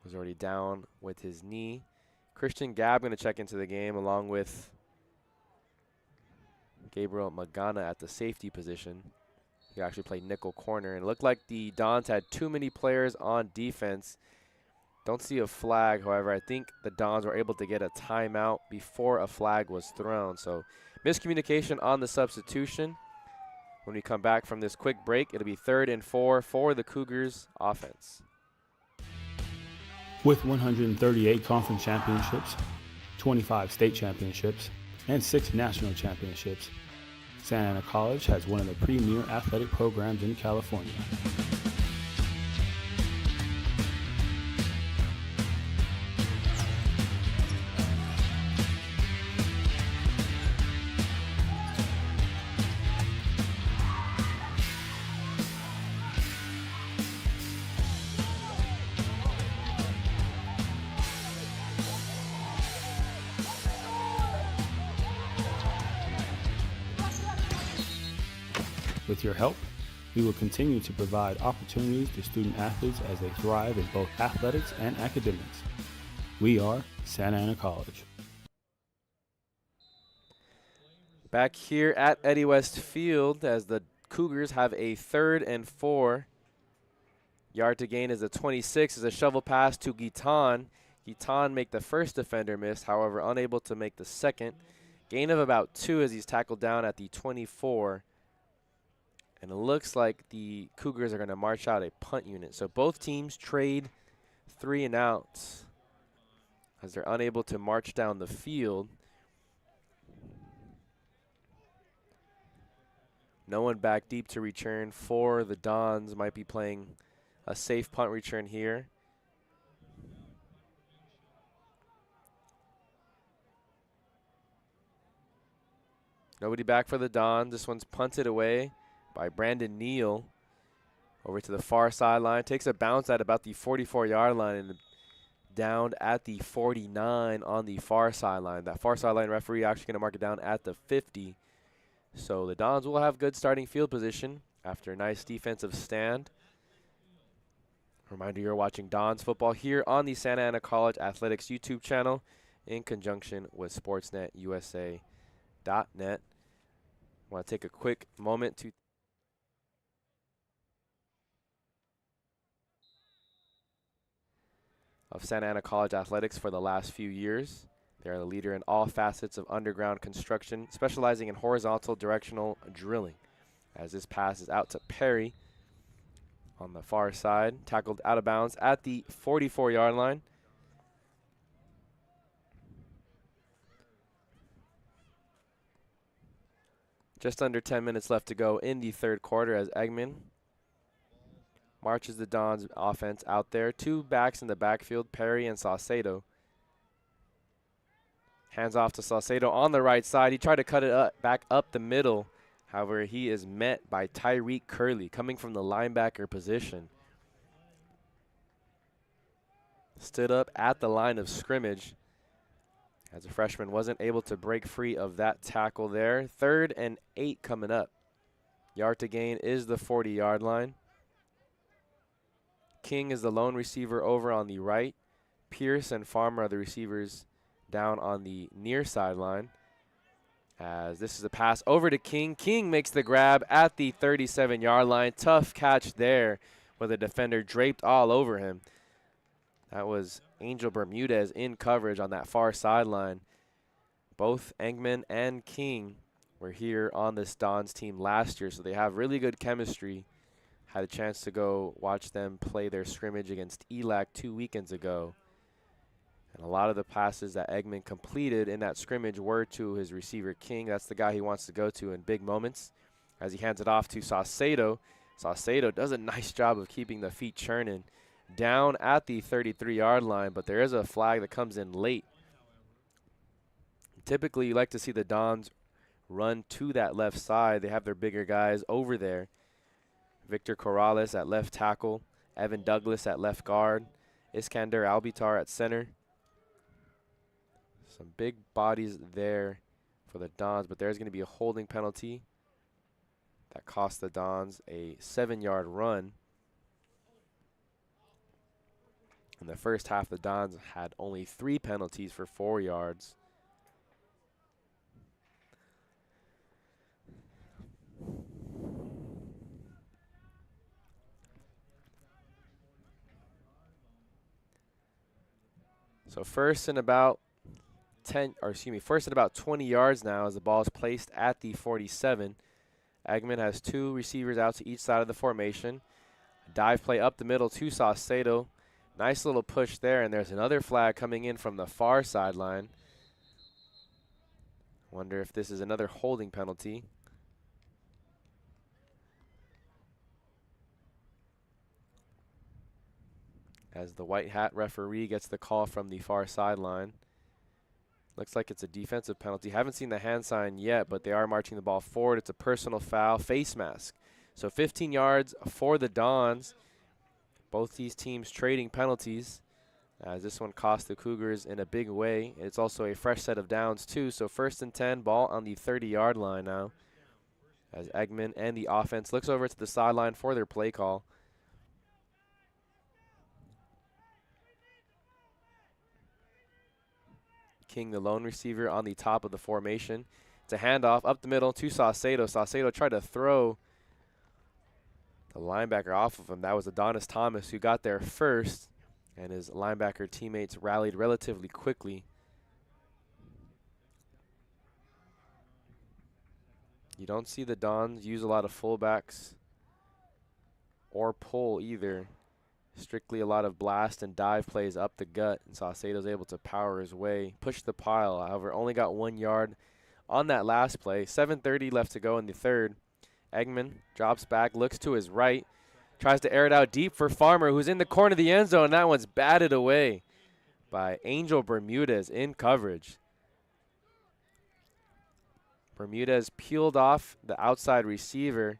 Was already down with his knee. Christian Gabb going to check into the game along with Gabriel Magana at the safety position. He actually played nickel corner, and it looked like the Dons had too many players on defense. Don't see a flag, however. I think the Dons were able to get a timeout before a flag was thrown. So miscommunication on the substitution. When we come back from this quick break, it'll be 3rd and 4 for the Cougars offense. With 138 conference championships, 25 state championships, and 6 national championships, Santa Ana College has one of the premier athletic programs in California. With your help, we will continue to provide opportunities to student athletes as they thrive in both athletics and academics. We are Santa Ana College. Back here at Eddie West Field as the Cougars have a 3rd and 4. Yard to gain is a 26 as a shovel pass to Guiton. Guiton make the first defender miss, however unable to make the second. Gain of about 2 as he's tackled down at the 24. And it looks like the Cougars are going to march out a punt unit. So both teams trade 3 and outs as they're unable to march down the field. No one back deep to return for the Dons. Might be playing a safe punt return here. Nobody back for the Dons. This one's punted away by Brandon Neal over to the far sideline. Takes a bounce at about the 44-yard line and down at the 49 on the far sideline. That far sideline referee actually going to mark it down at the 50. So the Dons will have good starting field position after a nice defensive stand. Reminder, you're watching Dons football here on the Santa Ana College Athletics YouTube channel in conjunction with SportsNetUSA.net. I want to take a quick moment to of Santa Ana College athletics for the last few years. They are the leader in all facets of underground construction, specializing in horizontal directional drilling. As this pass is out to Perry on the far side, tackled out of bounds at the 44-yard line. Just under 10 minutes left to go in the 3rd quarter as Eggman marches the Dons offense out there. 2 backs in the backfield, Perry and Saucedo. Hands off to Saucedo on the right side. He tried to cut it back up the middle. However, he is met by Tyreek Curley coming from the linebacker position. Stood up at the line of scrimmage as a freshman wasn't able to break free of that tackle there. 3rd and 8 coming up. Yard to gain is the 40-yard line. King is the lone receiver over on the right. Pierce and Farmer are the receivers down on the near sideline. As this is a pass over to King. King makes the grab at the 37-yard line. Tough catch there with a defender draped all over him. That was Angel Bermudez in coverage on that far sideline. Both Engman and King were here on this Dons team last year, so they have really good chemistry. Had a chance to go watch them play their scrimmage against ELAC 2 weekends ago. And a lot of the passes that Eggman completed in that scrimmage were to his receiver, King. That's the guy he wants to go to in big moments. As he hands it off to Saucedo. Saucedo does a nice job of keeping the feet churning down at the 33-yard line, but there is a flag that comes in late. Typically, you like to see the Dons run to that left side. They have their bigger guys over there. Victor Corrales at left tackle, Evan Douglas at left guard, Iskander Albitar at center. Some big bodies there for the Dons, but there's going to be a holding penalty that cost the Dons a 7-yard run. In the first half, the Dons had only 3 penalties for 4 yards. So first and about 20 yards now as the ball is placed at the 47. Eggman has 2 receivers out to each side of the formation. Dive play up the middle to Saucedo. Nice little push there, and there's another flag coming in from the far sideline. Wonder if this is another holding penalty. As the white hat referee gets the call from the far sideline. Looks like it's a defensive penalty. Haven't seen the hand sign yet, but they are marching the ball forward. It's a personal foul, face mask. So 15 yards for the Dons. Both these teams trading penalties, as this one cost the Cougars in a big way. It's also a fresh set of downs too. So 1st and 10, ball on the 30-yard line now. As Eggman and the offense looks over to the sideline for their play call. King, the lone receiver, on the top of the formation. It's a handoff up the middle to Saucedo. Saucedo tried to throw the linebacker off of him. That was Adonis Thomas who got there first, and his linebacker teammates rallied relatively quickly. You don't see the Dons use a lot of fullbacks or pull either. Strictly a lot of blast and dive plays up the gut, and Saucedo's able to power his way, push the pile. However, only got 1 yard on that last play. 7:30 left to go in the third. Eggman drops back, looks to his right, tries to air it out deep for Farmer, who's in the corner of the end zone. That one's batted away by Angel Bermudez in coverage. Bermudez peeled off the outside receiver.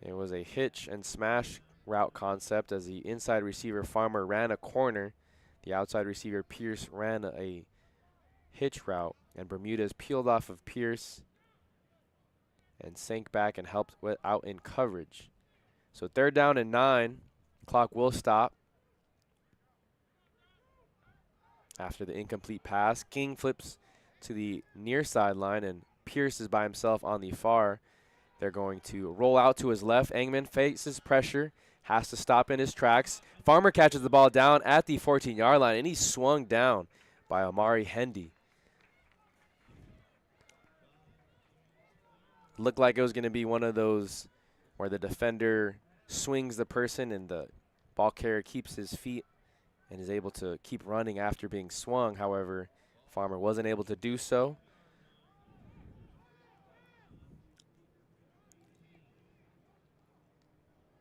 It was a hitch and smash route concept as the inside receiver Farmer ran a corner. The outside receiver Pierce ran a hitch route, and Bermudez peeled off of Pierce and sank back and helped out in coverage. So 3rd down and 9. Clock will stop after the incomplete pass. King flips to the near sideline, and Pierce is by himself on the far. They're going to roll out to his left. Engman faces pressure, has to stop in his tracks. Farmer catches the ball down at the 14-yard line, and he's swung down by Amari Hendy. Looked like it was going to be one of those where the defender swings the person and the ball carrier keeps his feet and is able to keep running after being swung. However, Farmer wasn't able to do so.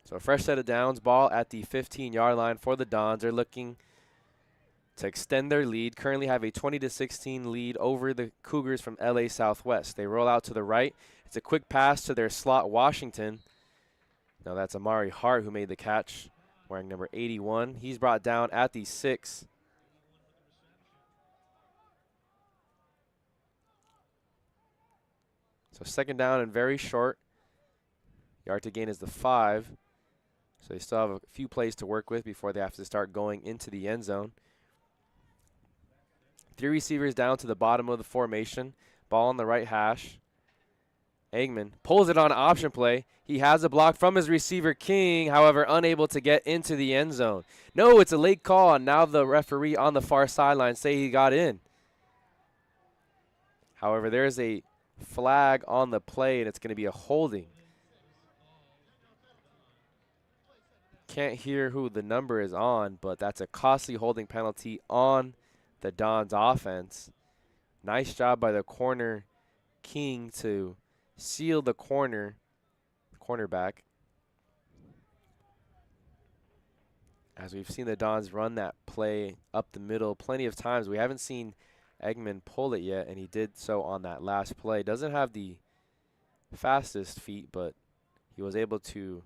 So a fresh set of downs, ball at the 15-yard line for the Dons. They're looking to extend their lead. Currently have a 20-16 lead over the Cougars from LA Southwest. They roll out to the right. It's a quick pass to their slot Washington. Now that's Amari Hart who made the catch, wearing number 81. He's brought down at the 6. So 2nd down and very short. Yard to gain is the 5. So they still have a few plays to work with before they have to start going into the end zone. 3 receivers down to the bottom of the formation. Ball on the right hash. Eggman pulls it on option play. He has a block from his receiver King, however, unable to get into the end zone. No, it's a late call, and now the referee on the far sideline say he got in. However, there's a flag on the play, and it's going to be a holding. Can't hear who the number is on, but that's a costly holding penalty on the Dons offense. Nice job by the corner King to seal the cornerback. As we've seen the Dons run that play up the middle plenty of times. We haven't seen Eggman pull it yet, and he did so on that last play. Doesn't have the fastest feet, but he was able to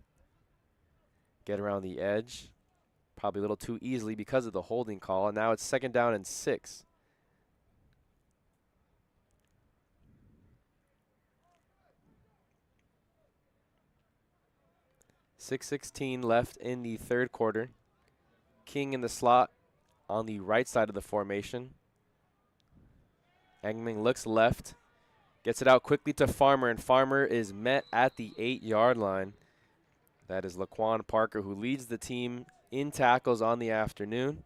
get around the edge. probably a little too easily because of the holding call. And now it's 2nd down and 6. .6:16 left in the 3rd quarter. King in the slot on the right side of the formation. Engman looks left, gets it out quickly to Farmer, and Farmer is met at the 8-yard line. That is Laquan Parker, who leads the team in tackles on the afternoon.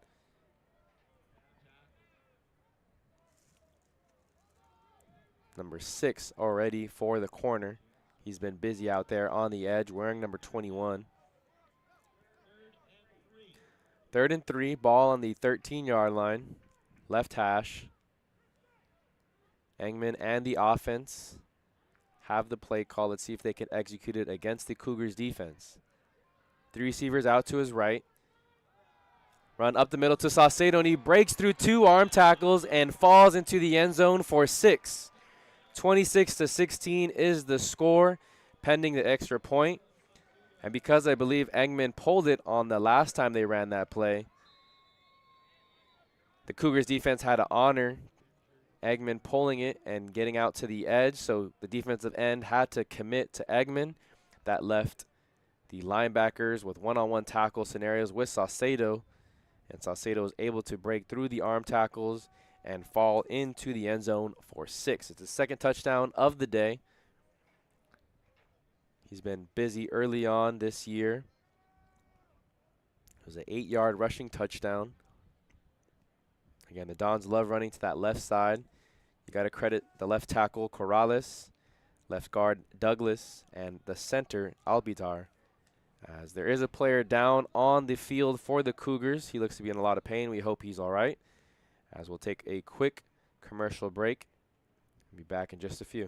Number 6 already for the corner. He's been busy out there on the edge, wearing number 21. 3rd and 3, ball on the 13-yard line, left hash. Engman and the offense have the play call. Let's see if they can execute it against the Cougars defense. 3 receivers out to his right. Run up the middle to Saucedo, and he breaks through 2 arm tackles and falls into the end zone for 6. 26-16 is the score, pending the extra point. And because I believe Engman pulled it on the last time they ran that play, the Cougars defense had to honor Engman pulling it and getting out to the edge, so the defensive end had to commit to Engman. That left the linebackers with one-on-one tackle scenarios with Saucedo, and Saucedo was able to break through the arm tackles and fall into the end zone for 6. It's the 2nd touchdown of the day. He's been busy early on this year. It was an 8-yard rushing touchdown. Again, the Dons love running to that left side. You got to credit the left tackle, Corrales, left guard, Douglas, and the center, Albitar. As there is a player down on the field for the Cougars. He looks to be in a lot of pain. We hope he's all right. As we'll take a quick commercial break. We'll be back in just a few.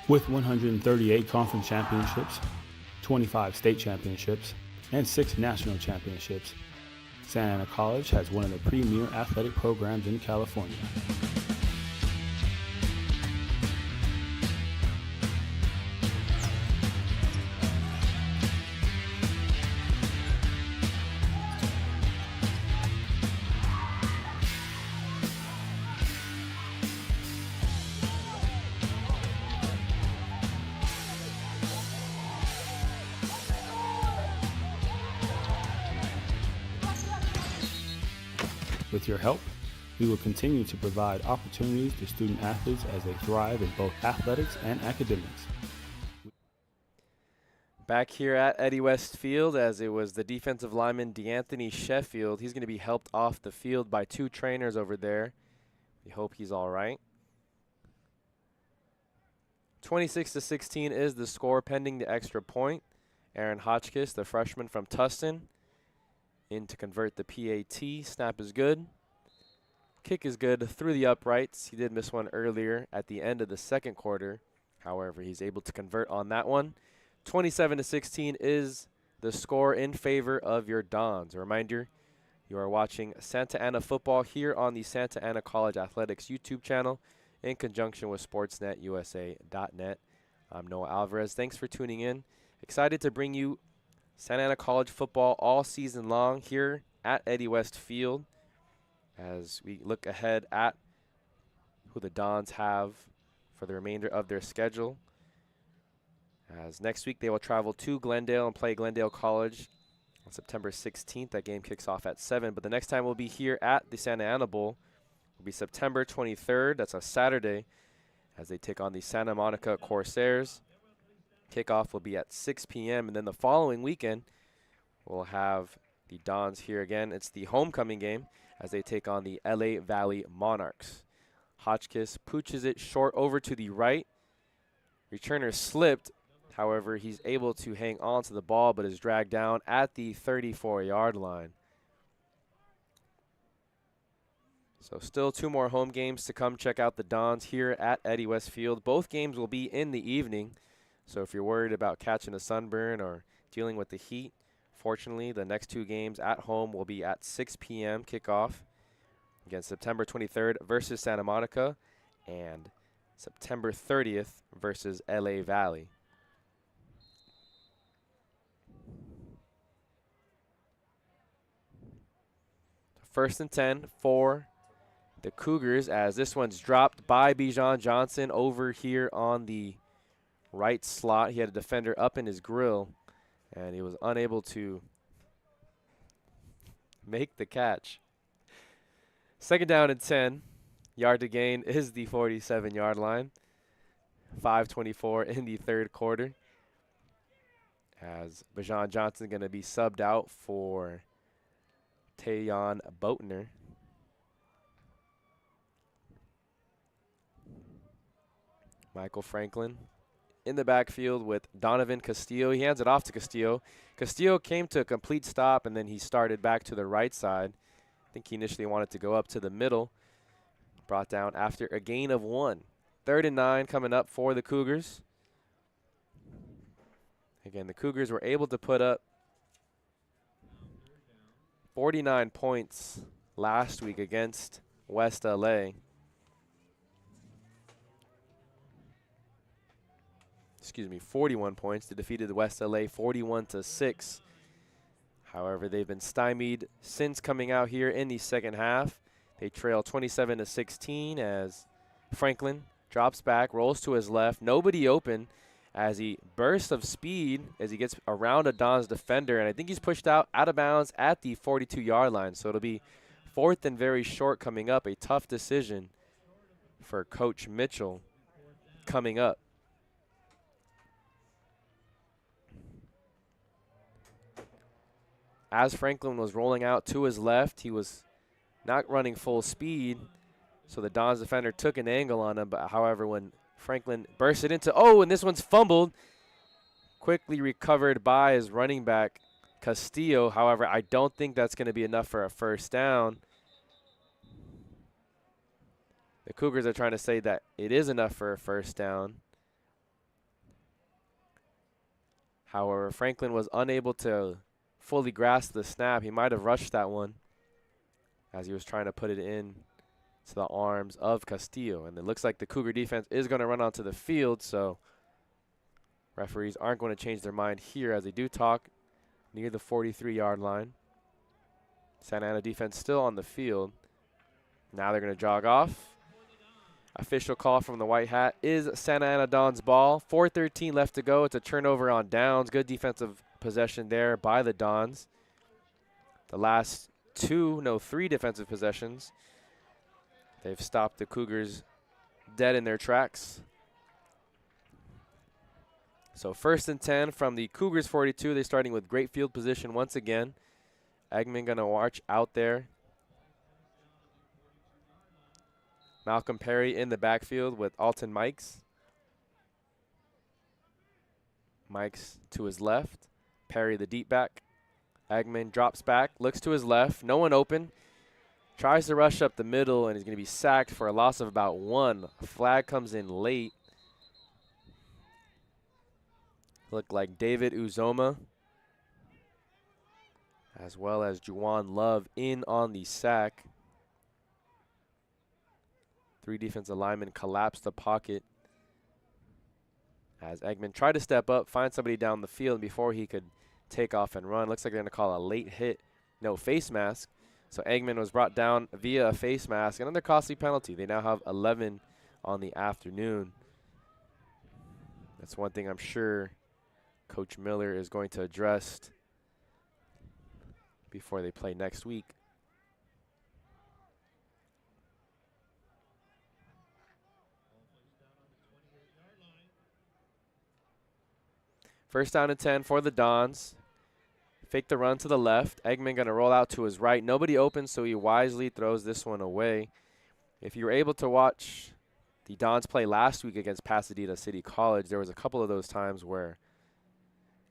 With 138 conference championships, 25 state championships, and 6 national championships, Santa Ana College has one of the premier athletic programs in California. With your help, we will continue to provide opportunities to student athletes as they thrive in both athletics and academics. Back here at Eddie West Field, as it was the defensive lineman D'Anthony Sheffield. He's going to be helped off the field by 2 trainers over there. We hope he's all right. 26-16 is the score, pending the extra point. Aaron Hotchkiss, the freshman from Tustin, in to convert the PAT. Snap is good. Kick is good through the uprights. He did miss one earlier at the end of the 2nd quarter. However, he's able to convert on that one. 27-16 is the score in favor of your Dons. A reminder, you are watching Santa Ana football here on the Santa Ana College Athletics YouTube channel in conjunction with SportsNetUSA.net. I'm Noah Alvarez. Thanks for tuning in. Excited to bring you Santa Ana College football all season long here at Eddie West Field as we look ahead at who the Dons have for the remainder of their schedule. As next week they will travel to Glendale and play Glendale College on September 16th. That game kicks off at 7, but the next time we'll be here at the Santa Ana Bowl will be September 23rd. That's a Saturday as they take on the Santa Monica Corsairs. Kickoff will be at 6 p.m. And then the following weekend, we'll have the Dons here again. It's the homecoming game as they take on the LA Valley Monarchs. Hotchkiss pooches it short over to the right. Returner slipped. However, he's able to hang on to the ball but is dragged down at the 34-yard line. So still 2 more home games to come. Check out the Dons here at Eddie West Field. Both games will be in the evening. So if you're worried about catching a sunburn or dealing with the heat, fortunately, the next 2 games at home will be at 6 p.m. kickoff. Again, September 23rd versus Santa Monica and September 30th versus LA Valley. first and 10 for the Cougars, as this one's dropped by Bijan Johnson over here on the right slot. He had a defender up in his grill, and he was unable to make the catch. Second down and 10. Yard to gain is the 47-yard line. 5:24 in the third quarter, as Bijan Johnson going to be subbed out for Tayon Boatner. Michael Franklin in the backfield with Donovan Castillo. He hands it off to Castillo. Castillo came to a complete stop, and then he started back to the right side. I think he initially wanted to go up to the middle. Brought down after a gain of 1. 3rd and 9 coming up for the Cougars. Again, the Cougars were able to put up 49 points last week against West LA. Excuse me, 41 points. They defeated West LA 41-6. However, they've been stymied since coming out here in the second half. They trail 27-16 as Franklin drops back, rolls to his left. Nobody open as he bursts of speed as he gets around a Don's defender. And I think he's pushed out of bounds at the 42-yard line. So it'll be 4th and very short coming up. A tough decision for Coach Mitchell coming up. As Franklin was rolling out to his left, he was not running full speed. So the Don's defender took an angle on him, but however, when Franklin burst it into, and this one's fumbled, quickly recovered by his running back, Castillo. However, I don't think that's going to be enough for a first down. The Cougars are trying to say that it is enough for a first down. However, Franklin was unable to fully grasp the snap. He might have rushed that one as he was trying to put it in to the arms of Castillo. And it looks like the Cougar defense is going to run onto the field, so referees aren't going to change their mind here as they do talk near the 43-yard line. Santa Ana defense still on the field. Now they're going to jog off. Official call from the white hat is Santa Ana Dons ball. 4:13 left to go. It's a turnover on downs. Good defensive possession there by the Dons. The last three defensive possessions, they've stopped the Cougars dead in their tracks. So 1st and 10 from the Cougars 42. They're starting with great field position once again. Eggman going to march out there. Malcolm Perry in the backfield with Alton Mikes. Mikes to his left. Perry the deep back. Eggman drops back, looks to his left. No one open. Tries to rush up the middle, and he's going to be sacked for a loss of about 1. A flag comes in late. Looked like David Uzoma, as well as Juwan Love in on the sack. 3 defensive linemen collapsed the pocket as Eggman tried to step up, find somebody down the field before he could take off and run. Looks like they're going to call a late hit, no face mask. So Eggman was brought down via a face mask. Another costly penalty. They now have 11 on the afternoon. That's one thing I'm sure Coach Miller is going to address before they play next week. First down and 10 for the Dons. Fake the run to the left. Eggman going to roll out to his right. Nobody open, so he wisely throws this one away. If you were able to watch the Dons play last week against Pasadena City College, there was a couple of those times where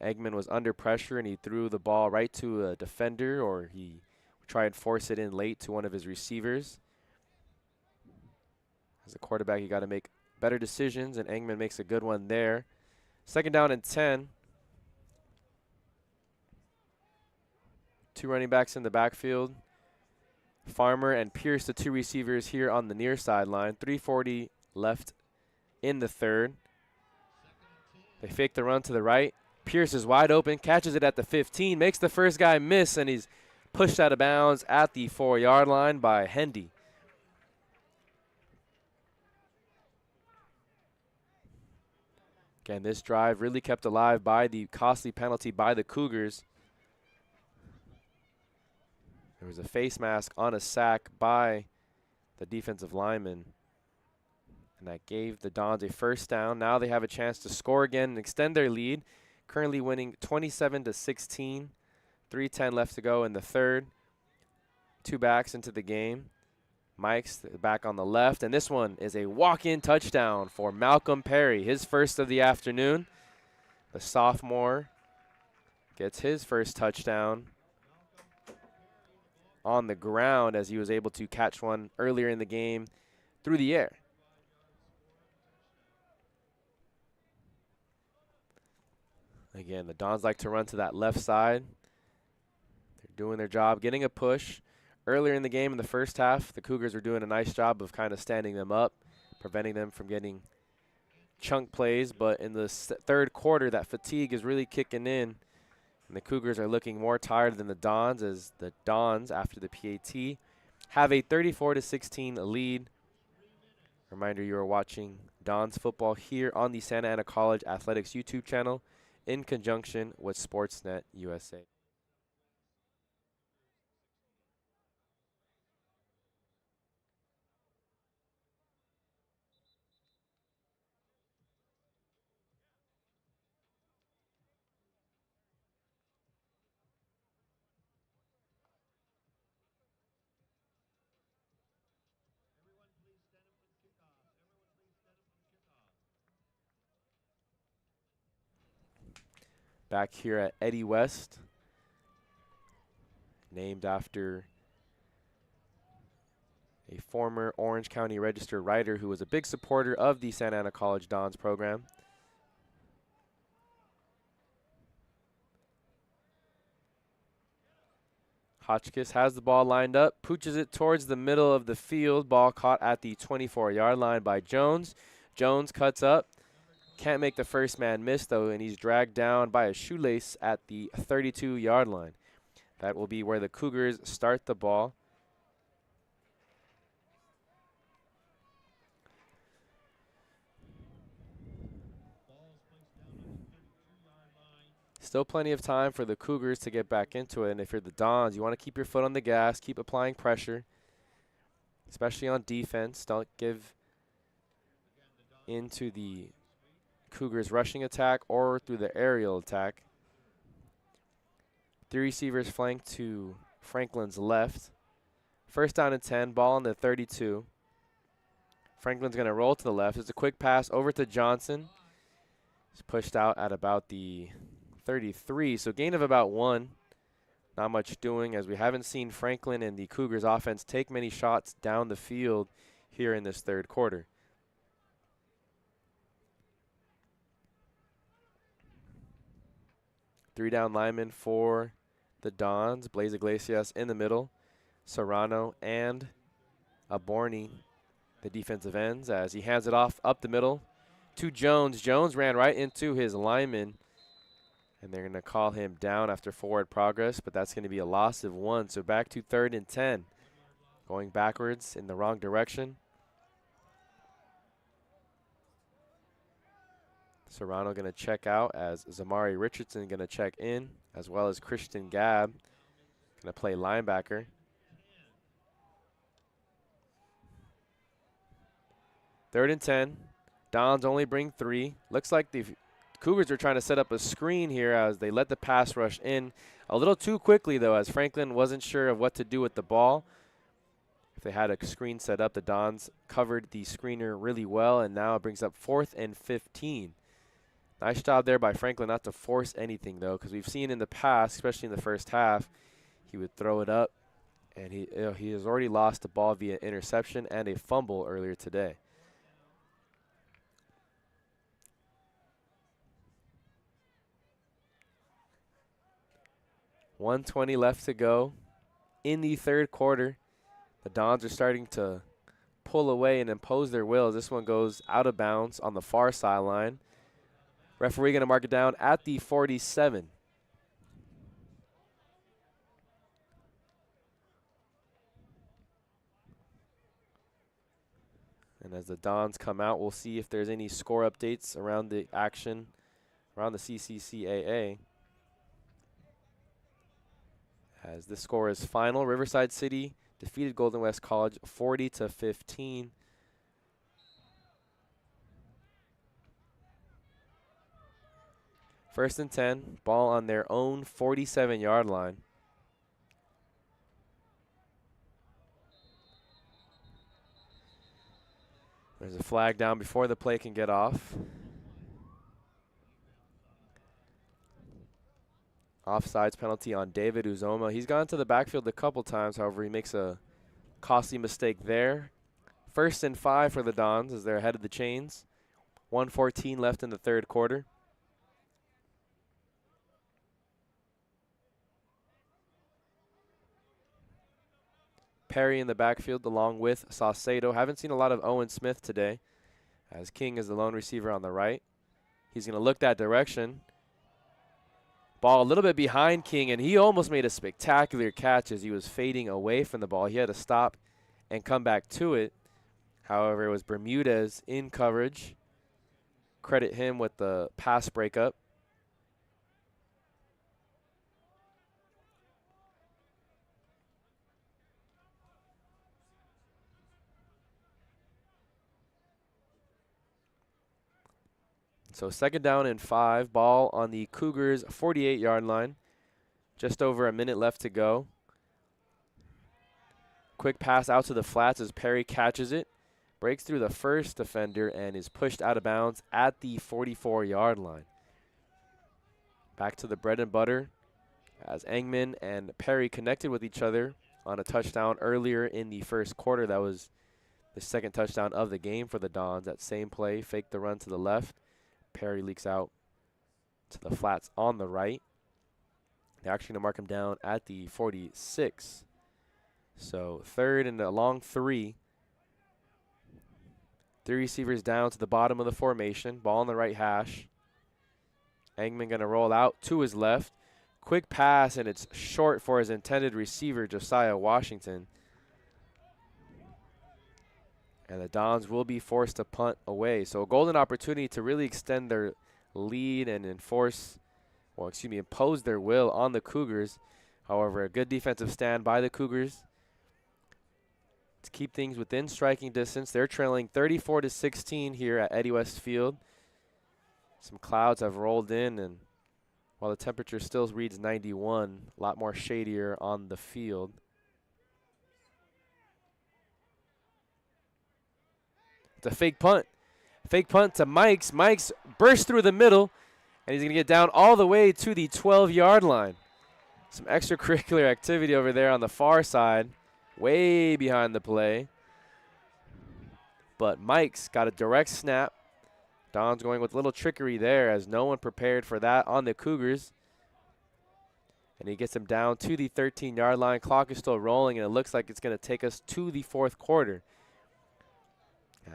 Eggman was under pressure and he threw the ball right to a defender, or he tried and force it in late to one of his receivers. As a quarterback, you got to make better decisions, and Eggman makes a good one there. Second down and 10. 2 running backs in the backfield. Farmer and Pierce, the 2 receivers here on the near sideline. 3:40 left in the third. They fake the run to the right. Pierce is wide open, catches it at the 15, makes the first guy miss, and he's pushed out of bounds at the 4-yard line by Hendy. Again, this drive really kept alive by the costly penalty by the Cougars. There was a face mask on a sack by the defensive lineman, and that gave the Dons a first down. Now they have a chance to score again and extend their lead, currently winning 27-16. 3:10 left to go in the third. 2 backs into the game. Mike's back on the left, and this one is a walk-in touchdown for Malcolm Perry, his first of the afternoon. The sophomore gets his first touchdown on the ground as he was able to catch one earlier in the game through the air. Again, the Dons like to run to that left side. They're doing their job, getting a push. Earlier in the game in the first half, the Cougars were doing a nice job of kind of standing them up, preventing them from getting chunk plays. But in the third quarter, that fatigue is really kicking in, and the Cougars are looking more tired than the Dons, as the Dons, after the PAT, have a 34-16 lead. Reminder, you are watching Dons football here on the Santa Ana College Athletics YouTube channel in conjunction with Sportsnet USA. Back here at Eddie West, named after a former Orange County Register writer who was a big supporter of the Santa Ana College Dons program. Hotchkiss has the ball lined up, pooches it towards the middle of the field. Ball caught at the 24-yard line by Jones. Jones cuts up. Can't make the first man miss, though, and he's dragged down by a shoelace at the 32-yard line. That will be where the Cougars start the ball. Still plenty of time for the Cougars to get back into it, and if you're the Dons, you want to keep your foot on the gas, keep applying pressure, especially on defense. Don't give into the Cougars rushing attack or through the aerial attack. 3 receivers flank to Franklin's left. First down and 10, ball on the 32. Franklin's going to roll to the left. It's a quick pass over to Johnson. He's pushed out at about the 33, so gain of about 1. Not much doing, as we haven't seen Franklin and the Cougars offense take many shots down the field here in this third quarter. Three down linemen for the Dons. Blaze Iglesias in the middle. Serrano and Aborni, the defensive ends, as he hands it off up the middle to Jones. Jones ran right into his lineman, and they're going to call him down after forward progress, but that's going to be a loss of 1. So back to 3rd and 10. Going backwards in the wrong direction. Serrano going to check out, as Zamari Richardson going to check in, as well as Christian Gabb going to play linebacker. Third and 10. Dons only bring 3. Looks like the Cougars are trying to set up a screen here as they let the pass rush in a little too quickly, though, as Franklin wasn't sure of what to do with the ball. If they had a screen set up, the Dons covered the screener really well, and now it brings up 4th and 15. Nice job there by Franklin not to force anything, though, because we've seen in the past, especially in the first half, he would throw it up, and he has already lost the ball via interception and a fumble earlier today. .120 left to go in the third quarter. The Dons are starting to pull away and impose their will. This one goes out of bounds on the far sideline. Referee going to mark it down at the 47. And as the Dons come out, we'll see if there's any score updates around the action, around the CCCAA. As this score is final, Riverside City defeated Golden West College 40-15. First and 10, ball on their own 47-yard line. There's a flag down before the play can get off. Offsides penalty on David Uzoma. He's gone to the backfield a couple times, however, he makes a costly mistake there. First and 5 for the Dons as they're ahead of the chains. 1:14 left in the third quarter. Perry in the backfield along with Saucedo. Haven't seen a lot of Owen Smith today, as King is the lone receiver on the right. He's going to look that direction. Ball a little bit behind King, and he almost made a spectacular catch as he was fading away from the ball. He had to stop and come back to it. However, it was Bermudez in coverage. Credit him with the pass breakup. So second down and 5, ball on the Cougars' 48-yard line. Just over a minute left to go. Quick pass out to the flats as Perry catches it, breaks through the first defender, and is pushed out of bounds at the 44-yard line. Back to the bread and butter as Engman and Perry connected with each other on a touchdown earlier in the first quarter. That was the second touchdown of the game for the Dons. That same play, fake the run to the left. Perry leaks out to the flats on the right. They're actually going to mark him down at the 46. So third and a long 3. 3 receivers down to the bottom of the formation. Ball on the right hash. Engman going to roll out to his left. Quick pass, and it's short for his intended receiver, Josiah Washington. And the Dons will be forced to punt away. So a golden opportunity to really extend their lead and impose their will on the Cougars. However, a good defensive stand by the Cougars to keep things within striking distance. They're trailing 34-16 here at Eddie West Field. Some clouds have rolled in, and while the temperature still reads 91, a lot more shadier on the field. It's a fake punt. Fake punt to Mikes. Mikes bursts through the middle, and he's going to get down all the way to the 12-yard line. Some extracurricular activity over there on the far side, way behind the play. But Mikes got a direct snap. Don's going with a little trickery there as no one prepared for that on the Cougars. And he gets him down to the 13-yard line. Clock is still rolling, and it looks like it's going to take us to the fourth quarter.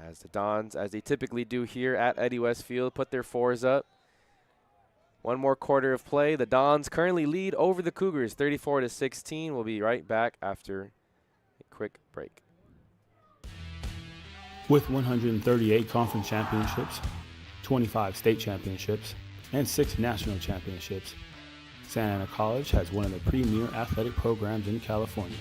As the Dons, as they typically do here at Eddie West Field, put their 4s up. One more quarter of play. The Dons currently lead over the Cougars 34-16. We'll be right back after a quick break. With 138 conference championships, 25 state championships, and 6 national championships, Santa Ana College has one of the premier athletic programs in California.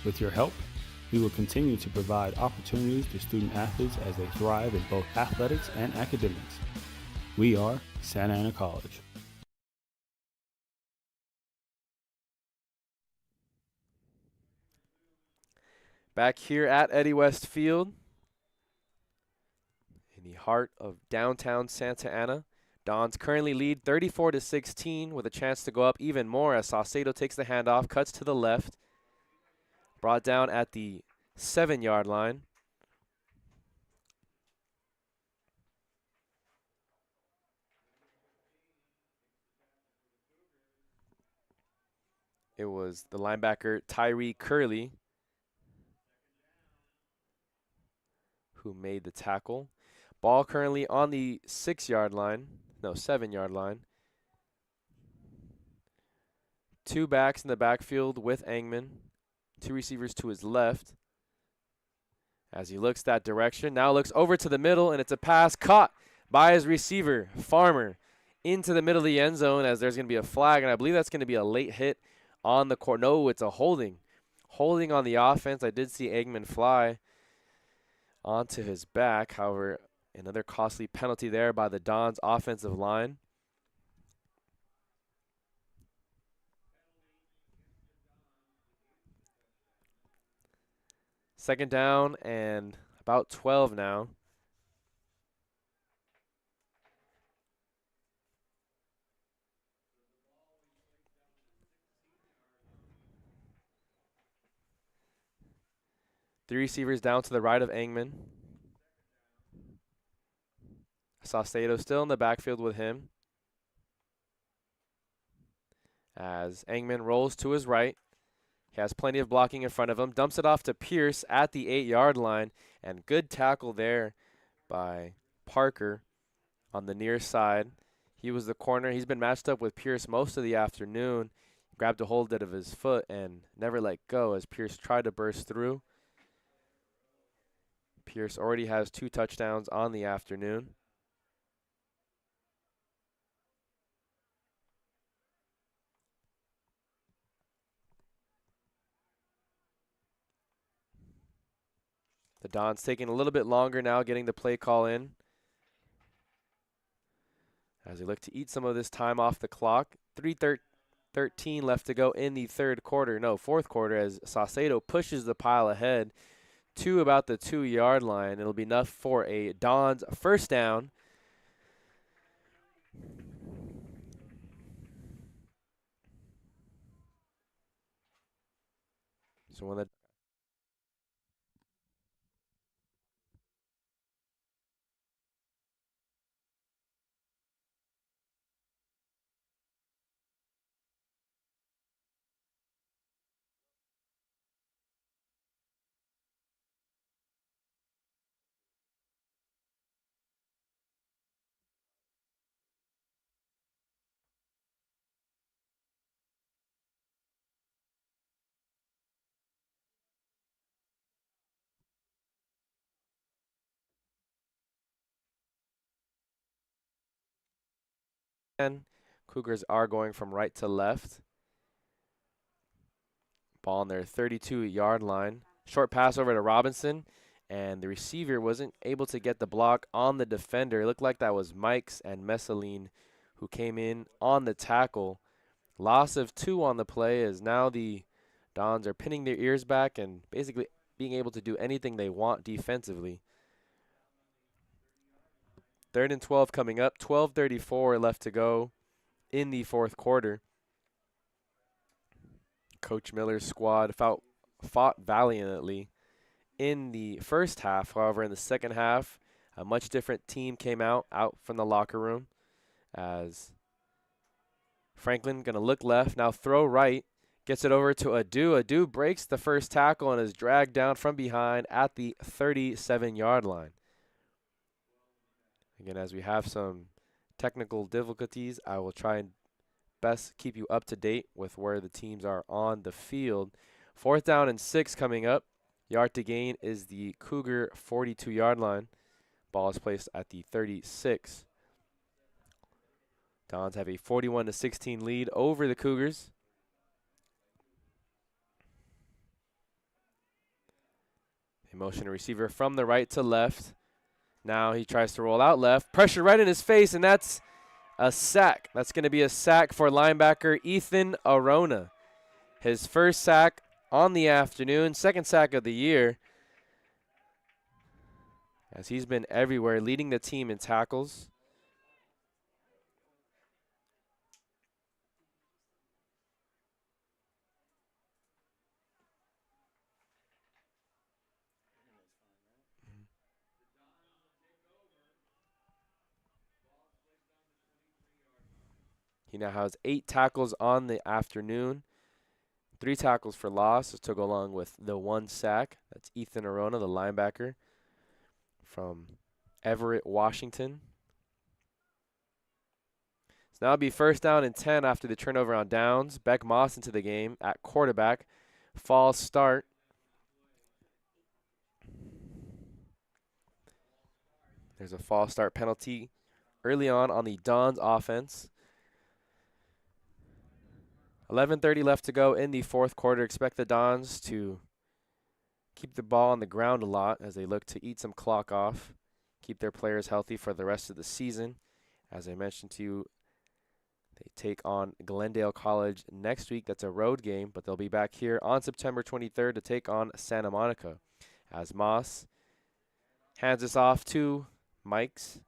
With your help, we will continue to provide opportunities to student athletes as they thrive in both athletics and academics. We are Santa Ana College. Back here at Eddie West Field, in the heart of downtown Santa Ana. Dons currently lead 34-16 with a chance to go up even more as Saucedo takes the handoff, cuts to the left. Brought down at the 7-yard line. It was the linebacker Tyree Curley who made the tackle. Ball currently on the 6-yard line. No, 7-yard line. 2 backs in the backfield with Engman. 2 receivers to his left. As he looks that direction, now looks over to the middle, and it's a pass caught by his receiver, Farmer, into the middle of the end zone as there's going to be a flag, and I believe that's going to be a late hit on the court. No, it's a holding. Holding on the offense. I did see Eggman fly onto his back. However, another costly penalty there by the Dons offensive line. Second down and about 12 now. Three receivers down to the right of Engman. Saucedo still in the backfield with him. As Engman rolls to his right. He has plenty of blocking in front of him. Dumps it off to Pierce at the 8-yard line. And good tackle there by Parker on the near side. He was the corner. He's been matched up with Pierce most of the afternoon. Grabbed a hold of his foot and never let go as Pierce tried to burst through. Pierce already has 2 touchdowns on the afternoon. The Dons taking a little bit longer now getting the play call in as they look to eat some of this time off the clock. 3:13 left to go in the fourth quarter as Saucedo pushes the pile ahead to about the 2-yard line. It'll be enough for a Dons first down. So when the Cougars are going from right to left. Ball on their 32-yard line. Short pass over to Robinson, and the receiver wasn't able to get the block on the defender. It looked like that was Mikes and Messaline who came in on the tackle. Loss of 2 on the play as now the Dons are pinning their ears back and basically being able to do anything they want defensively. 3rd and 12 coming up. 12:34 left to go in the fourth quarter. Coach Miller's squad fought valiantly in the first half. However, in the second half, a much different team came out from the locker room as Franklin going to look left, now throw right, gets it over to Adu. Adu breaks the first tackle and is dragged down from behind at the 37-yard line. Again, as we have some technical difficulties, I will try and best keep you up to date with where the teams are on the field. 4th down and 6 coming up. Yard to gain is the Cougar 42-yard line. Ball is placed at the 36. Dons have a 41-16 lead over the Cougars. A motion receiver from the right to left. Now he tries to roll out left. Pressure right in his face, and that's a sack. That's going to be a sack for linebacker Ethan Arona. His first sack on the afternoon, second sack of the year. As he's been everywhere, leading the team in tackles. He now has 8 tackles on the afternoon. 3 tackles for loss to go along with the 1 sack. That's Ethan Arona, the linebacker from Everett, Washington. So now it'll be 1st down and 10 after the turnover on downs. Beck Moss into the game at quarterback. False start. There's a false start penalty early on the Dons offense. 11:30 left to go in the 4th quarter. Expect the Dons to keep the ball on the ground a lot as they look to eat some clock off, keep their players healthy for the rest of the season. As I mentioned to you, they take on Glendale College next week. That's a road game, but they'll be back here on September 23rd to take on Santa Monica. As Moss hands this off to Mikes,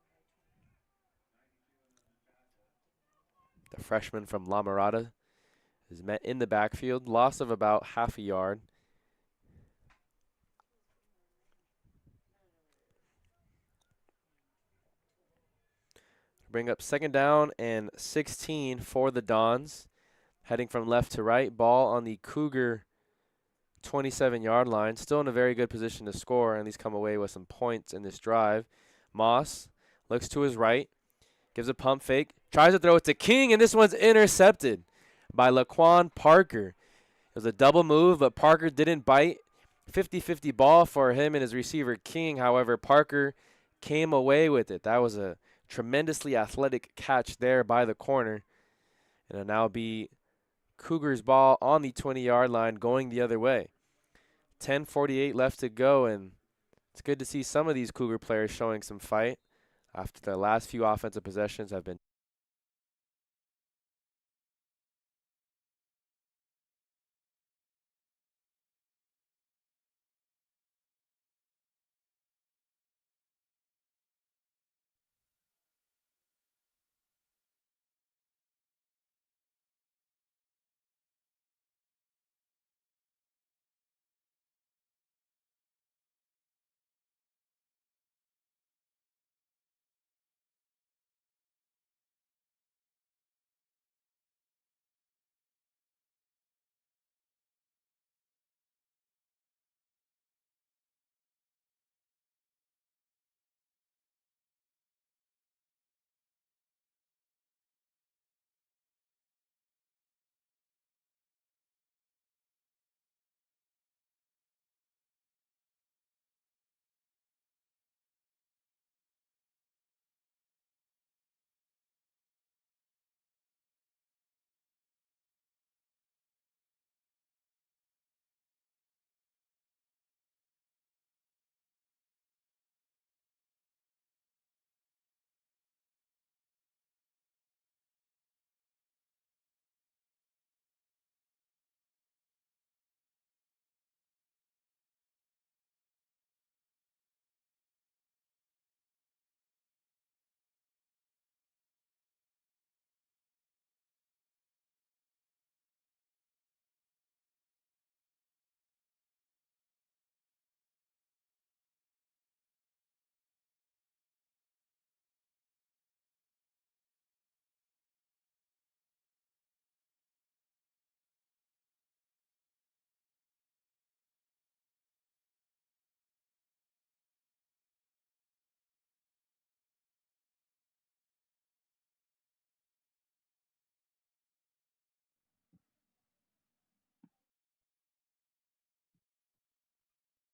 the freshman from La Mirada, is met in the backfield. Loss of about half a yard. Bring up 2nd down and 16 for the Dons. Heading from left to right. Ball on the Cougar 27-yard line. Still in a very good position to score, and at least come away with some points in this drive. Moss looks to his right. Gives a pump fake. Tries to throw it to King, and this one's intercepted by Laquan Parker. It was a double move, but Parker didn't bite. 50-50 ball for him and his receiver King. However, Parker came away with it. That was a tremendously athletic catch there by the corner. And it'll now be Cougars ball on the 20-yard line going the other way. 10:48 left to go, and it's good to see some of these Cougar players showing some fight after the last few offensive possessions have been.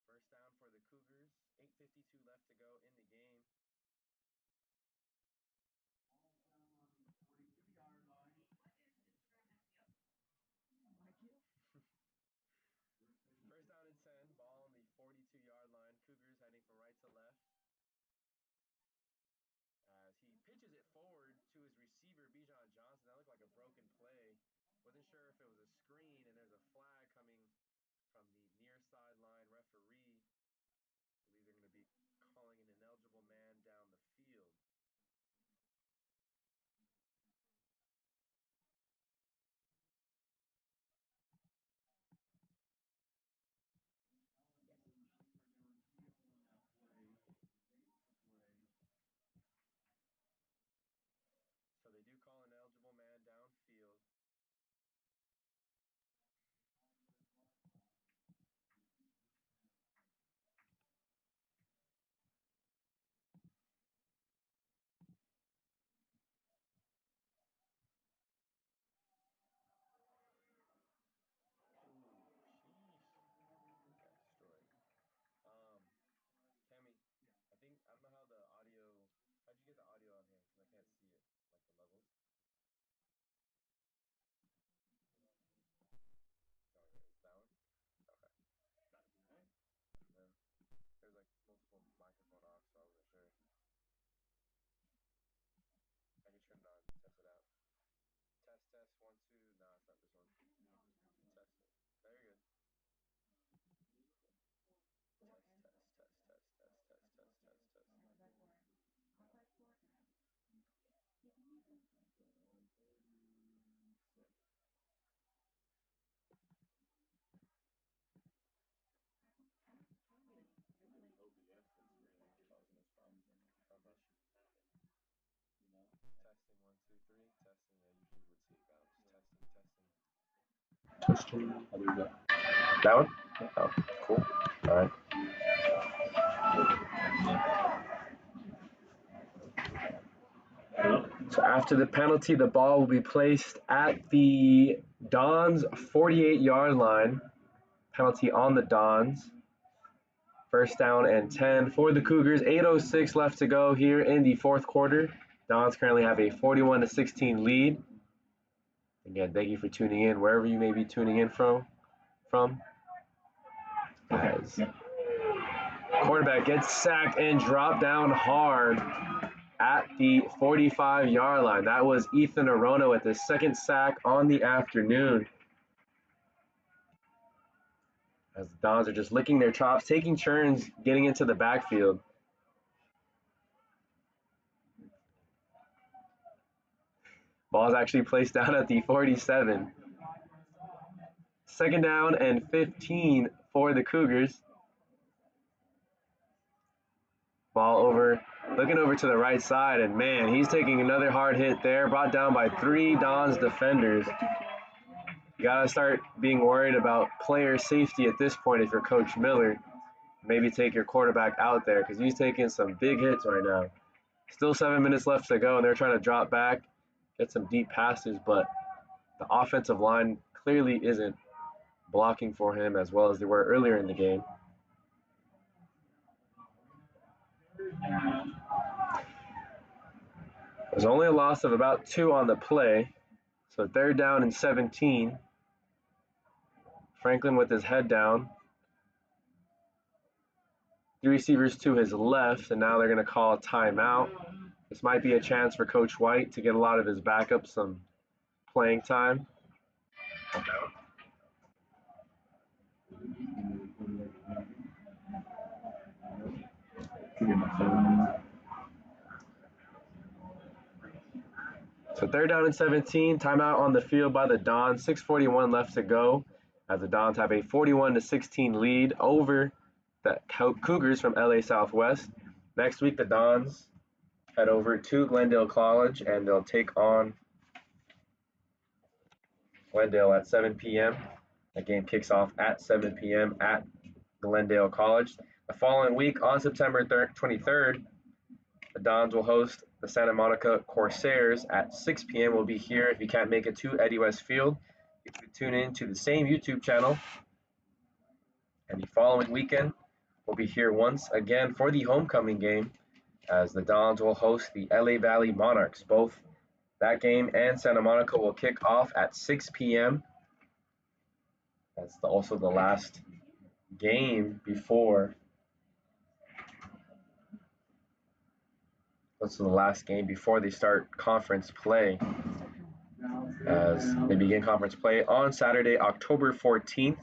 First down for the Cougars. 8:52 left to go in the game. First down and 10. Ball on the 42-yard line. Cougars heading from right to left. As he pitches it forward to his receiver, Bijan Johnson. That looked like a broken play. Wasn't sure if it was a screen, and there's a flag coming from the near sideline referee. I believe they're going to be calling an ineligible man down the field. So they do call an eligible man downfield. Testing. How do we go? That one? Oh, cool. All right. So after the penalty, the ball will be placed at the Dons 48-yard line. Penalty on the Dons. First down and 10 for the Cougars. 8:06 left to go here in the fourth quarter. Dons currently have a 41-16 lead. Again, thank you for tuning in wherever you may be tuning in from. As quarterback gets sacked and dropped down hard at the 45-yard line. That was Ethan Arono with his second sack on the afternoon. As the Dons are just licking their chops, taking turns getting into the backfield. Ball is actually placed down at the 47. Second down and 15 for the Cougars. Ball over, looking over to the right side, and man, he's taking another hard hit there, brought down by 3 Dons defenders. You gotta start being worried about player safety at this point if you're Coach Miller. Maybe take your quarterback out there because he's taking some big hits right now. Still 7 minutes left to go, and they're trying to drop back, get some deep passes, but the offensive line clearly isn't blocking for him as well as they were earlier in the game. There's only a loss of about 2 on the play, so third down and 17. Franklin with his head down. 3 receivers to his left, and now they're going to call a timeout. This might be a chance for Coach White to get a lot of his backups some playing time. So third down and 17, timeout on the field by the Dons. 6:41 left to go as the Dons have a 41-16 lead over the Cougars from LA Southwest. Next week, the Dons head over to Glendale College, and they'll take on Glendale at 7 p.m. The game kicks off at 7 p.m. at Glendale College. The following week, on September 23rd, the Dons will host the Santa Monica Corsairs at 6 p.m. We'll be here. If you can't make it to Eddie West Field, you can tune in to the same YouTube channel. And the following weekend, we'll be here once again for the homecoming game as the Dons will host the LA Valley Monarchs. Both that game and Santa Monica will kick off at 6 p.m. That's also the last game before they start conference play, as they begin conference play on Saturday, October 14th.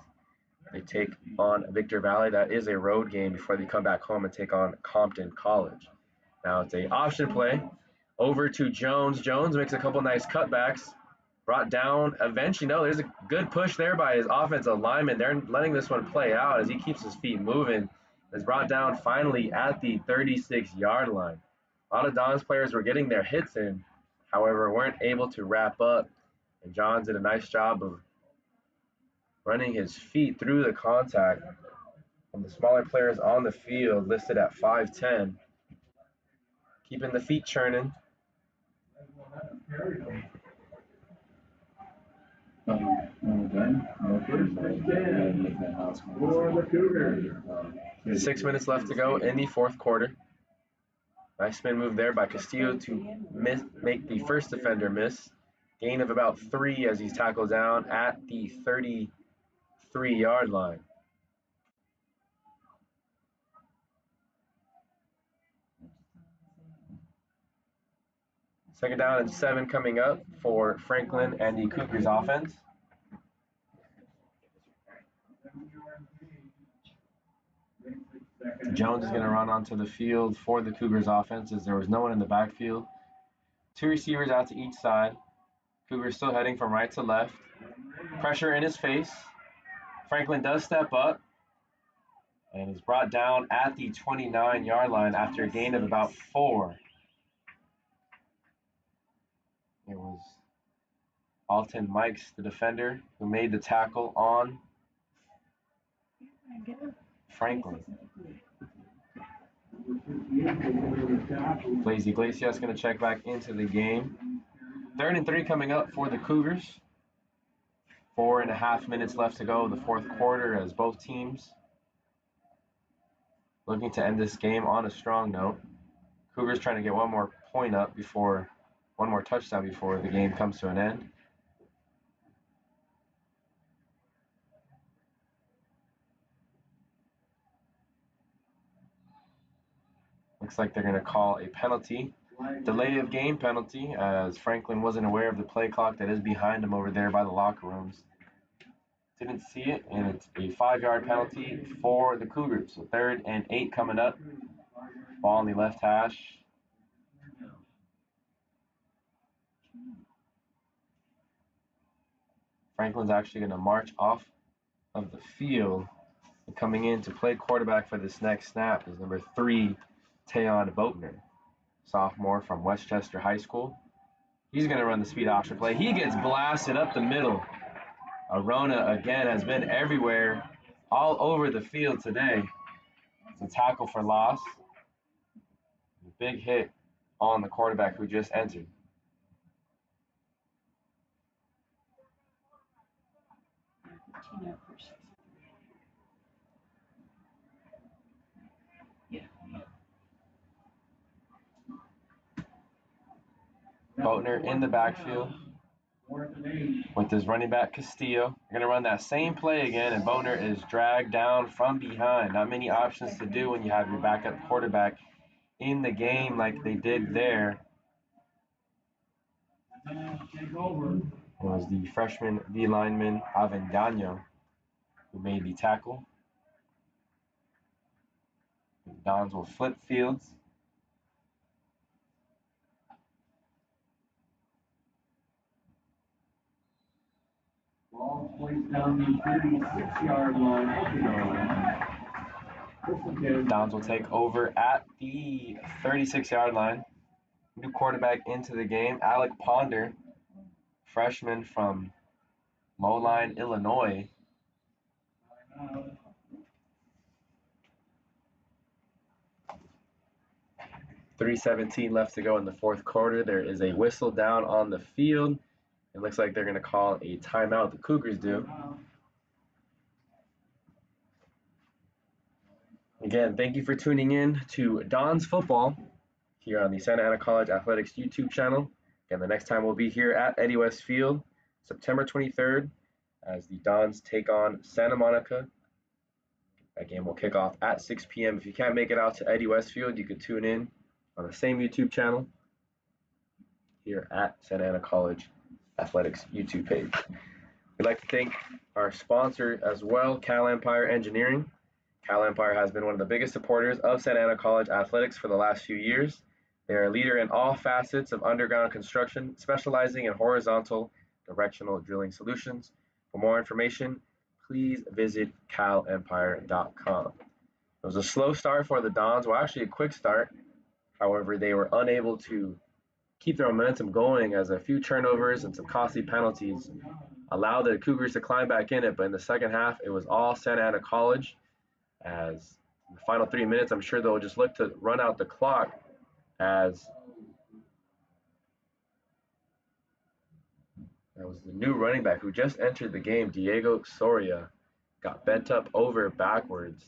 They take on Victor Valley. That is a road game before they come back home and take on Compton College. Now it's a option play over to Jones. Jones makes a couple nice cutbacks, brought down eventually. No, there's a good push there by his offensive lineman. They're letting this one play out as he keeps his feet moving. Is brought down finally at the 36-yard line. A lot of Dons players were getting their hits in, however, weren't able to wrap up. And Johns did a nice job of running his feet through the contact. And the smaller players on the field listed at 5'10", keeping the feet churning. For the Cougars. 6 minutes left to go in the fourth quarter. Nice spin move there by Castillo to make the first defender miss. Gain of about 3 as he's tackled down at the 33-yard line. Second down and 7 coming up for Franklin and the Cougars offense. Jones is going to run onto the field for the Cougars offense as there was no one in the backfield. 2 receivers out to each side. Cougars still heading from right to left. Pressure in his face. Franklin does step up and is brought down at the 29-yard line after a gain of about 4. It was Alton Mikes, the defender, who made the tackle on Franklin. Blaze Iglesias going to check back into the game. 3rd and 3 coming up for the Cougars. 4.5 minutes left to go in the fourth quarter as both teams looking to end this game on a strong note. Cougars trying to get one more touchdown before the game comes to an end. Looks like they're going to call a penalty. Delay of game penalty as Franklin wasn't aware of the play clock that is behind him over there by the locker rooms. Didn't see it, and it's a 5-yard penalty for the Cougars. So 3rd and 8 coming up. Ball on the left hash. Franklin's actually going to march off of the field. And coming in to play quarterback for this next snap is number 3, Tayon Boatner, sophomore from Westchester High School. He's going to run the speed option play. He gets blasted up the middle. Arona, again, has been everywhere, all over the field today. It's a tackle for loss. A big hit on the quarterback who just entered. Boatner in the backfield with his running back Castillo. They're going to run that same play again, and Boatner is dragged down from behind. Not many options to do when you have your backup quarterback in the game like they did there. It was the freshman D lineman Avendano who made the tackle. The Dons will flip fields. Ball placed down the 36-yard line. Dons will take over at the 36-yard line. New quarterback into the game, Alec Ponder, freshman from Moline, Illinois. .3:17 left to go in the fourth quarter. There is a whistle down on the field. It looks like they're going to call a timeout. The Cougars do. Again, thank you for tuning in to Don's Football here on the Santa Ana College Athletics YouTube channel. Again, the next time we'll be here at Eddie West Field, September 23rd, as the Dons take on Santa Monica. That game will kick off at 6 p.m. If you can't make it out to Eddie West Field, you could tune in on the same YouTube channel here at Santa Ana College Athletics YouTube page. We'd like to thank our sponsor as well, Cal Empire Engineering. Cal Empire has been one of the biggest supporters of Santa Ana College Athletics for the last few years. They are a leader in all facets of underground construction, specializing in horizontal directional drilling solutions. For more information, please visit calempire.com. It was a slow start for the Dons, well, actually a quick start. However, they were unable to keep their momentum going as a few turnovers and some costly penalties allowed the Cougars to climb back in it. But in the second half, it was all Santa Ana College. As in the final 3 minutes, I'm sure they'll just look to run out the clock as that was the new running back who just entered the game, Diego Soria, got bent up over backwards.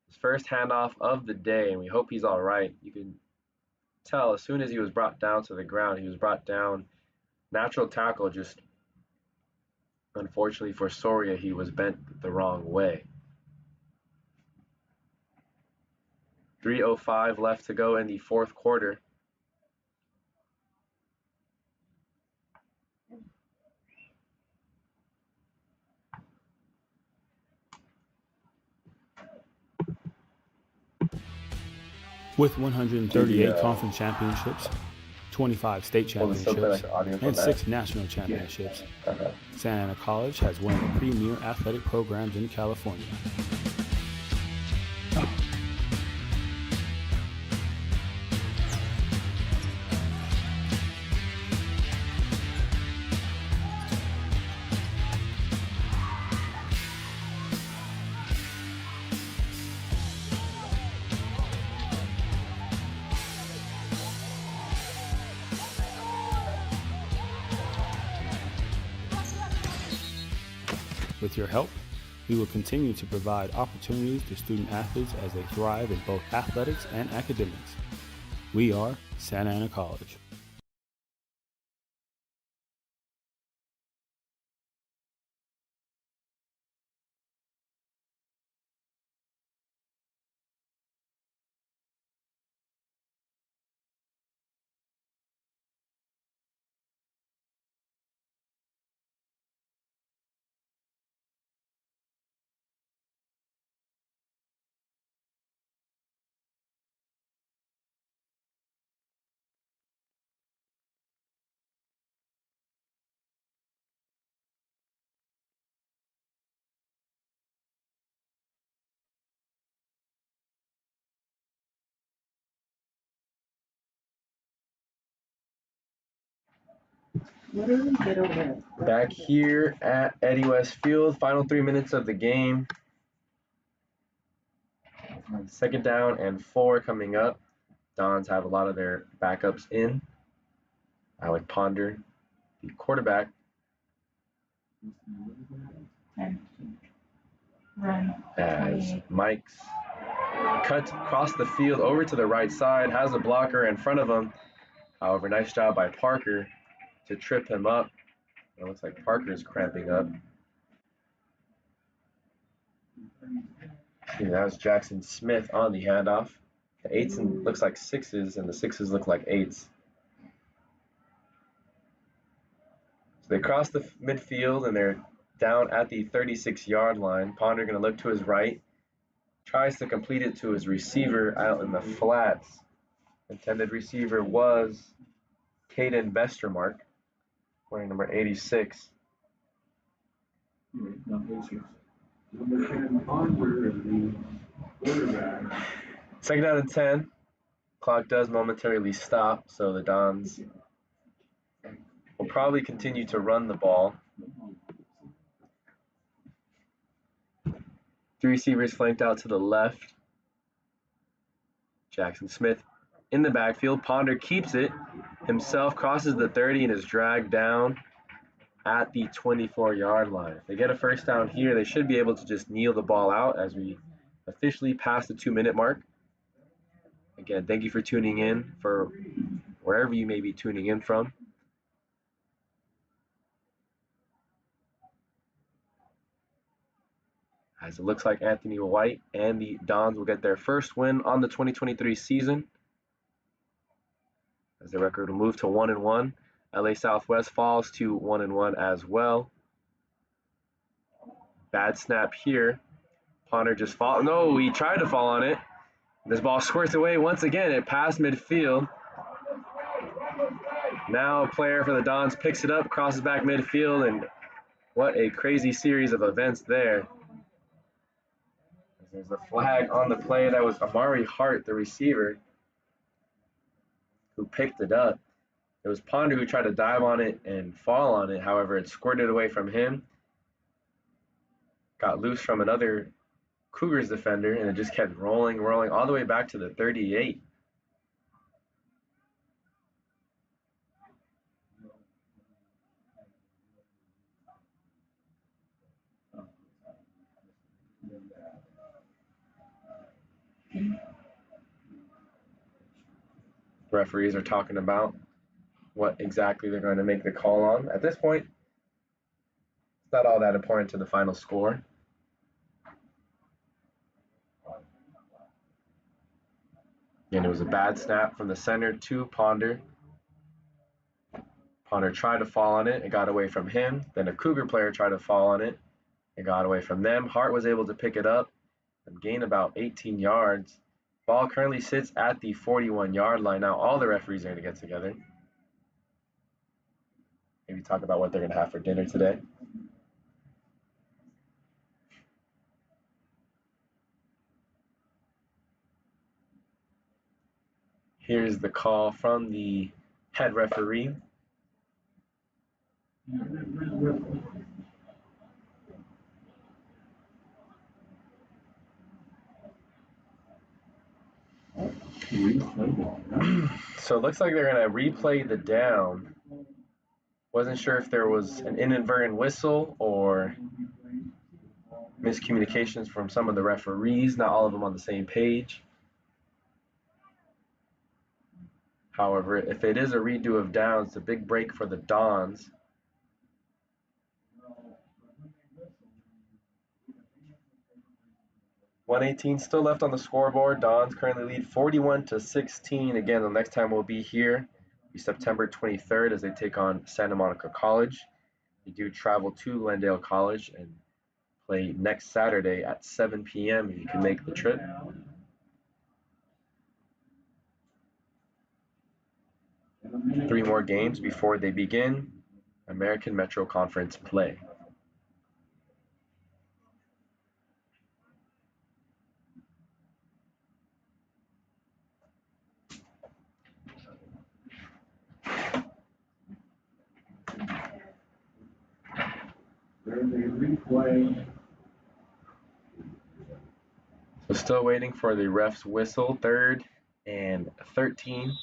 His first handoff of the day, and we hope he's all right. You can tell as soon as he was brought down to the ground, he was brought down. Natural tackle, just unfortunately for Soria, he was bent the wrong way. 3:05 left to go in the fourth quarter. With 138 conference championships, 25 state championships, and 6 national championships, Santa Ana College has one of the premier athletic programs in California. With your help, we will continue to provide opportunities to student athletes as they thrive in both athletics and academics. We are Santa Ana College. Back here at Eddie West Field, final 3 minutes of the game. 2nd down and 4 coming up. Dons have a lot of their backups in. Alec Ponder, the quarterback. As Mike's cuts across the field over to the right side, has a blocker in front of him. However, nice job by Parker to trip him up. It looks like Parker's cramping up. See, that was Jackson Smith on the handoff. The 8s looks like 6s, and the 6s look like 8s. So they cross the midfield, and they're down at the 36-yard line. Ponder going to look to his right. Tries to complete it to his receiver out in the flats. Intended receiver was Caden Bestermark, wearing number 86. Second down and 10. Clock does momentarily stop, so the Dons will probably continue to run the ball. 3 receivers flanked out to the left. Jackson Smith in the backfield. Ponder keeps it himself, crosses the 30, and is dragged down at the 24-yard line. If they get a first down here, they should be able to just kneel the ball out as we officially pass the 2-minute mark. Again, thank you for tuning in for wherever you may be tuning in from. As it looks like Anthony White and the Dons will get their first win on the 2023 season, as the record will move to 1-1. LA Southwest falls to 1-1 as well. Bad snap here. Ponder just fall. No, he tried to fall on it. This ball squirts away once again. It passed midfield. Now a player for the Dons picks it up, crosses back midfield, and what a crazy series of events there. There's a flag on the play. That was Amari Hart, the receiver, who picked it up. It was Ponder who tried to dive on it and fall on it. However, it squirted away from him. Got loose from another Cougars defender, and it just kept rolling all the way back to the 38. referees are talking about what exactly they're going to make the call on. At this point, it's not all that important to the final score. And it was a bad snap from the center to Ponder. Ponder tried to fall on it. It got away from him. Then a Cougar player tried to fall on it. It got away from them. Hart was able to pick it up and gain about 18 yards. Ball currently sits at the 41-yard line. Now all the referees are going to get together. Maybe talk about what they're going to have for dinner today. Here's the call from the head referee. So it looks like they're going to replay the down. Wasn't sure if there was an inadvertent whistle or miscommunications from some of the referees, not all of them on the same page. However, if it is a redo of downs, it's a big break for the Dons. .118 still left on the scoreboard. Dons currently lead 41-16. Again, the next time we'll be here will be September 23rd as they take on Santa Monica College. They do travel to Glendale College and play next Saturday at 7 p.m. if you can make the trip. Three more games before they begin American Metro Conference play. So still waiting for the ref's whistle. 3rd and 13.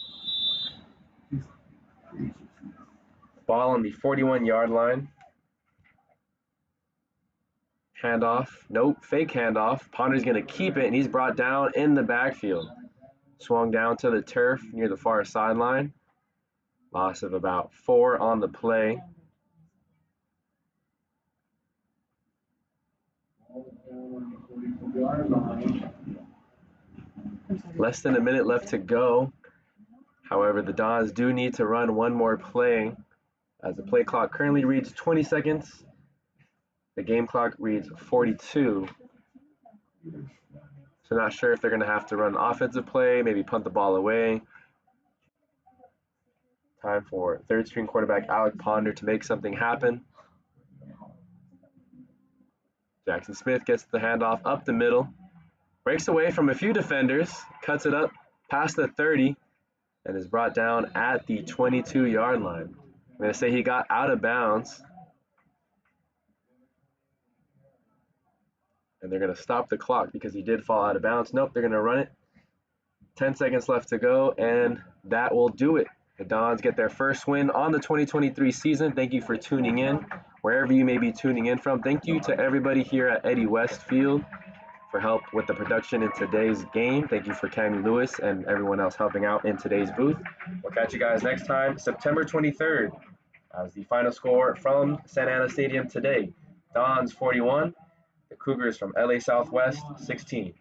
Ball on the 41-yard line. Handoff. Nope, fake handoff. Ponder's going to keep it, and he's brought down in the backfield. Swung down to the turf near the far sideline. Loss of about 4 on the play. Less than a minute left to go. However, the Dons do need to run one more play as the play clock currently reads 20 seconds. The game clock reads 42. So not sure if they're going to have to run an offensive play, maybe punt the ball away. Time for third string quarterback Alec Ponder to make something happen. Jackson Smith gets the handoff up the middle. Breaks away from a few defenders, cuts it up past the 30, and is brought down at the 22-yard line. I'm going to say he got out of bounds. And they're going to stop the clock because he did fall out of bounds. Nope, they're going to run it. 10 seconds left to go, and that will do it. The Dons get their first win on the 2023 season. Thank you for tuning in, wherever you may be tuning in from. Thank you to everybody here at Eddie West Field for help with the production in today's game. Thank you for Cammie Lewis and everyone else helping out in today's booth. We'll catch you guys next time, September 23rd, as the final score from Santa Ana Stadium today. Dons 41, the Cougars from LA Southwest 16.